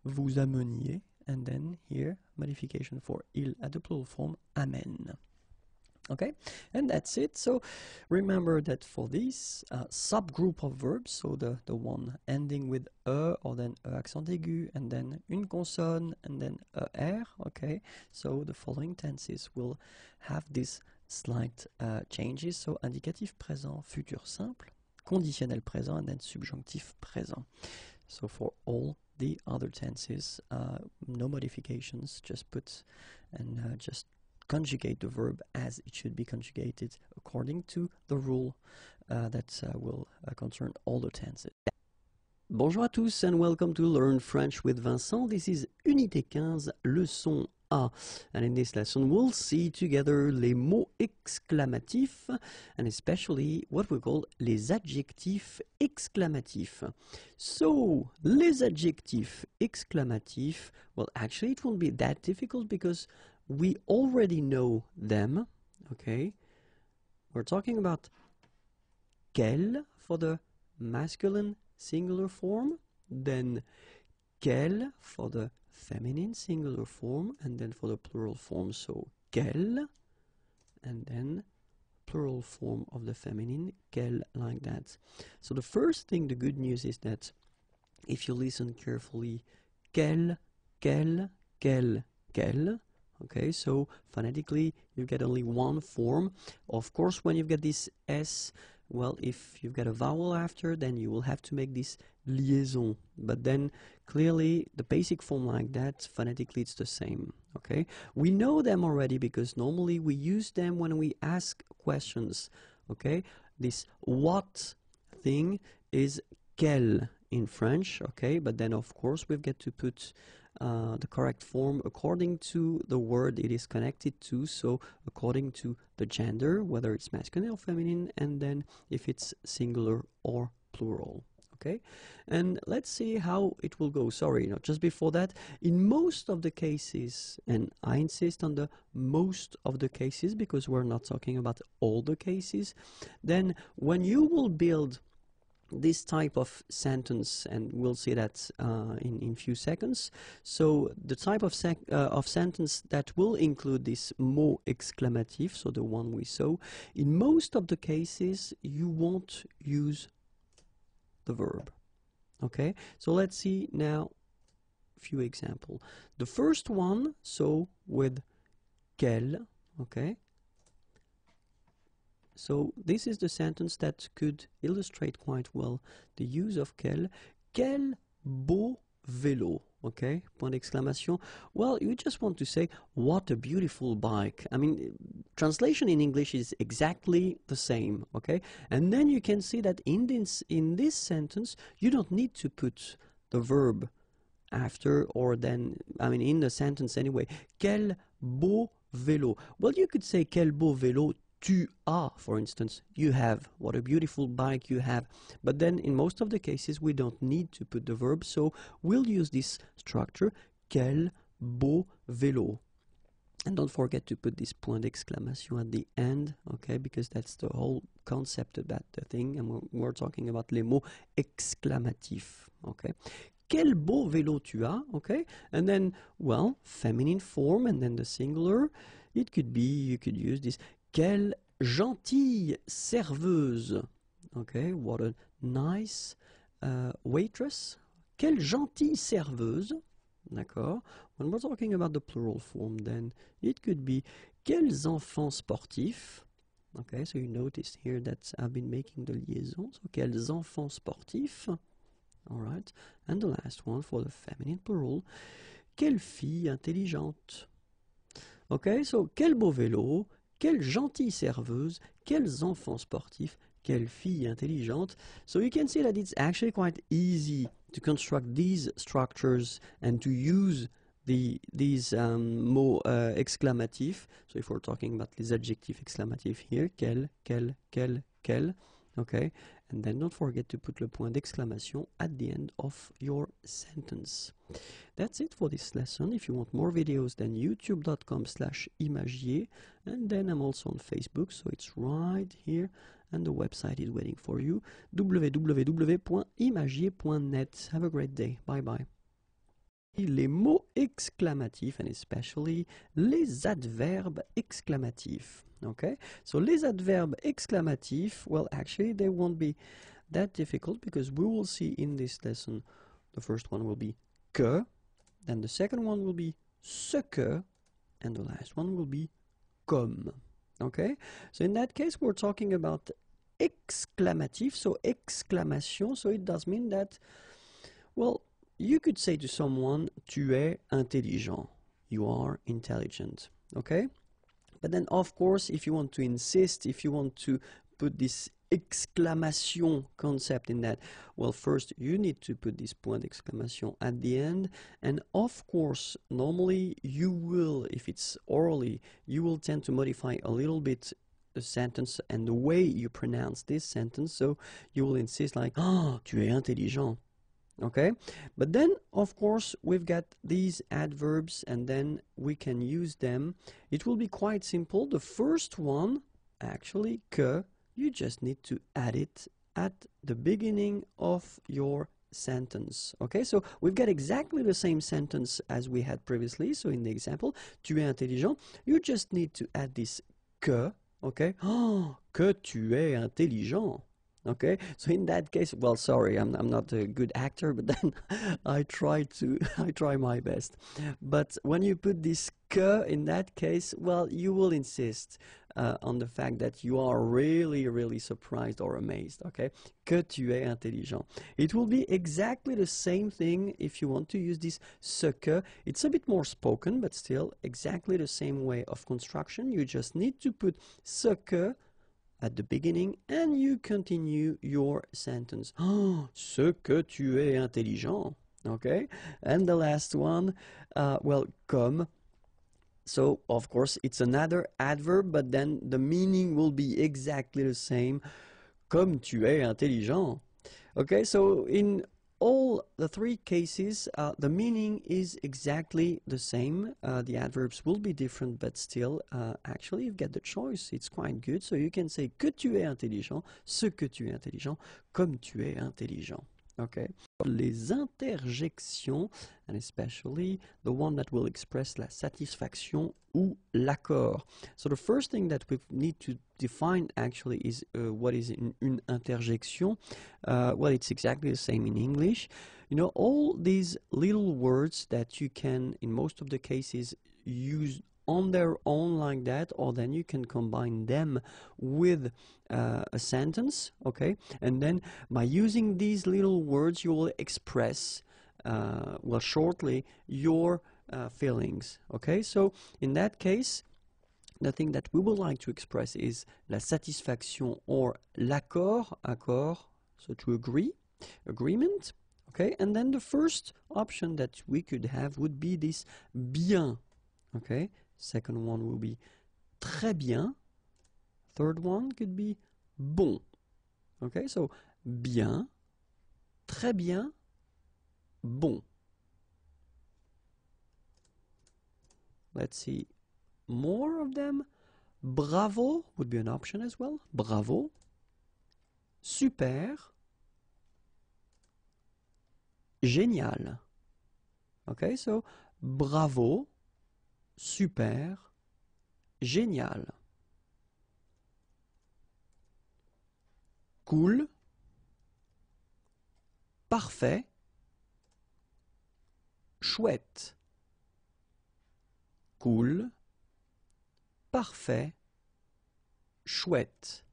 vous ameniez, and then here, modification for il at the plural form, amène. Okay, and that's it. So remember that for this subgroup of verbs, so the one ending with or then accent aigu, and then une consonne, and then r, okay, so the following tenses will have these slight changes. So indicatif présent, futur simple, conditionnel présent, and then subjonctif présent. So for all the other tenses, no modifications, just put and just conjugate the verb as it should be conjugated according to the rule that will concern all the tenses. Bonjour à tous and welcome to Learn French with Vincent. This is Unité 15, leçon A. And in this lesson we'll see together les mots exclamatifs and especially what we call les adjectifs exclamatifs. So, les adjectifs exclamatifs, well actually it won't be that difficult because we already know them, okay? We're talking about quel for the masculine singular form, then quel for the feminine singular form, and then for the plural form, so quel, and then plural form of the feminine, quel, like that. So the first thing, the good news is that if you listen carefully, quel, quel, quel, quel, okay, so phonetically you get only one form. Of course, when you've got this S, well, if you've got a vowel after, then you will have to make this liaison. But then clearly the basic form like that, phonetically it's the same. Okay, we know them already because normally we use them when we ask questions. Okay, this what thing is quel in French. Okay, but then of course we've got to put the correct form according to the word it is connected to, so according to the gender, whether it's masculine or feminine, and then if it's singular or plural. Okay, and let's see how it will go. Sorry, just before that, in most of the cases, and I insist on the most of the cases because we're not talking about all the cases, then when you will build this type of sentence, and we'll see that in few seconds. So the type of sentence that will include this mot exclamatif, so the one we saw, in most of the cases you won't use the verb. Okay, so let's see now a few examples. The first one, so with quel, okay. So this is the sentence that could illustrate quite well the use of quel. Quel beau vélo, okay? Point d'exclamation. Well, you just want to say, what a beautiful bike. I mean, translation in English is exactly the same, okay? And then you can see that in this sentence, you don't need to put the verb after or then, I mean, in the sentence anyway. Quel beau vélo. Well, you could say, quel beau vélo tu as, for instance, you have, what a beautiful bike you have. But then in most of the cases we don't need to put the verb, so we'll use this structure, quel beau vélo. And don't forget to put this point d'exclamation at the end, okay, because that's the whole concept about the thing, and we're talking about les mots exclamatifs, okay. Quel beau vélo tu as, okay, and then, well, feminine form, and then the singular, it could be, you could use this, quelle gentille serveuse. Okay, what a nice waitress. Quelle gentille serveuse. D'accord? When we're talking about the plural form, then it could be quels enfants sportifs. Okay, so you noticed here that I've been making the liaison. So quels enfants sportifs. All right. And the last one for the feminine plural. Quelle fille intelligente. Okay, so quel beau vélo, quelle gentille serveuse, quels enfants sportifs, quelle fille intelligente. So you can see that it's actually quite easy to construct these structures and to use these mots exclamatifs. So if we're talking about les adjectifs exclamatifs here, quel, okay? And then don't forget to put le point d'exclamation at the end of your sentence. That's it for this lesson. If you want more videos, then youtube.com/imagier. And then I'm also on Facebook, so it's right here. And the website is waiting for you, www.imagier.net. Have a great day. Bye-bye. Les mots exclamatifs, and especially les adverbes exclamatifs. Okay, so les adverbes exclamatifs, well, actually, they won't be that difficult because we will see in this lesson, the first one will be que, then the second one will be ce que, and the last one will be comme. Okay, so in that case, we're talking about exclamatif, so exclamation, so it does mean that, well, you could say to someone, tu es intelligent, you are intelligent, okay? But then, of course, if you want to insist, if you want to put this exclamation concept in that, well, first you need to put this point d'exclamation at the end. And of course, normally you will, if it's orally, you will tend to modify a little bit the sentence and the way you pronounce this sentence. So you will insist like, oh, tu es intelligent. Okay, but then of course we've got these adverbs and then we can use them. It will be quite simple. The first one, actually, que, you just need to add it at the beginning of your sentence. Okay, so we've got exactly the same sentence as we had previously. So in the example, tu es intelligent, you just need to add this que. Okay, oh, que tu es intelligent. Okay, so in that case, well, sorry, I'm not a good actor, but then I try my best. But when you put this que in that case, well, you will insist on the fact that you are really, really surprised or amazed. Okay, que tu es intelligent. It will be exactly the same thing if you want to use this ce que. It's a bit more spoken, but still exactly the same way of construction. You just need to put ce que at the beginning and you continue your sentence. Oh, ce que tu es intelligent. Okay, and the last one, well, comme. So of course it's another adverb, but then the meaning will be exactly the same. Comme tu es intelligent. Okay, so in all the three cases, the meaning is exactly the same. The adverbs will be different, but still, actually, you've got the choice. It's quite good. So you can say que tu es intelligent, ce que tu es intelligent, comme tu es intelligent. Okay. Les interjections, and especially the one that will express la satisfaction ou l'accord. So the first thing that we need to define actually is what is une interjection. Well, it's exactly the same in English. You know, all these little words that you can, in most of the cases, use on their own like that, or then you can combine them with a sentence, okay? And then by using these little words, you will express, well, shortly, your feelings, okay? So in that case, the thing that we would like to express is la satisfaction or l'accord, accord, so to agree, agreement, okay? And then the first option that we could have would be this bien, okay? Second one will be très bien. Third one could be bon. Okay, so bien, très bien, bon. Let's see more of them. Bravo would be an option as well. Bravo. Super. Génial. Okay, so bravo. Super, génial. Cool, parfait, chouette, cool, parfait, chouette.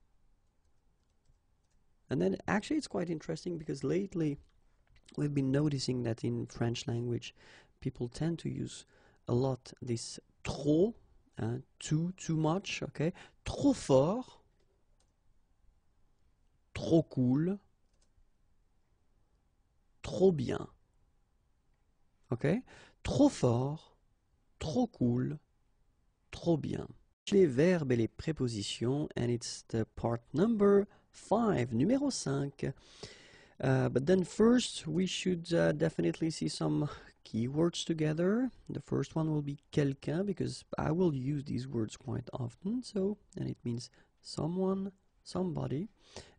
And then actually it's quite interesting because lately we've been noticing that in French language people tend to use a lot this trop, too much, okay? Trop fort, trop cool, trop bien. Okay? Trop fort, trop cool, trop bien. Les verbes et les prépositions, and it's the part number 5, numéro 5. But then first we should definitely see some keywords together. The first one will be quelqu'un, because I will use these words quite often. So, and it means someone, somebody.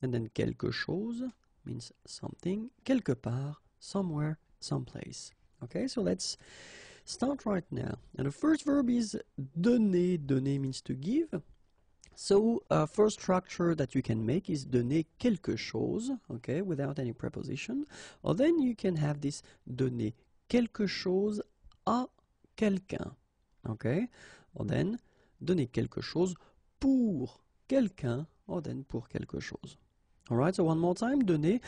And then quelque chose means something, quelque part, somewhere, someplace. Okay, so let's start right now. And the first verb is donner. Donner means to give. So first structure that you can make is donner quelque chose, okay, without any preposition. Or then you can have this donner quelque chose à quelqu'un, okay. Or then donner quelque chose pour quelqu'un, or then pour quelque chose. Alright, so one more time, donner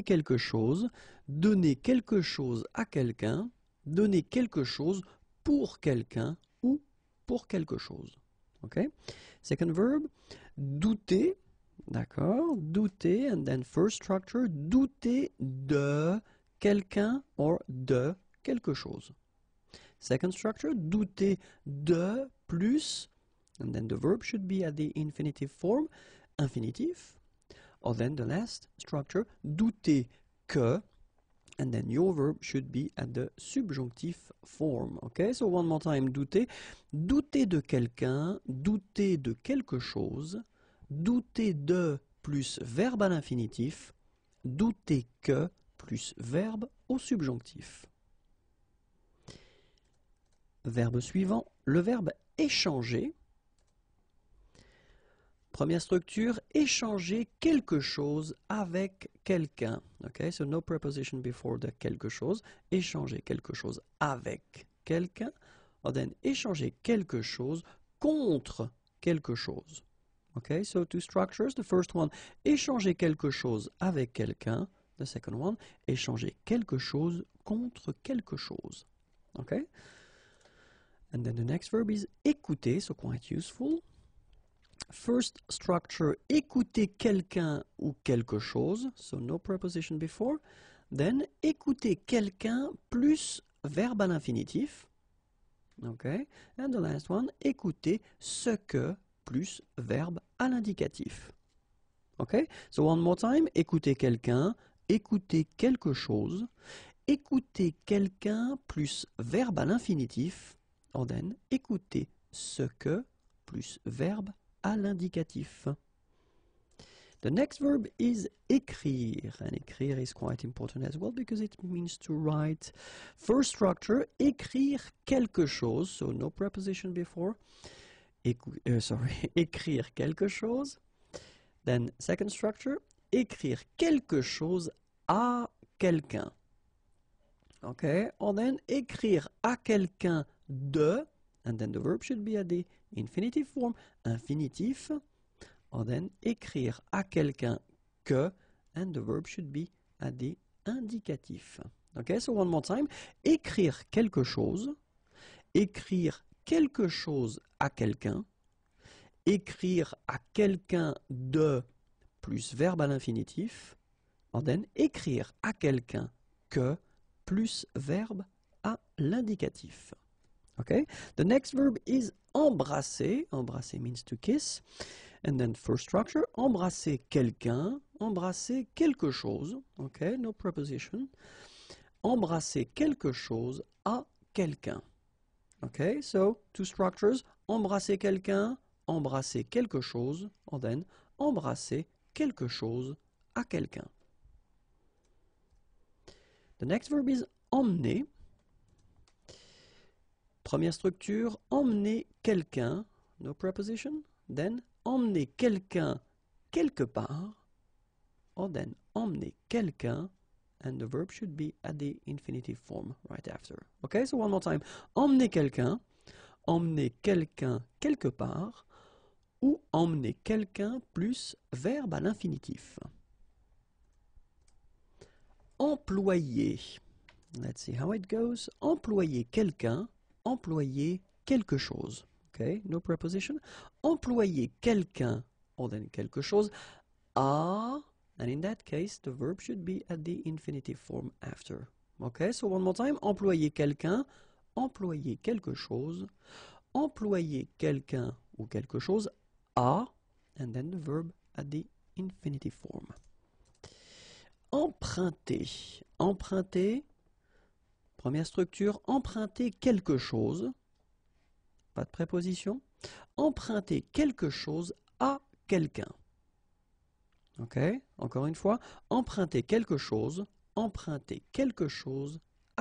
quelque chose à quelqu'un, donner quelque chose pour quelqu'un ou pour quelque chose. Okay? Second verb, douter, d'accord, douter, and then first structure, douter de quelqu'un or de quelque chose. Second structure, douter de plus, and then the verb should be at the infinitive form, infinitif. Or then the last structure, douter que, and then your verb should be at the subjunctive form. Okay, so one more time, douter. Douter de quelqu'un, douter de quelque chose, douter de plus verbe à l'infinitif, douter que plus verbe au subjonctif. Verbe suivant, le verbe échanger. Première structure, échanger quelque chose avec quelqu'un. Okay, so no preposition before the quelque chose. Échanger quelque chose avec quelqu'un. Or then échanger quelque chose contre quelque chose. Okay, so two structures. The first one, échanger quelque chose avec quelqu'un. The second one, échanger quelque chose contre quelque chose. Okay? And then the next verb is écouter, so quite useful. First structure, écouter quelqu'un ou quelque chose, so no preposition before. Then, écouter quelqu'un plus verbe à l'infinitif. Okay. And the last one, écouter ce que plus verbe à l'indicatif. Okay. So one more time, écouter quelqu'un, écouter quelque chose, écouter quelqu'un plus verbe à l'infinitif. Or then, écouter ce que plus verbe à l'indicatif. The next verb is écrire, and écrire is quite important as well because it means to write. First structure, écrire quelque chose, so no preposition before. Écrire quelque chose. Then second structure, écrire quelque chose à quelqu'un. Okay, or then écrire à quelqu'un de, and then the verb should be at the infinitive form, infinitif, or then écrire à quelqu'un que, and the verb should be at the indicatif. Okay, so one more time, écrire quelque chose à quelqu'un, écrire à quelqu'un de plus verbe à l'infinitif, or then écrire à quelqu'un que plus verbe à l'indicatif. Okay, the next verb is embrasser. Embrasser means to kiss. And then first structure, embrasser quelqu'un, embrasser quelque chose. Okay, no preposition. Embrasser quelque chose à quelqu'un. Okay, so two structures, embrasser quelqu'un, embrasser quelque chose, or then embrasser quelque chose à quelqu'un. The next verb is emmener. Première structure, emmener quelqu'un, no preposition. Then, emmener quelqu'un quelque part. Or then, emmener quelqu'un, and the verb should be at the infinitive form right after. Okay, so one more time. Emmener quelqu'un quelque part, ou emmener quelqu'un plus verbe à l'infinitif. Employer. Let's see how it goes. Employer quelqu'un, employer quelque chose. Okay, no preposition. Employer quelqu'un, or then quelque chose, a, and in that case, the verb should be at the infinitive form after. Okay, so one more time. Employer quelqu'un, employer quelque chose, employer quelqu'un ou quelque chose, a, and then the verb at the infinitive form. Emprunter. Emprunter, première structure, emprunter quelque chose, pas de préposition. Emprunter quelque chose à quelqu'un. Ok, encore une fois, emprunter quelque chose à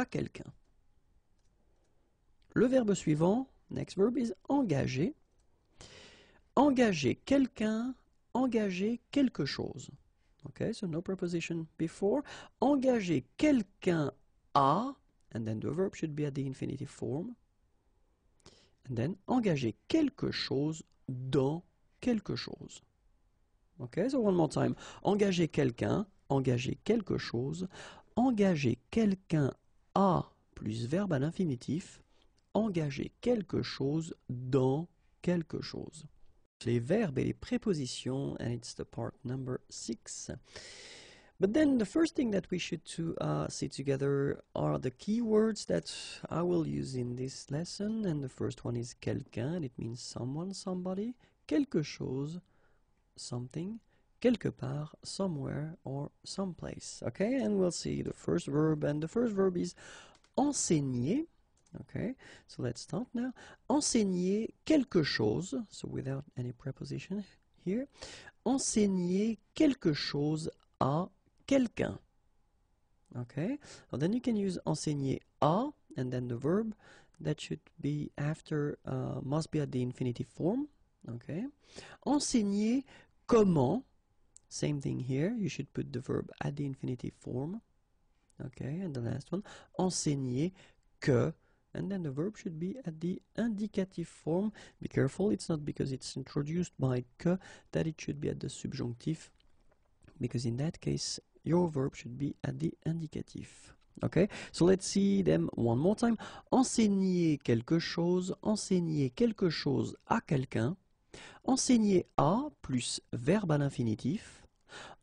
quelqu'un. Le verbe suivant, next verb is engager. Engager quelqu'un, engager quelque chose. Okay, so no preposition before. Engager quelqu'un à, and then the verb should be at the infinitive form. And then engager quelque chose dans quelque chose. Okay, so one more time. Engager quelqu'un, engager quelque chose, engager quelqu'un à plus verbe à l'infinitif, engager quelque chose dans quelque chose. Les verbes et les prépositions, and it's the part number 6. But then the first thing that we should see together are the keywords that I will use in this lesson. And the first one is quelqu'un, and it means someone, somebody. Quelque chose, something. Quelque part, somewhere, or someplace. Okay, and we'll see the first verb, and the first verb is enseigner. Okay, so let's start now. Enseigner quelque chose, so without any preposition here. Enseigner quelque chose à quelqu'un. Okay, well, then you can use enseigner à, and then the verb that should be after must be at the infinitive form. Okay, enseigner comment. Same thing here. You should put the verb at the infinitive form. Okay, and the last one, enseigner que. And then the verb should be at the indicative form. Be careful, it's not because it's introduced by que that it should be at the subjunctive, because in that case, your verb should be at the indicative. Okay, so let's see them one more time. Enseigner quelque chose à quelqu'un. Enseigner à plus verbe à l'infinitif.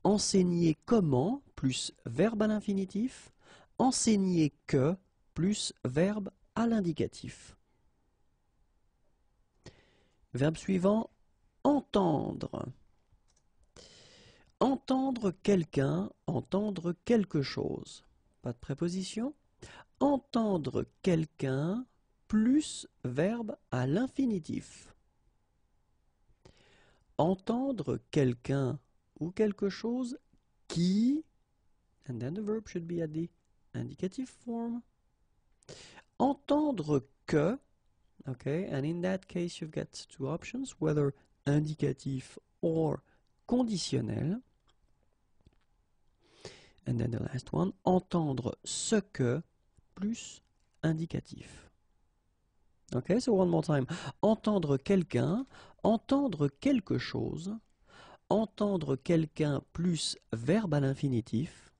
Enseigner comment plus verbe à l'infinitif. Enseigner que plus verbe à l'indicatif. Verbe suivant, entendre. Entendre quelqu'un, entendre quelque chose. Pas de préposition. Entendre quelqu'un plus verbe à l'infinitif. Entendre quelqu'un ou quelque chose qui, and then the verb should be at the indicative form. Entendre que, okay, and in that case you've got two options, whether indicatif or conditionnel. And then the last one, entendre ce que plus indicatif. Okay, so one more time. Entendre quelqu'un, entendre quelque chose, entendre quelqu'un plus verbe à l'infinitif,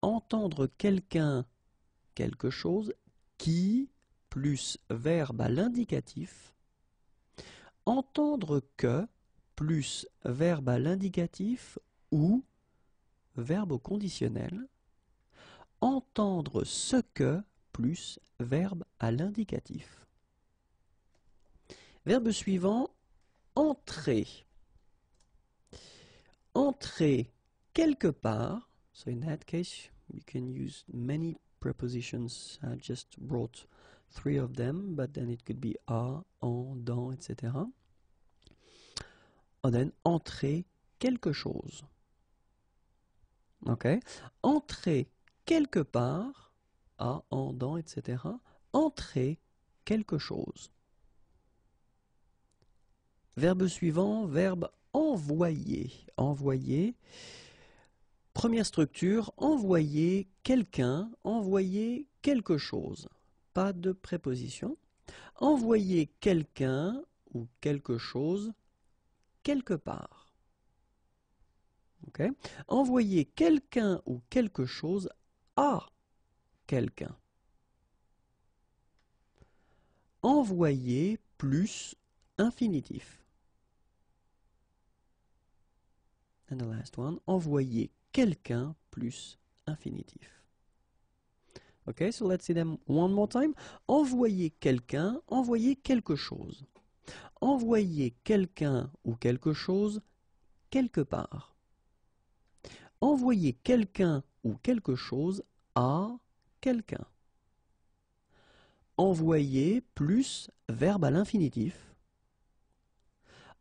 entendre quelqu'un, quelque chose, qui plus verbe à l'indicatif, entendre que plus verbe à l'indicatif ou verbe au conditionnel, entendre ce que plus verbe à l'indicatif. Verbe suivant, entrer. Entrer quelque part, so in that case you can use many prepositions. I just brought 3 of them, but then it could be à, en, dans, etc. And then entrer quelque chose. Okay? Entrer quelque part, à, en, dans, etc. Entrer quelque chose. Verbe suivant, verbe envoyer. Envoyer. Première structure, envoyer quelqu'un, envoyer quelque chose. Pas de préposition. Envoyer quelqu'un ou quelque chose quelque part. Okay? Envoyer quelqu'un ou quelque chose à quelqu'un. Envoyer plus infinitif. And the last one, envoyer quelqu'un plus infinitif. Okay, so let's see them one more time. Envoyer quelqu'un, envoyer quelque chose. Envoyer quelqu'un ou quelque chose quelque part. Envoyer quelqu'un ou quelque chose à quelqu'un. Envoyer plus verbe à l'infinitif.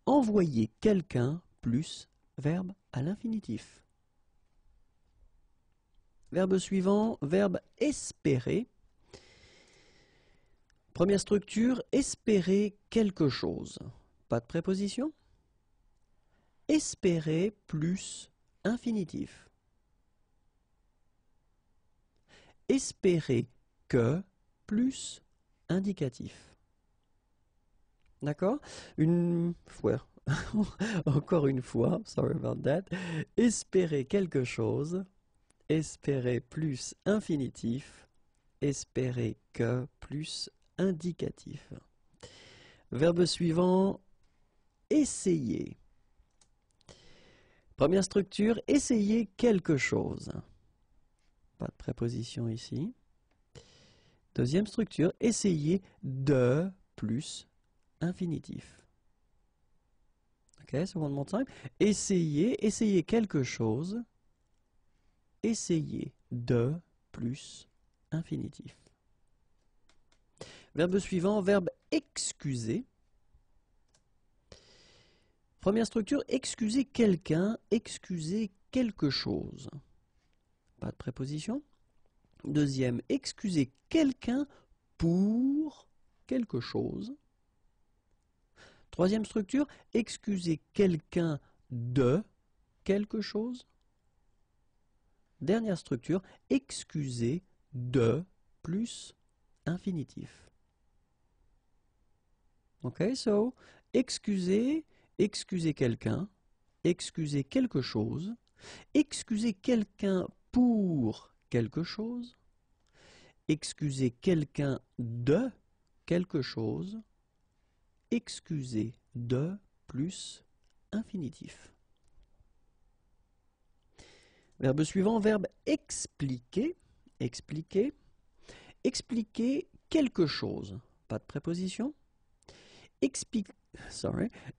Envoyer quelqu'un plus verbe à l'infinitif. Verbe suivant, verbe espérer. Première structure, espérer quelque chose. Pas de préposition. Espérer plus infinitif. Espérer que plus indicatif. D'accord? Une fois, encore une fois, sorry about that. Espérer quelque chose. Espérer plus infinitif. Espérer que plus indicatif. Verbe suivant, essayer. Première structure, essayer quelque chose. Pas de préposition ici. Deuxième structure, essayer de plus infinitif. Ok, so one more time. Essayer, essayer quelque chose. Essayer de plus infinitif. Verbe suivant, verbe excuser. Première structure, excuser quelqu'un, excuser quelque chose. Pas de préposition. Deuxième, excuser quelqu'un pour quelque chose. Troisième structure, excuser quelqu'un de quelque chose. Dernière structure, excuser de plus infinitif. Ok, so, excuser, excuser quelqu'un, excuser quelque chose, excuser quelqu'un pour quelque chose, excuser quelqu'un de quelque chose, excuser de plus infinitif. Verbe suivant, verbe expliquer. Expliquer. Expliquer quelque chose. Pas de préposition.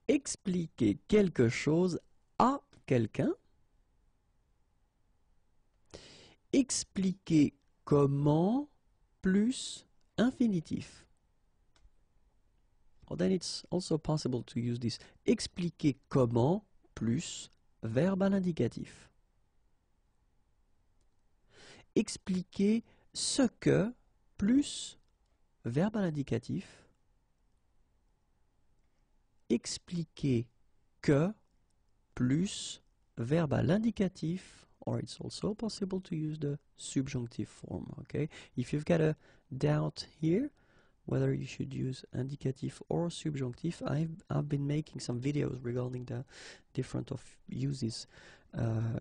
Expliquer quelque chose à quelqu'un. Expliquer comment plus infinitif. Or then it's also possible to use this. Expliquer comment plus verbe à l'indicatif. Expliquer ce que plus verbe à l'indicatif. Expliquer que plus verbe à l'indicatif, or it's also possible to use the subjunctive form, okay? If you've got a doubt here, whether you should use indicative or subjunctive, I've been making some videos regarding the different of uses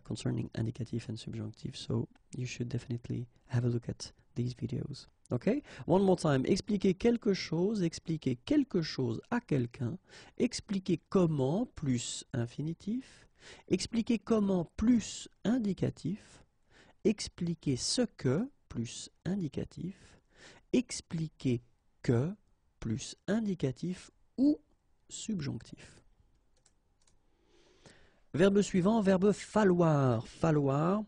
concerning indicative and subjunctive, so you should definitely have a look at these videos. Okay? One more time. Expliquer quelque chose à quelqu'un. Expliquer comment plus infinitif. Expliquer comment plus indicatif. Expliquer ce que plus indicatif. Expliquer que plus indicatif ou subjonctif. Verbe suivant, verbe falloir. Falloir.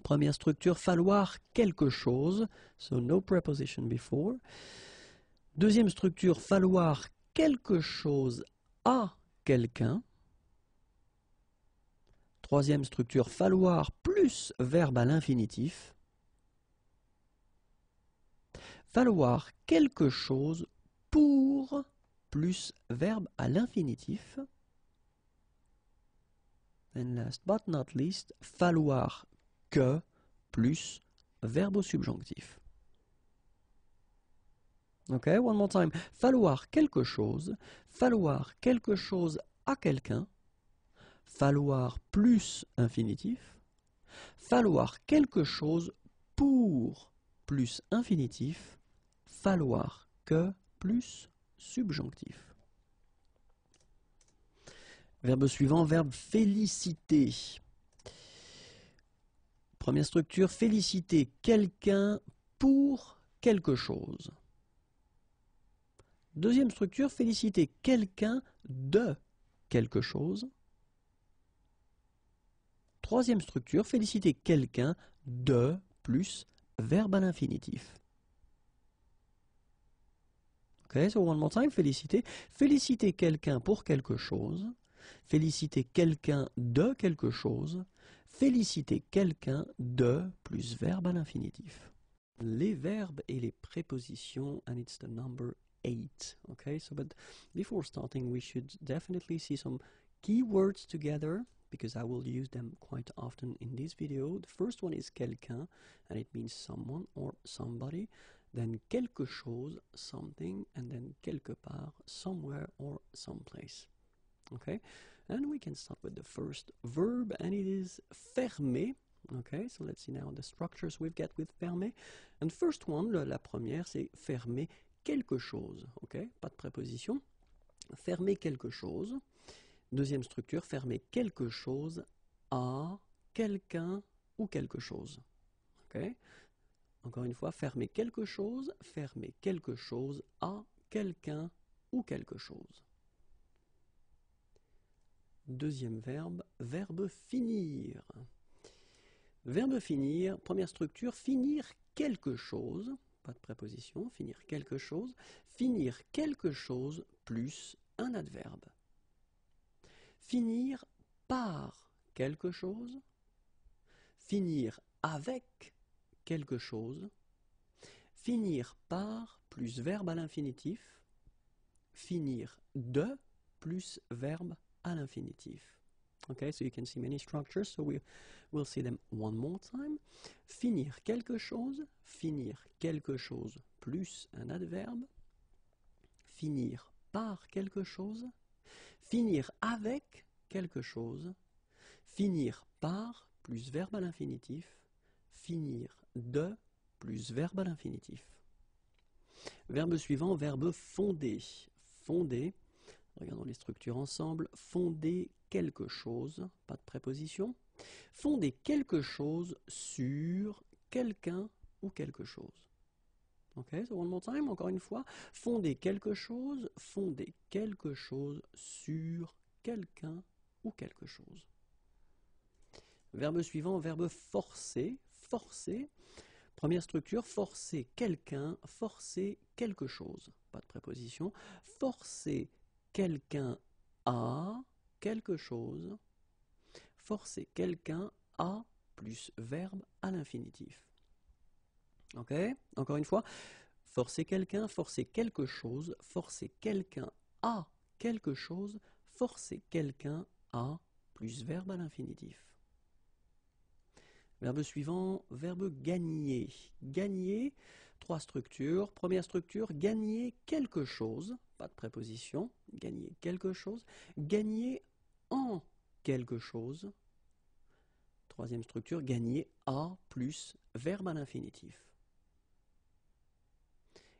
Première structure, falloir quelque chose. So no preposition before. Deuxième structure, falloir quelque chose à quelqu'un. Troisième structure, falloir plus verbe à l'infinitif. Falloir quelque chose pour plus verbe à l'infinitif. And last but not least, falloir que plus verbe au subjonctif. Ok, one more time. Falloir quelque chose à quelqu'un, falloir plus infinitif, falloir quelque chose pour plus infinitif, falloir que plus subjonctif. Verbe suivant, verbe féliciter. Première structure, féliciter quelqu'un pour quelque chose. Deuxième structure, féliciter quelqu'un de quelque chose. Troisième structure, féliciter quelqu'un de plus verbe à l'infinitif. Ok, so one more time, féliciter. Féliciter quelqu'un pour quelque chose. Féliciter quelqu'un de quelque chose. Féliciter quelqu'un de plus verbe à l'infinitif. Les verbes et les prépositions, and it's the number 8. Okay, so but before starting, we should definitely see some keywords together, because I will use them quite often in this video. The first one is quelqu'un, and it means someone or somebody. Then quelque chose, something, and then quelque part, somewhere or someplace. Okay, and we can start with the first verb, and it is fermer. Okay, so let's see now the structures we've got with fermer. And first one, la première, c'est fermer quelque chose. Ok, pas de préposition. Fermer quelque chose. Deuxième structure, fermer quelque chose à quelqu'un ou quelque chose. Ok, encore une fois, fermer quelque chose à quelqu'un ou quelque chose. Deuxième verbe, verbe finir. Verbe finir, première structure, finir quelque chose, pas de préposition, finir quelque chose plus un adverbe. Finir par quelque chose, finir avec quelque chose, finir par plus verbe à l'infinitif, finir de plus verbe à l'infinitif. Okay, so you can see many structures, so we'll see them one more time. Finir quelque chose plus un adverbe, finir par quelque chose, finir avec quelque chose, finir par plus verbe à l'infinitif, finir de plus verbe à l'infinitif. Verbe suivant, verbe fonder. Fonder, regardons les structures ensemble. Fonder quelque chose, pas de préposition. Fonder quelque chose sur quelqu'un ou quelque chose. Ok, so one more time, encore une fois. Fonder quelque chose sur quelqu'un ou quelque chose. Verbe suivant, verbe forcer. Forcer. Première structure, forcer quelqu'un, forcer quelque chose. Pas de préposition. Forcer quelqu'un à quelque chose. Forcer quelqu'un à plus verbe à l'infinitif. Ok, encore une fois. Forcer quelqu'un, forcer quelque chose, forcer quelqu'un à quelque chose, forcer quelqu'un à plus verbe à l'infinitif. Verbe suivant, verbe gagner. Gagner, trois structures. Première structure, gagner quelque chose, pas de préposition, gagner quelque chose. Gagner en quelque chose. Troisième structure, gagner à plus verbe à l'infinitif.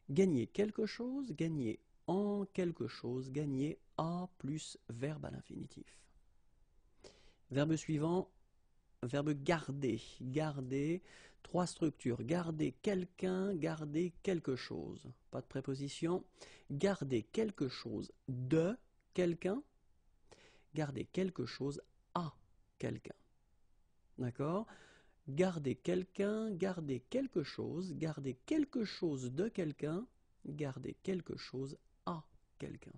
Gagner quelque chose, gagner en quelque chose, gagner à plus verbe à l'infinitif. Verbe suivant, verbe garder. Garder, trois structures. Garder quelqu'un, garder quelque chose. Pas de préposition. Garder quelque chose de quelqu'un. Garder quelque chose à quelqu'un. D'accord ? Garder quelqu'un, garder quelque chose de quelqu'un, garder quelque chose à quelqu'un.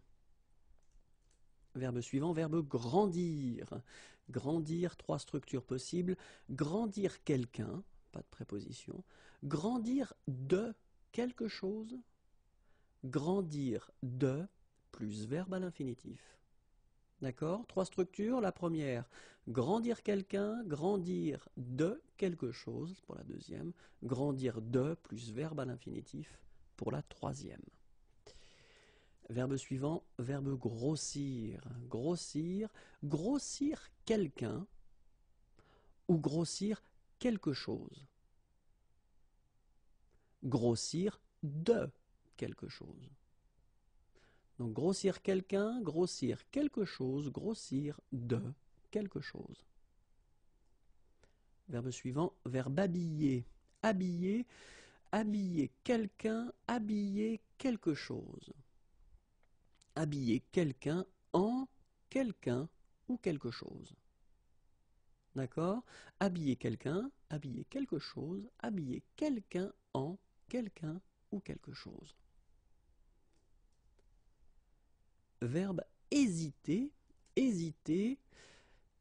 Verbe suivant, verbe grandir. Grandir, trois structures possibles. Grandir quelqu'un, pas de préposition. Grandir de quelque chose. Grandir de plus verbe à l'infinitif. D'accord? Trois structures. La première, grandir quelqu'un, grandir de quelque chose pour la deuxième, grandir de plus verbe à l'infinitif pour la troisième. Verbe suivant, verbe grossir. Grossir, grossir quelqu'un ou grossir quelque chose. Grossir de quelque chose. Donc grossir quelqu'un, grossir quelque chose, grossir de quelque chose. Verbe suivant, verbe habiller. Habiller, habiller quelqu'un, habiller quelque chose. Habiller quelqu'un en quelqu'un ou quelque chose. D'accord? Habiller quelqu'un, habiller quelque chose, habiller quelqu'un en quelqu'un ou quelque chose. Verbe hésiter, hésiter,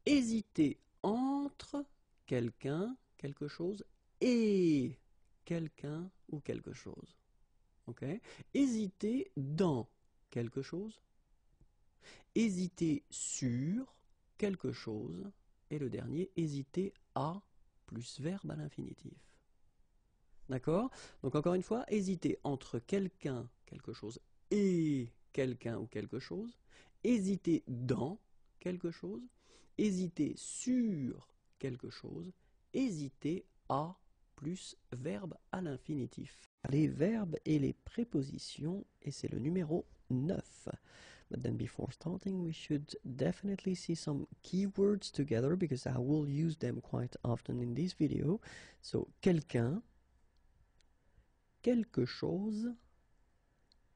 hésiter entre quelqu'un, quelque chose et quelqu'un ou quelque chose. Ok? Hésiter dans quelque chose, hésiter sur quelque chose, et le dernier, hésiter à plus verbe à l'infinitif. D'accord? Donc encore une fois, hésiter entre quelqu'un, quelque chose et quelqu'un ou quelque chose, hésiter dans quelque chose, hésiter sur quelque chose, hésiter à plus verbe à l'infinitif. Les verbes et les prépositions, et c'est le numéro 9. But then before starting, we should definitely see some keywords together because I will use them quite often in this video. So, quelqu'un, quelque chose,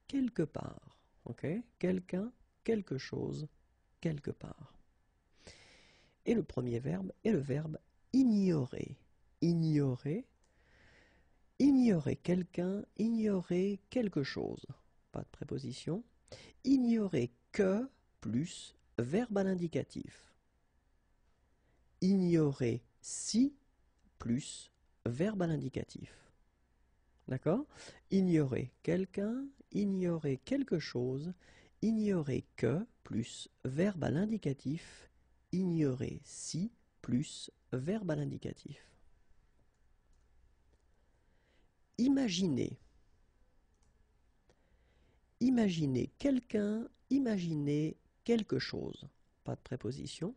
quelque part. Ok? Quelqu'un, quelque chose, quelque part. Et le premier verbe est le verbe ignorer. Ignorer. Ignorer quelqu'un, ignorer quelque chose. Pas de préposition. Ignorer que plus verbe à l'indicatif. Ignorer si plus verbe à l'indicatif. D'accord? Ignorer quelqu'un, ignorer quelque chose, ignorer que plus verbe à l'indicatif, ignorer si plus verbe à l'indicatif. Imaginer. Imaginer quelqu'un, imaginer quelque chose. Pas de préposition.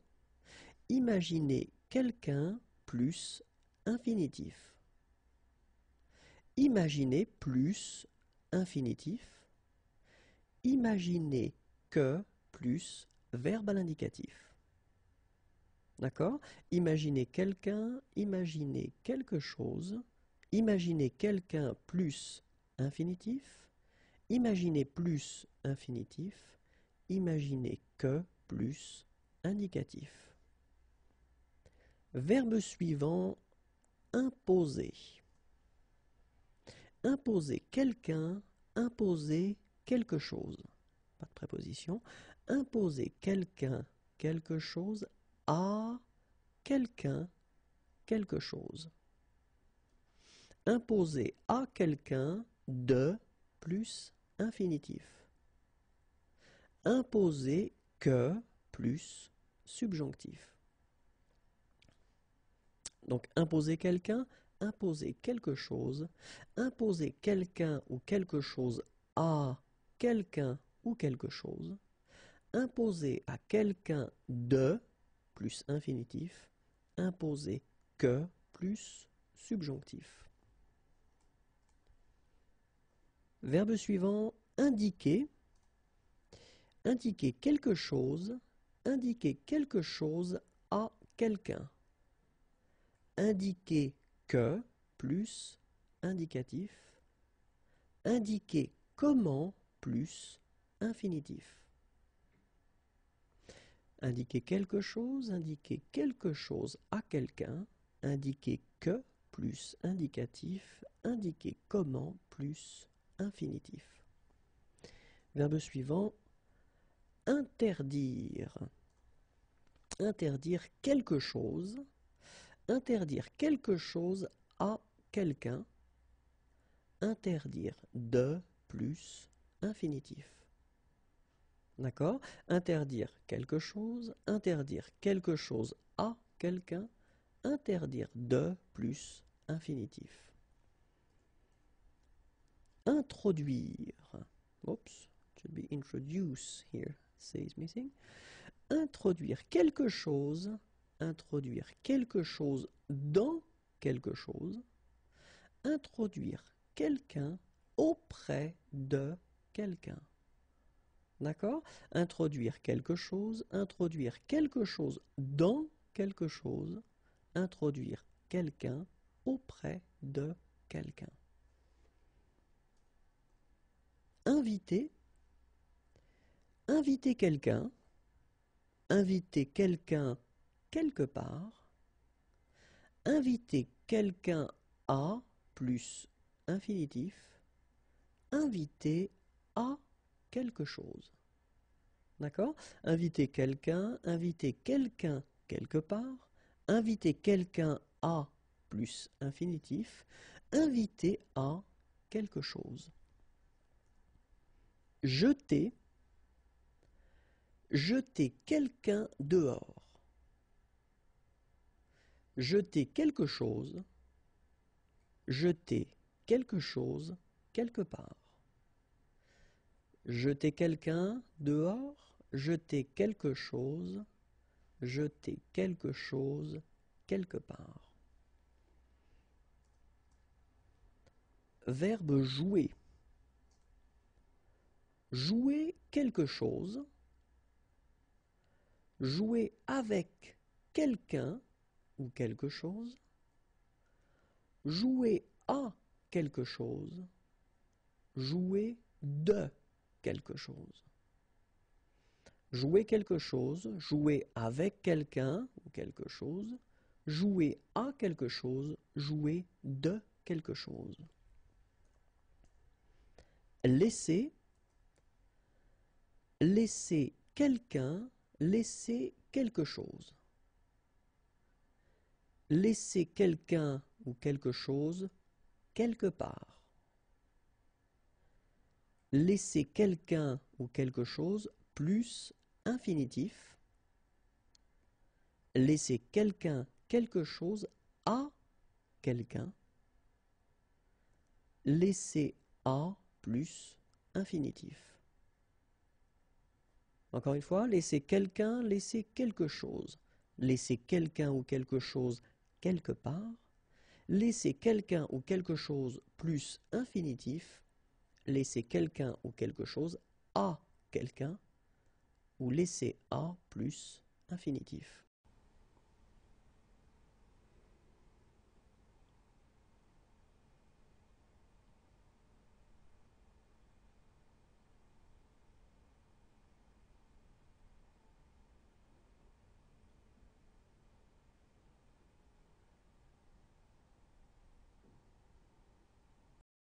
Imaginer quelqu'un plus infinitif. Imaginer plus infinitif. Imaginer que plus verbe à l'indicatif. D'accord? Imaginer quelqu'un, imaginer quelque chose. Imaginer quelqu'un plus infinitif. Imaginer plus infinitif. Imaginer que plus indicatif. Verbe suivant, imposer. Imposer quelqu'un, imposer quelque chose. Pas de préposition. Imposer quelqu'un, quelque chose à quelqu'un, quelque chose. Imposer à quelqu'un de plus infinitif. Imposer que plus subjonctif. Donc imposer quelqu'un, imposer quelque chose, imposer quelqu'un ou quelque chose à quelqu'un ou quelque chose, imposer à quelqu'un de plus infinitif, imposer que plus subjonctif. Verbe suivant, indiquer. Indiquer quelque chose à quelqu'un. Indiquer que plus indicatif. Indiquer comment plus infinitif. Indiquer quelque chose à quelqu'un. Indiquer que plus indicatif. Indiquer comment plus infinitif. Verbe suivant, interdire. Interdire quelque chose. Interdire quelque chose à quelqu'un. Interdire de plus infinitif. D'accord? Interdire quelque chose à quelqu'un, interdire de plus infinitif. Introduire. Oops, should be introduce here. C is missing. Introduire quelque chose dans quelque chose, introduire quelqu'un auprès de quelqu'un. D'accord? Introduire quelque chose dans quelque chose, introduire quelqu'un auprès de quelqu'un. Inviter quelqu'un, inviter quelqu'un quelque part, inviter quelqu'un à plus infinitif, inviter à quelque chose. D'accord? Inviter quelqu'un quelque part, inviter quelqu'un à plus infinitif, inviter à quelque chose. Jeter quelqu'un dehors. Jeter quelque chose quelque part. Jeter quelqu'un dehors, jeter quelque chose quelque part. Verbe jouer. Jouer quelque chose, jouer avec quelqu'un ou quelque chose, jouer à quelque chose, jouer de quelque chose. Jouer quelque chose, jouer avec quelqu'un ou quelque chose, jouer à quelque chose, jouer de quelque chose. Laisser quelqu'un, laisser quelque chose. Laisser quelqu'un ou quelque chose quelque part. Laisser quelqu'un ou quelque chose plus infinitif. Laisser quelqu'un quelque chose à quelqu'un. Laisser à plus infinitif. Encore une fois, laisser quelqu'un, laisser quelque chose. Laisser quelqu'un ou quelque chose quelque part. Laisser quelqu'un ou quelque chose plus infinitif. Laisser quelqu'un ou quelque chose à quelqu'un. Ou laisser à plus infinitif.